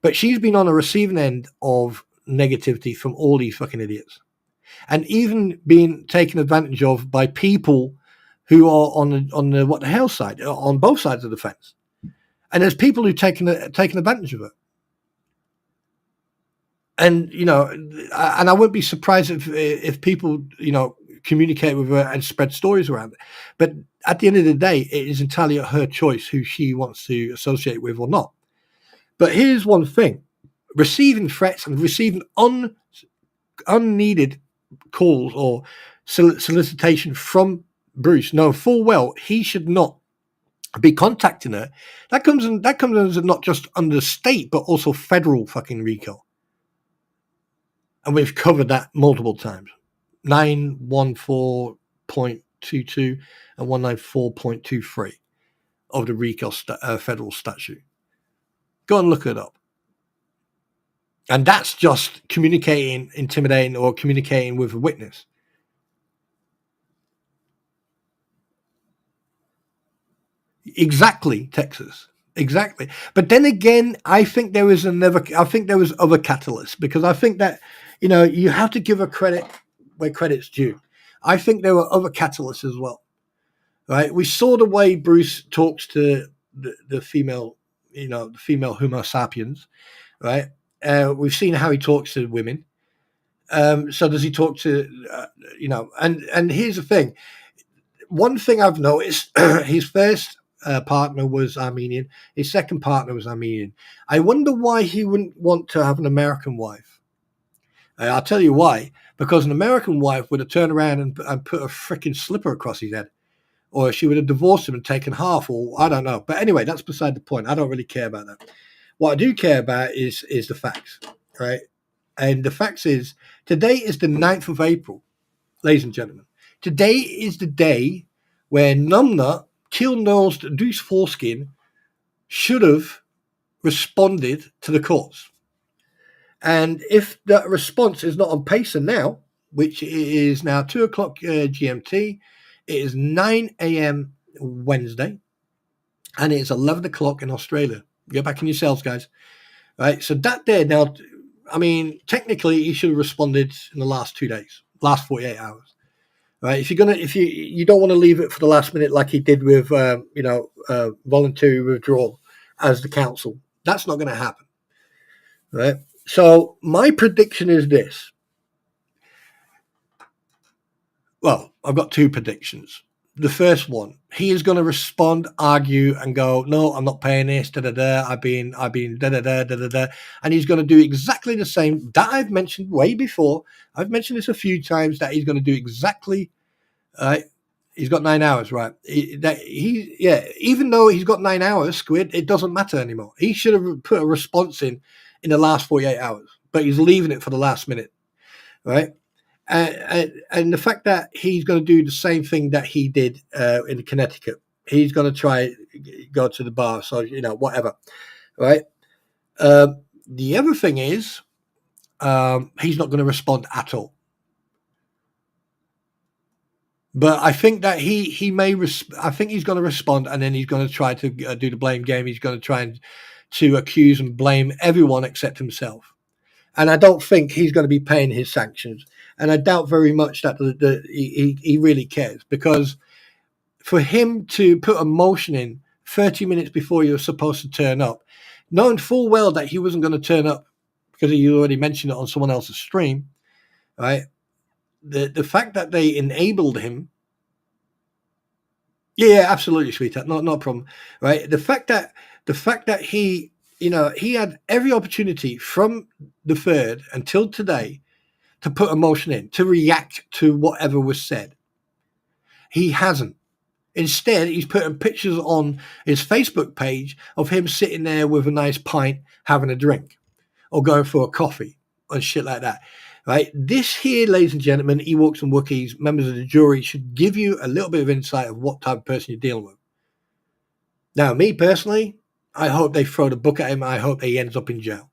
But she's been on the receiving end of negativity from all these fucking idiots, and even being taken advantage of by people who are on the what the hell side, on both sides of the fence. And there's people who've taken advantage of it. And and I wouldn't be surprised if people communicate with her and spread stories around it. But at the end of the day, it is entirely her choice who she wants to associate with or not. But here's one thing: receiving threats and receiving unneeded calls or solicitation from Bruce, knowing full well he should not be contacting her. That comes as not just under state, but also federal fucking RICO. And we've covered that multiple times. 914.22 and 194.23 of the RICO federal statute. Go and look it up. And that's just communicating, intimidating, or communicating with a witness. Exactly, Texas. Exactly. But then again, I think there was other catalysts, because I think that, you have to give a credit where credit's due. I think there were other catalysts as well. Right? We saw the way Bruce talks to the female, the female Homo sapiens, right? We've seen how he talks to women. So does he talk to, and here's the thing. One thing I've noticed, his first partner was Armenian. His second partner was Armenian. I wonder why he wouldn't want to have an American wife. I'll tell you why. Because an American wife would have turned around and put a freaking slipper across his head. Or she would have divorced him and taken half, or I don't know. But anyway, that's beside the point. I don't really care about that. What I do care about is the facts, right? And the facts is, today is the 9th of April, ladies and gentlemen. Today is the day where Numbnut, Keel-nosed Deuce Foreskin, should have responded to the courts. And if that response is not on pacer now, which is now 2 o'clock GMT, it is 9 a.m. Wednesday, and it's 11 o'clock in Australia. Get back in your cells, guys. Right, so that day now, I mean, technically, he should have responded in the last 2 days, last 48 hours. Right, if you don't want to leave it for the last minute like he did with voluntary withdrawal as the council, that's not going to happen. Right. So my prediction is this. Well, I've got two predictions. The first one, he is going to respond, argue, and go, "No, I'm not paying this. Da da da. I've been da da da da da da." And he's going to do exactly the same that I've mentioned way before. I've mentioned this a few times that he's going to do exactly. He's got 9 hours, right? Even though he's got 9 hours, Squid, it doesn't matter anymore. He should have put a response in the last 48 hours, but he's leaving it for the last minute, right? And the fact that he's going to do the same thing that he did in Connecticut, he's going to try go to the bar, so whatever, right? The other thing is, he's not going to respond at all. But I think that he may. I think he's going to respond, and then he's going to try to do the blame game. He's going to try to accuse and blame everyone except himself. And I don't think he's going to be paying his sanctions. And I doubt very much that he really cares, because for him to put a motion in 30 minutes before you were supposed to turn up, knowing full well that he wasn't going to turn up because he already mentioned it on someone else's stream, right? The fact that they enabled him, yeah, absolutely, sweetheart, not a problem, right? The fact that the fact that he had every opportunity from the 3rd until today to put emotion in, to react to whatever was said. He hasn't. Instead, he's putting pictures on his Facebook page of him sitting there with a nice pint, having a drink, or going for a coffee and shit like that. Right? This here, ladies and gentlemen, Ewoks and Wookiees, members of the jury, should give you a little bit of insight of what type of person you're dealing with. Now, me personally, I hope they throw the book at him. I hope he ends up in jail.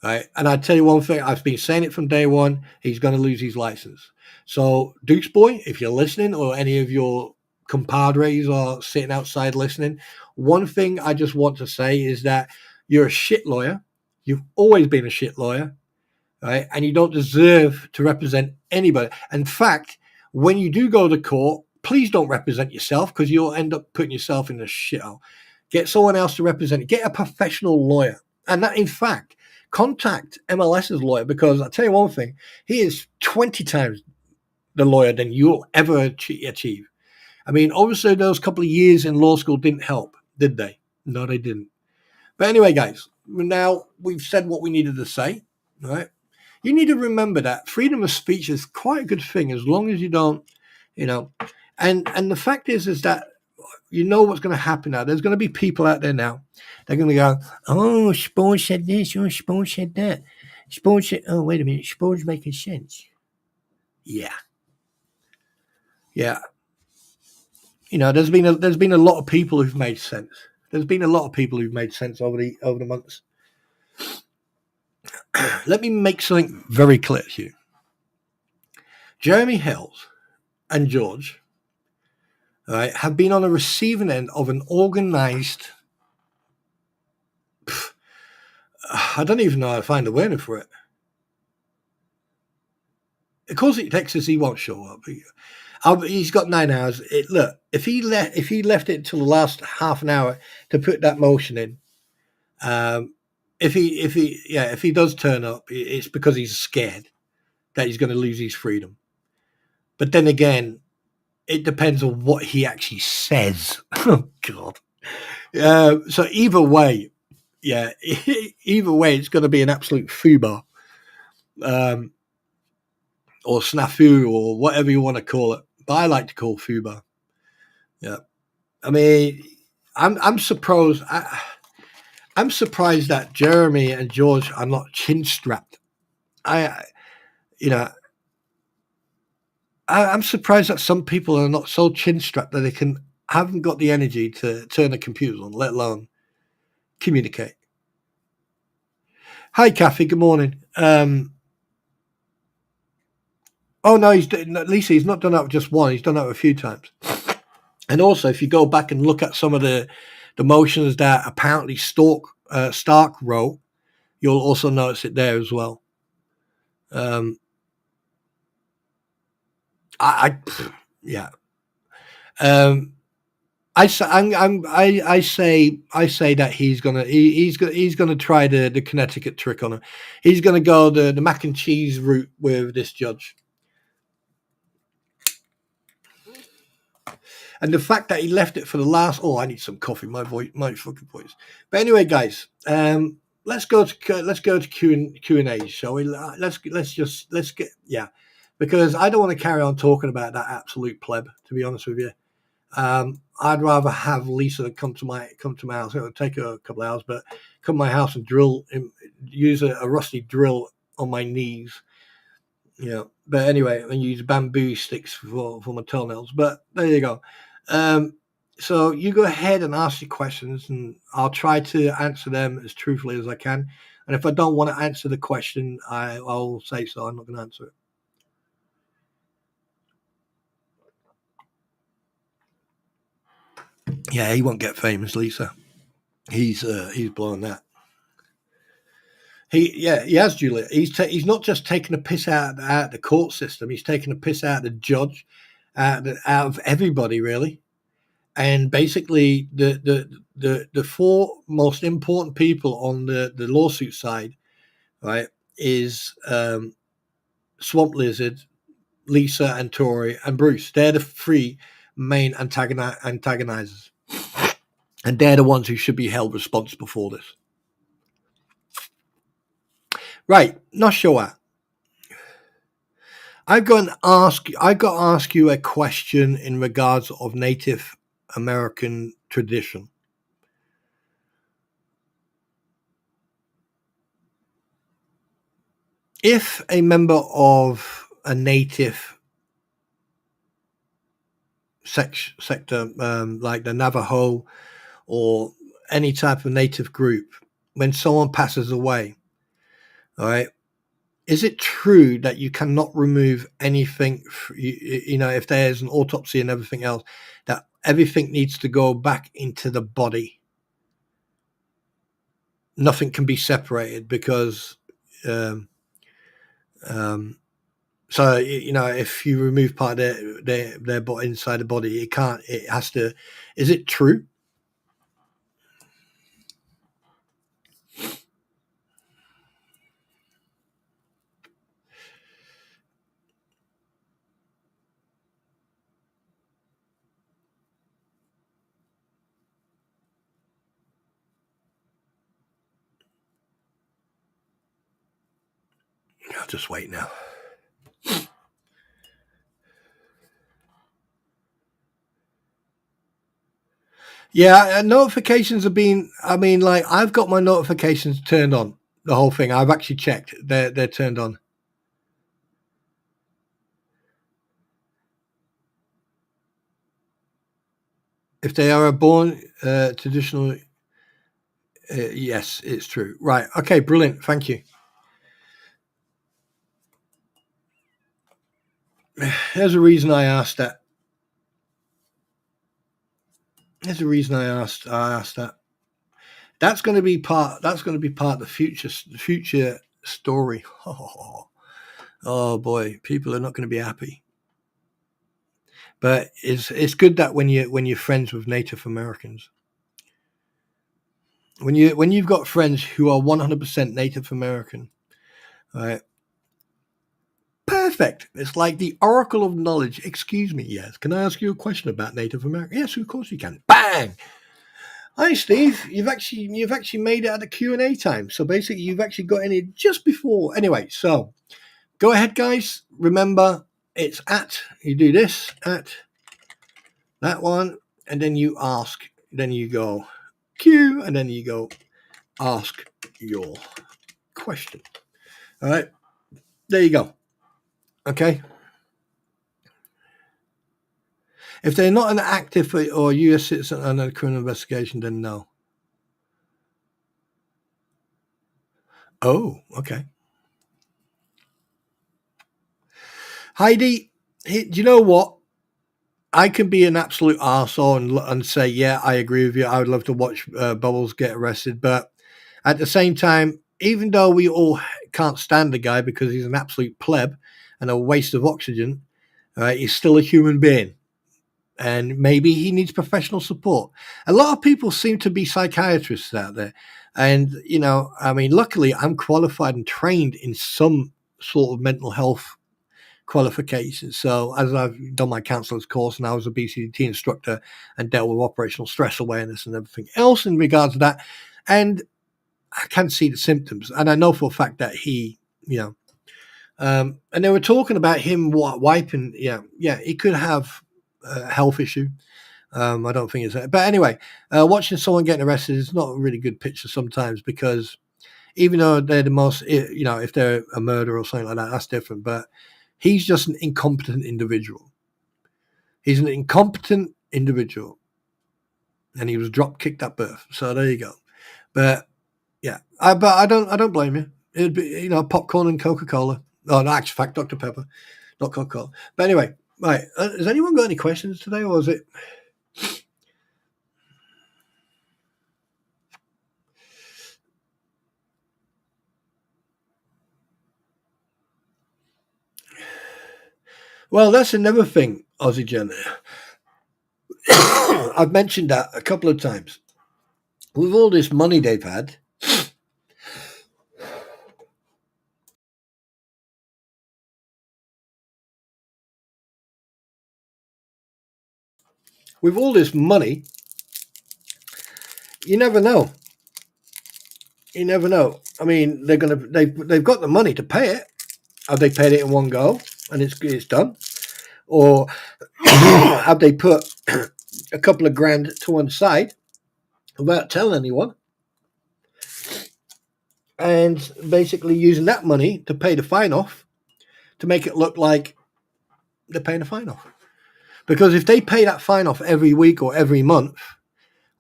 Right? And I tell you one thing, I've been saying it from day one, he's going to lose his license. So, Dukes Boy, if you're listening, or any of your compadres are sitting outside listening, one thing I just want to say is that you're a shit lawyer. You've always been a shit lawyer, right? And you don't deserve to represent anybody. In fact, when you do go to court, please don't represent yourself, because you'll end up putting yourself in a shithole. Get someone else to represent you. Get a professional lawyer. And that, in fact, contact MLS's lawyer, because I'll tell you one thing, he is 20 times the lawyer than you'll ever achieve. I mean, obviously those couple of years in law school didn't help, did they? No, they didn't. But anyway, guys, now we've said what we needed to say, right? You need to remember that freedom of speech is quite a good thing, as long as you don't, and the fact is that you know what's going to happen now. There's going to be people out there now. They're going to go, oh, Spawn said this, oh, Spawn said that. Spawn said, oh, wait a minute, Spawn's making sense. Yeah. There's been a lot of people who've made sense. There's been a lot of people who've made sense over the months. Let me make something very clear to you. Jeremy Hales and George, right, have been on the receiving end of an organized, I don't even know how to find a word for it. Of course, it Texas, he won't show up. He's got 9 hours. Look, if he left it until the last half an hour to put that motion in, if he does turn up, it's because he's scared that he's going to lose his freedom. But then again, it depends on what he actually says. Oh God. So either way, it's going to be an absolute foobar, or snafu, or whatever you want to call it. But I like to call foobar. Yeah. I mean, I'm surprised. I'm surprised that Jeremy and George are not chin strapped. I'm surprised that some people are not so chin strapped that they haven't got the energy to turn the computers on, let alone communicate. Hi, Kathy. Good morning. Oh no, Lisa, he's not done that with just one. He's done that a few times. And also, if you go back and look at some of the motions that apparently Stark wrote, you'll also notice it there as well. I say that he's gonna try the Connecticut trick on her. He's gonna go the mac and cheese route with this judge. And the fact that he left it for the last, I need some coffee, my fucking voice. But anyway, guys, let's go to Q&A, shall we? Let's get, because I don't want to carry on talking about that absolute pleb, to be honest with you. I'd rather have Lisa come to my house. It'll take her a couple of hours, but come to my house and use a rusty drill on my knees. But anyway, and use bamboo sticks for my toenails. But there you go. So you go ahead and ask your questions, and I'll try to answer them as truthfully as I can. And if I don't want to answer the question, I'll say so. I'm not going to answer it. Yeah, he won't get famous, Lisa. He's blowing that. He has, Julia. He's not just taking a piss out the court system. He's taking a piss out the judge, out of everybody, really. And basically, the four most important people on the lawsuit side, right, is Swamp Lizard, Lisa, and Tori, and Bruce. They're the three main antagonizers. And they're the ones who should be held responsible for this. Right, not sure. I've got to ask you a question in regards of Native American tradition. If a member of a native sector, like the Navajo or any type of native group, when someone passes away, all right, is it true that you cannot remove anything, if there's an autopsy and everything else, that everything needs to go back into the body? Nothing can be separated because, so, if you remove part of their body inside the body, it has to, is it true? I'll just wait now. Yeah, notifications have been, I've got my notifications turned on, the whole thing. I've actually checked. They're turned on. If they are born traditional, yes, it's true. Right. Okay, brilliant. Thank you. There's a reason I asked that. There's a reason I asked that. That's going to be part of the future story. Oh boy, people are not going to be happy. But it's good that when you're friends with Native Americans, when you've got friends who are 100% Native American, right? Perfect. It's like the oracle of knowledge. Excuse me, yes. Can I ask you a question about Native America? Yes, of course you can. Bang. Hi, Steve. You've actually made it at the Q&A time. So basically, you've actually got in it just before. Anyway, so go ahead, guys. Remember, it's you do this at that one, and then you ask. Then you go Q, and then you go ask your question. All right. There you go. Okay. If they're not an active or U.S. citizen under a criminal investigation, then no. Oh, okay. Heidi, do you know what? I can be an absolute arsehole and say, yeah, I agree with you. I would love to watch Bubbles get arrested. But at the same time, even though we all can't stand the guy because he's an absolute pleb and a waste of oxygen, he's still a human being. And maybe he needs professional support. A lot of people seem to be psychiatrists out there. And, luckily I'm qualified and trained in some sort of mental health qualifications. So as I've done my counselor's course and I was a BCT instructor and dealt with operational stress awareness and everything else in regards to that. And I can see the symptoms. And I know for a fact that he, and they were talking about him wiping. Yeah, he could have a health issue. I don't think it's that. But anyway, watching someone getting arrested is not a really good picture sometimes because even though they're the most, if they're a murderer or something like that, that's different. But he's just an incompetent individual. He's an incompetent individual. And he was drop kicked at birth. So there you go. But yeah, but I don't blame you. It'd be, popcorn and Coca-Cola. Oh, no, actually, fact, Dr. Pepper, not Coca-Cola. But anyway, right. Has anyone got any questions today, or is it? Well, that's another thing, Aussie Jen. I've mentioned that a couple of times. With all this money they've had, with all this money you never know. You never know. I mean, they've got the money to pay it. Have they paid it in one go and it's done? Or have they put a couple of grand to one side without telling anyone, and basically using that money to pay the fine off, to make it look like they're paying the fine off? Because if they pay that fine off every week or every month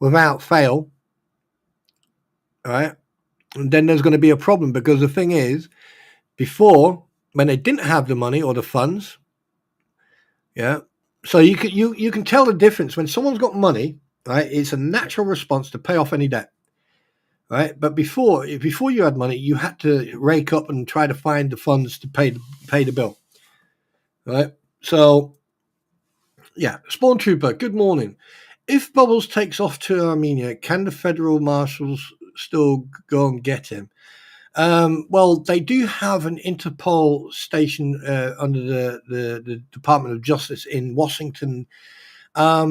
without fail, right, then there's going to be a problem. Because the thing is, before, when they didn't have the money or the funds, yeah, so you can tell the difference when someone's got money, right? It's a natural response to pay off any debt, right? But before you had money, you had to rake up and try to find the funds to pay the bill, right? So, yeah, Spawn Trooper, good morning. If Bubbles takes off to Armenia, can the federal marshals still go and get him? Well, they do have an Interpol station under the Department of Justice in Washington. I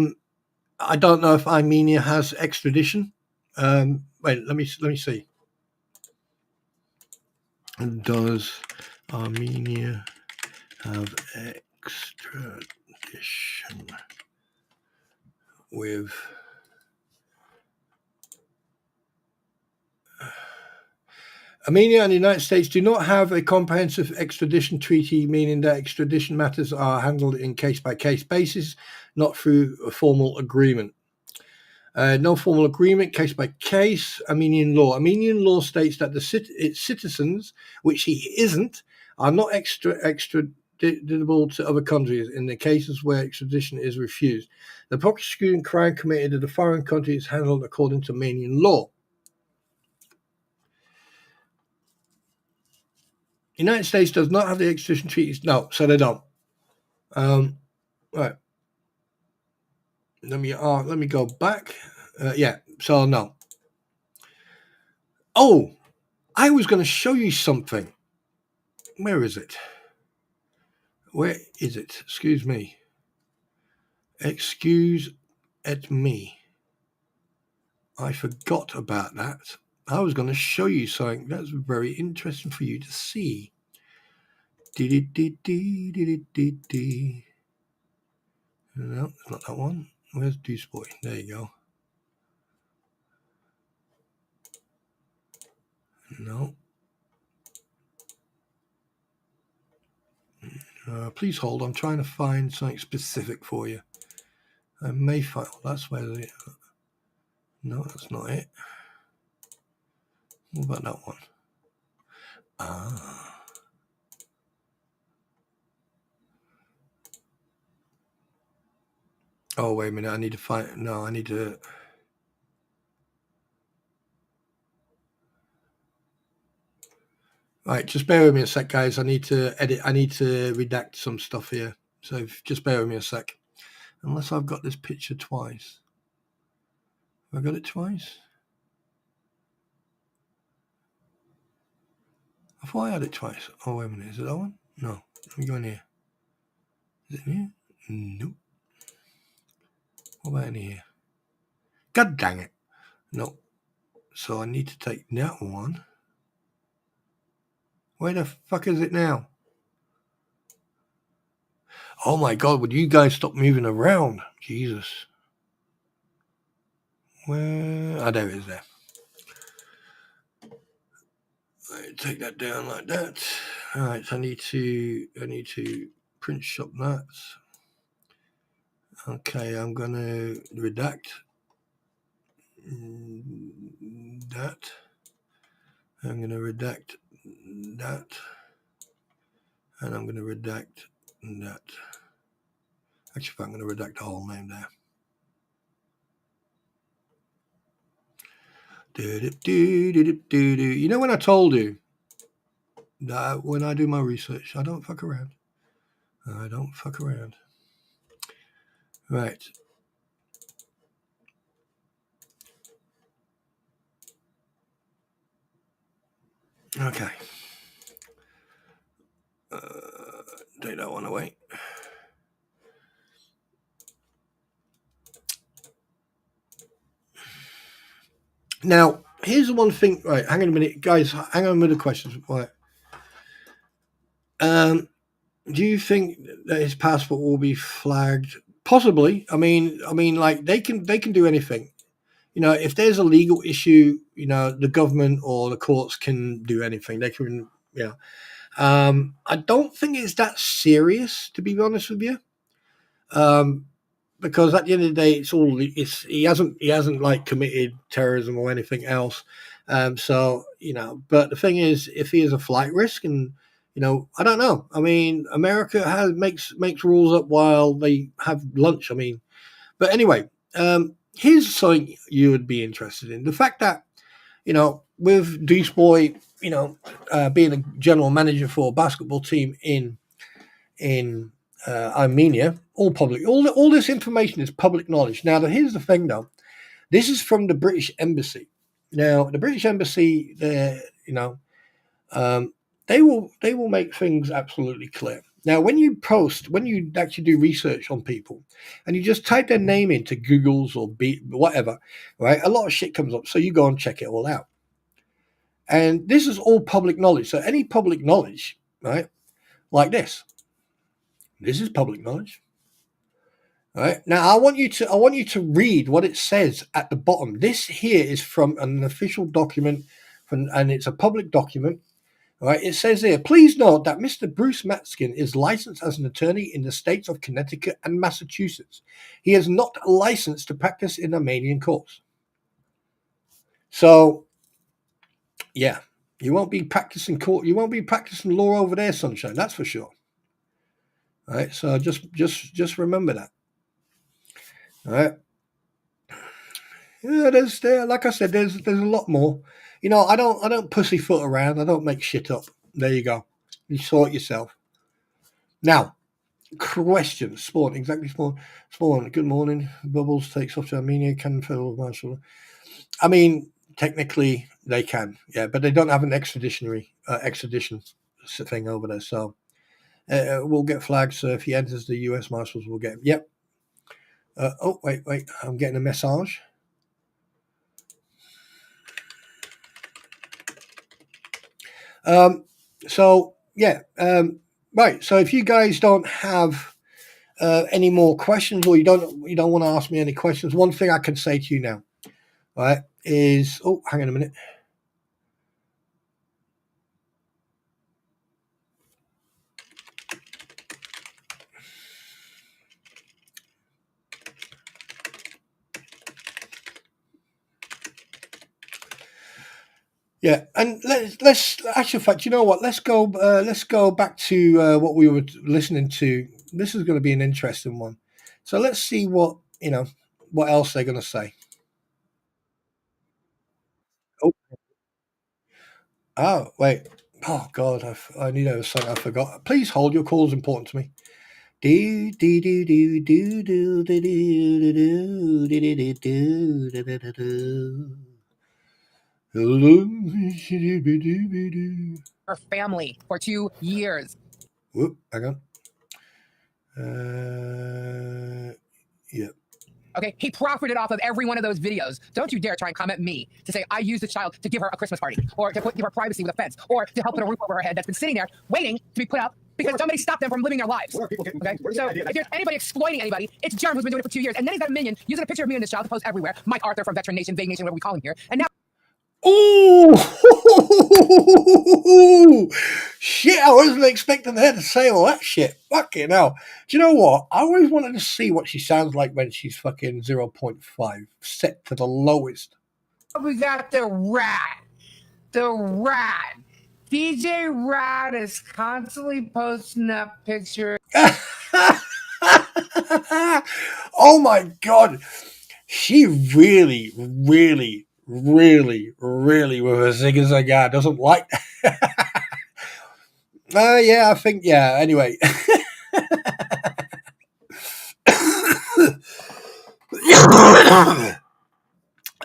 don't know if Armenia has extradition. Wait, let me see. Does Armenia have extradition with Armenia? And the United States do not have a comprehensive extradition treaty, meaning that extradition matters are handled in case-by-case basis, not through a formal agreement. No formal agreement, case by case. Armenian law states that its citizens, which he isn't, are not extraditable to other countries in the cases where extradition is refused. The prosecuting crime committed in the foreign country is handled according to Armenian law. The United States does not have the extradition treaties. No, so they don't. Right. Let me go back. Yeah, so no. Oh, I was going to show you something. Where is it? Where is it? Excuse me. Excuse at me. I forgot about that. I was going to show you something that's very interesting for you to see. No, it's not that one. Where's Deuce Boy? There you go. No. Please hold. I'm trying to find something specific for you. I may find. That's where the. No, that's not it. What about that one? Ah. Oh, wait a minute. I need to find. No, I need to. Right, just bear with me a sec, guys. I need to edit. I need to redact some stuff here. So just bear with me a sec. Unless I've got this picture twice. Have I got it twice? I thought I had it twice. Oh, wait a minute. Is it that one? No. Let me go in here. Is it in here? Nope. What about in here? God dang it. No. So I need to take that one. Where the fuck is it now? Oh my God, would you guys stop moving around? Jesus. Where? Oh, there it is there. Right, take that down like that. All right, so I need to print shop that. Okay, I'm gonna redact that. I'm gonna redact that. And I'm gonna redact that. Actually, I'm gonna redact the whole name there. You know when I told you that when I do my research, I don't fuck around. I don't fuck around. Right. Okay. Take that one away. Now, here's the one thing. Right, hang on a minute, guys. Hang on with the questions. Right. Do you think that his passport will be flagged? Possibly. I mean, like they can do anything. If there's a legal issue, the government or the courts can do anything. They can, yeah. I don't think it's that serious, to be honest with you. Because at the end of the day, he hasn't like committed terrorism or anything else. So but the thing is, if he is a flight risk, and I don't know. I mean, America makes rules up while they have lunch. I mean, but anyway, here's something you would be interested in: the fact that with Deuce Boy, being a general manager for a basketball team in Armenia, all public. All this information is public knowledge. Now, here's the thing, though. This is from the British Embassy. Now, the British Embassy, they will make things absolutely clear. Now, when you actually do research on people, and you just type their name into Google's or whatever, right? A lot of shit comes up, so you go and check it all out. And this is all public knowledge. So any public knowledge, right, like this is public knowledge. All right. Now I want you to read what it says at the bottom. This here is from an official document, and it's a public document. All right. It says here, please note that Mr. Bruce Matskin is licensed as an attorney in the states of Connecticut and Massachusetts. He is not licensed to practice in Armenian courts. So, yeah, you won't be practicing court. You won't be practicing law over there, sunshine. That's for sure. All right. So just remember that. All right. Yeah, like I said, there's a lot more. I don't pussyfoot around. I don't make shit up. There you go. You saw it yourself. Now, questions. Spawn, exactly. Spawn. Good morning. Bubbles takes off to Armenia. Can federal marshal. I mean, technically they can, yeah, but they don't have an extradition thing over there. So we'll get flagged. So if he enters the U.S. Marshals, we'll get him. Yep. Oh, wait. I'm getting a message. So, yeah. Right. So if you guys don't have any more questions, or you don't want to ask me any questions, one thing I can say to you now, right, is, oh, hang on a minute. Yeah, and let's actually, in fact, you know what? Let's go back to what we were listening to. This is going to be an interesting one. So let's see what else they're going to say. Oh, wait. Oh God, I knew there was something I forgot. Please hold. Your call is important to me. Do do do do do do do do do do do do do. Her family for 2 years. Whoop, hang on. Yeah. Okay, he profited off of every one of those videos. Don't you dare try and comment me to say I used the child to give her a Christmas party, or to give her privacy with a fence, or to help put a roof over her head that's been sitting there waiting to be put up because somebody stopped them from living their lives. Okay, so if there's anybody exploiting anybody, it's Jerm who's been doing it for 2 years, and then he's got a minion using a picture of me and this child to post everywhere. Mike Arthur from Veteran Nation, Vague Nation, whatever we call him here, and now. Oh shit! I wasn't expecting her to say all that shit. Fucking hell! Do you know what? I always wanted to see what she sounds like when she's fucking 0.5 set to the lowest. We got the rat. DJ Rat is constantly posting up pictures. Oh my god! She really, really, really, really, with a zig-a-zag doesn't like that. Yeah, I think, yeah, anyway.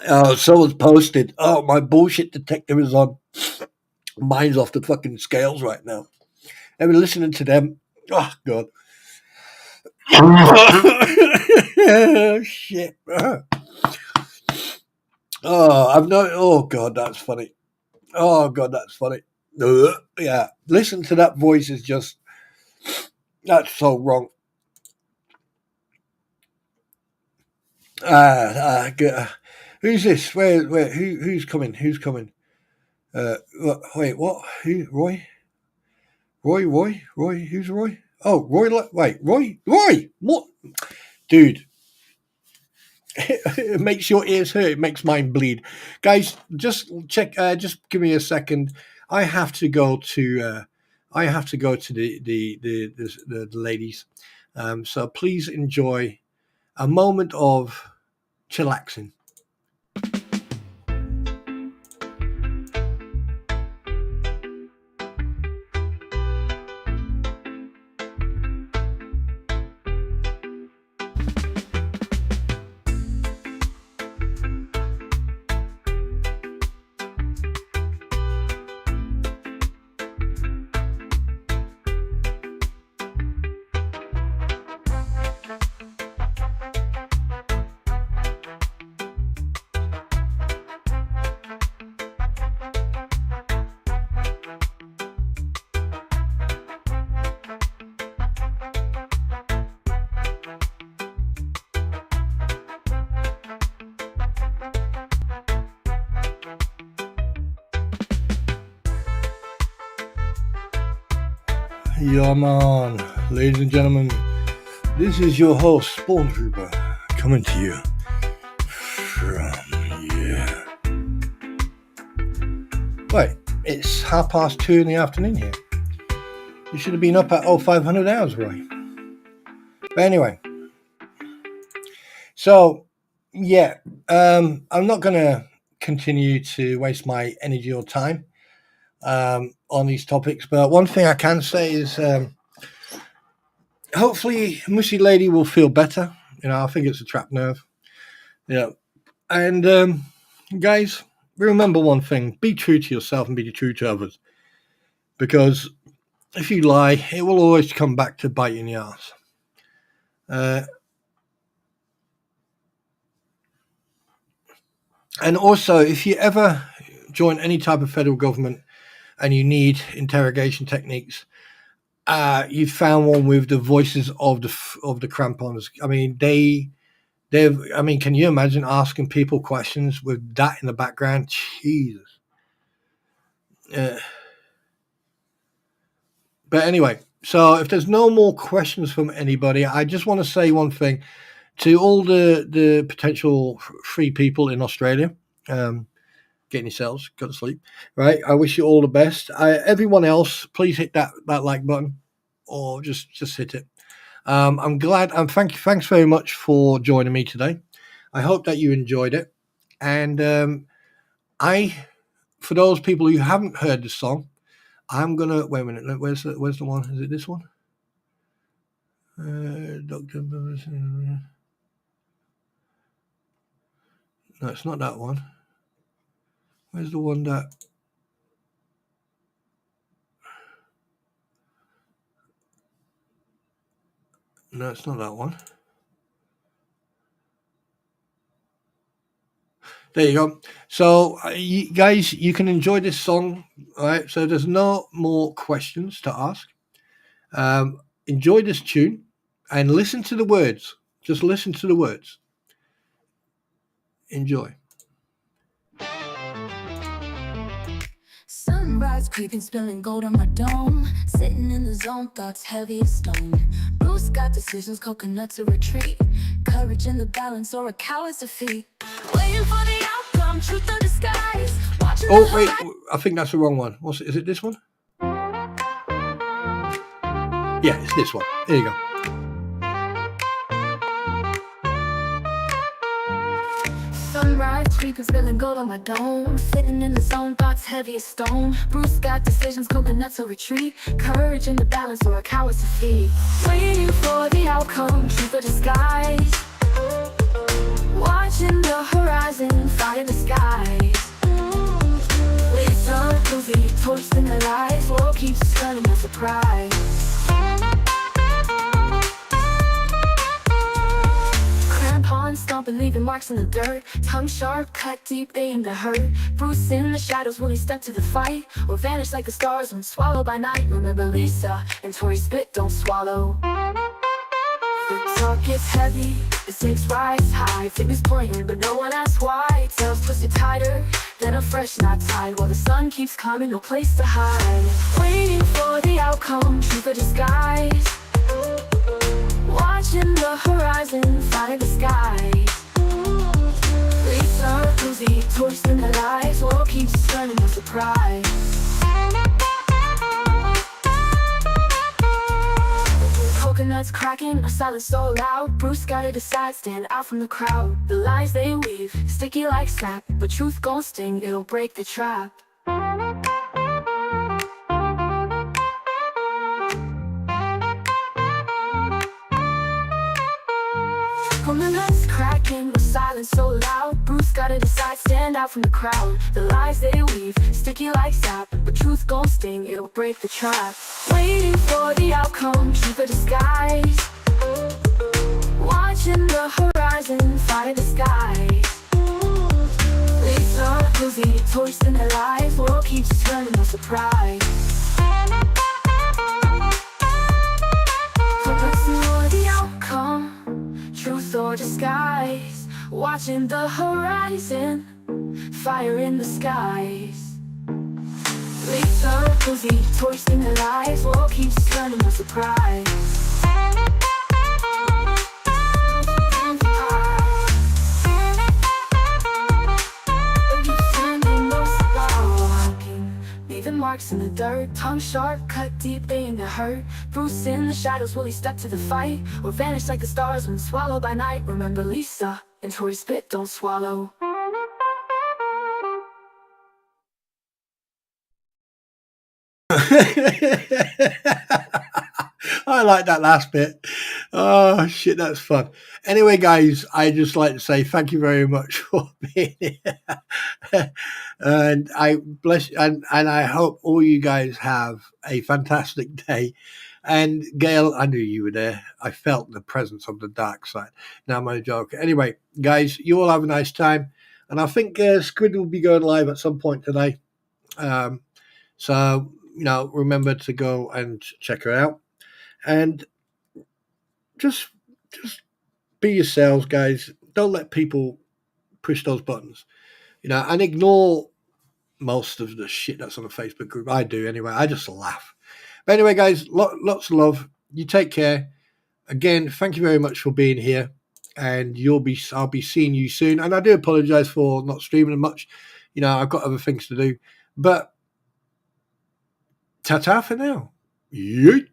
Oh, someone's posted, oh, my bullshit detector is on. Mine's off the fucking scales right now. I've been listening to them. Oh, God. Oh, shit. Oh, I've not. Oh God, that's funny. Oh God, that's funny. Yeah, listen to that voice. Is just that's so wrong. Who's this? Who's coming? Who's coming? Wait, what? Who? Roy? Roy? Who's Roy? Oh, Roy. Wait, Roy. What? Dude, it makes your ears hurt. It makes mine bleed. Guys, just check. Just give me a second. I have to go to. The ladies. So please enjoy a moment of chillaxing. Yeah, man. Ladies and gentlemen, this is your host, Spawn Trooper, coming to you from, Wait, it's 2:30 in the afternoon here. You should have been up at 0500 hours, right? But anyway, so, yeah, I'm not going to continue to waste my energy or time on these topics, but one thing I can say is hopefully Mushy Lady will feel better. I think it's a trapped nerve. And guys, remember one thing: be true to yourself and be true to others, because if you lie, it will always come back to bite you in the ass. And also, if you ever join any type of federal government and you need interrogation techniques, you found one with the voices of the Krampons. I mean, can you imagine asking people questions with that in the background? Jesus. But anyway, so if there's no more questions from anybody, I just want to say one thing to all the potential free people in Australia. Getting yourselves, go to sleep, right? I wish you all the best. Everyone else, please hit that like button, or just hit it. I'm glad, and thanks very much for joining me today. I hope that you enjoyed it. And for those people who haven't heard the song, I'm gonna wait a minute. Where's the one? Is it this one? Doctor. No, it's not that one. Where's the one that? No, it's not that one. There you go. So, you guys, you can enjoy this song, all right? So there's no more questions to ask. Enjoy this tune and listen to the words. Just listen to the words. Enjoy. Sunrise creeping, spilling gold on my dome. Sitting in the zone, thoughts heavy as stone. Bruce got decisions, coconut to retreat. Courage in the balance or a coward's defeat. Waiting for the outcome, truth or disguise. Oh, wait, I think that's the wrong one. Is it this one? Yeah, it's this one. There you go. Sunrise creeping, spilling gold on my dome. Sitting in the zone, thoughts heavy as stone. Bruce got decisions, coconut to retreat. Courage in the balance or a coward's defeat. Waiting for the outcome, truth or disguise. Watching the horizon, fire the skies. Listen, movie, torch in the lights. World keeps stunning my surprise. Krampons stomp don't believe in marks in the dirt. Tongue sharp, cut deep, aim to hurt. Bruce in the shadows, will he step to the fight? Or vanish like the stars when swallowed by night? Remember Lisa, and Tori spit, don't swallow. The talk gets heavy, the stakes rise high. Fingers pointing, but no one asks why. Tails twisted tighter than a fresh knot tied. While the sun keeps coming, no place to hide. Waiting for the outcome, truth or disguise. Watching the horizon, fly the sky. Lisa, Lucy, torched in their lives. World keeps turning, no surprise. Coconuts cracking, a silence so loud. Bruce gotta decide, stand out from the crowd. The lies they weave, sticky like sap. But truth gon' sting, it'll break the trap. Coconuts cracking, a silence so loud. Bruce gotta decide, stand out from the crowd. The lies they weave, sticky like sap. But truth gon' sting, it'll break the trap. Waiting for the outcome, truth or disguise. Watching the horizon, fire the sky. Lisa, Lucy, torched in their lives. World keeps turning, no surprise. Focusing on the outcome, truth or disguise. Watching the horizon, fire in the skies. Lisa, Lucy, torched in their lives. World keeps turning, no surprise. Leaving marks in the dirt. Tongue sharp, cut deep, aim to hurt. Bruce in the shadows, will he step to the fight? Or vanish like the stars when swallowed by night? Remember Lisa, and Tori spit, don't swallow. I like that last bit. Oh shit, that's fun. Anyway, guys, I just like to say thank you very much for being here, and I bless and I hope all you guys have a fantastic day. And Gail, I knew you were there. I felt the presence of the dark side. Now I'm a joke. Anyway, guys, you all have a nice time, and I think Squid will be going live at some point today. So remember to go and check her out, and just be yourselves, guys. Don't let people push those buttons, and ignore most of the shit that's on the Facebook group. I do anyway. I just laugh. But anyway, guys, lots of love. You take care. Again, thank you very much for being here, and I'll be seeing you soon. And I do apologize for not streaming much. I've got other things to do, but ta-ta for now. Yeet.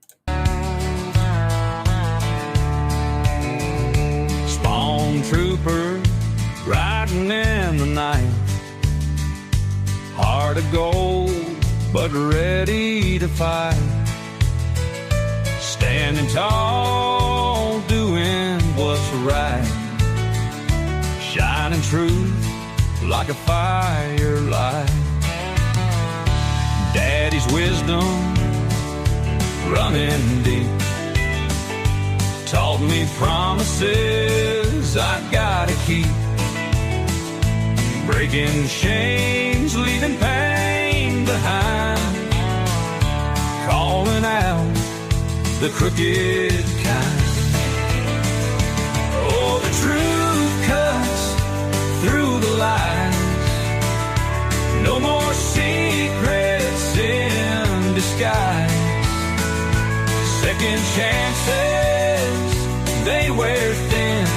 Spawn trooper riding in the night, heart of gold but ready to fight, standing tall doing what's right, shining truth like a firelight. Daddy's wisdom running deep taught me promises I gotta keep, breaking chains, leaving pain behind, calling out the crooked kind. Oh, the truth cuts through the lies, no more secrets in disguise. Second chances, they wear thin.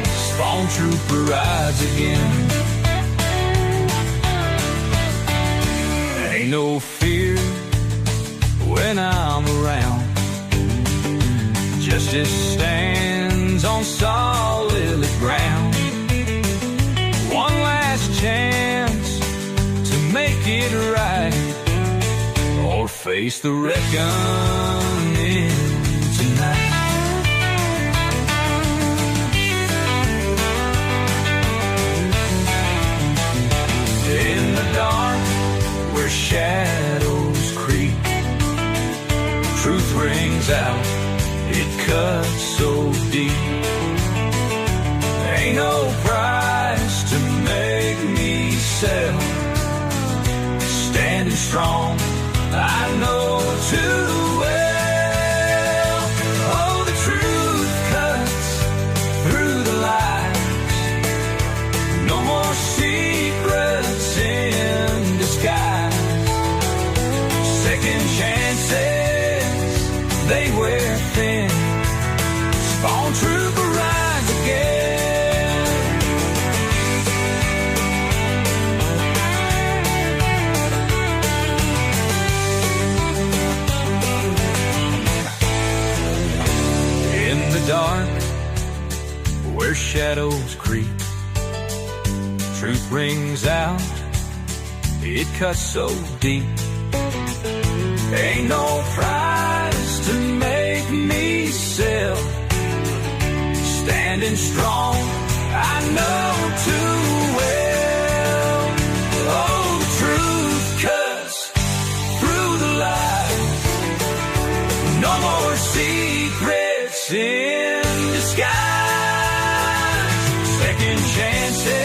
Spawn trooper rides again. Ain't no fear when I'm around. Justice stands on solid ground. One last chance to make it right, or face the reckoning tonight. In the dark where shadows creep, truth rings out, it cuts so deep. Ain't strong, I know too well. Oh, the truth cuts through the lies. No more secrets in disguise. Second chances, they wear thin. Spawn trooper rides again. In the dark, where shadows creep, truth rings out, it cuts so deep. Ain't no price to make me sell. Standing strong, I know too well. Oh, the truth cuts through the lies. No more secrets in disguise. Second chances,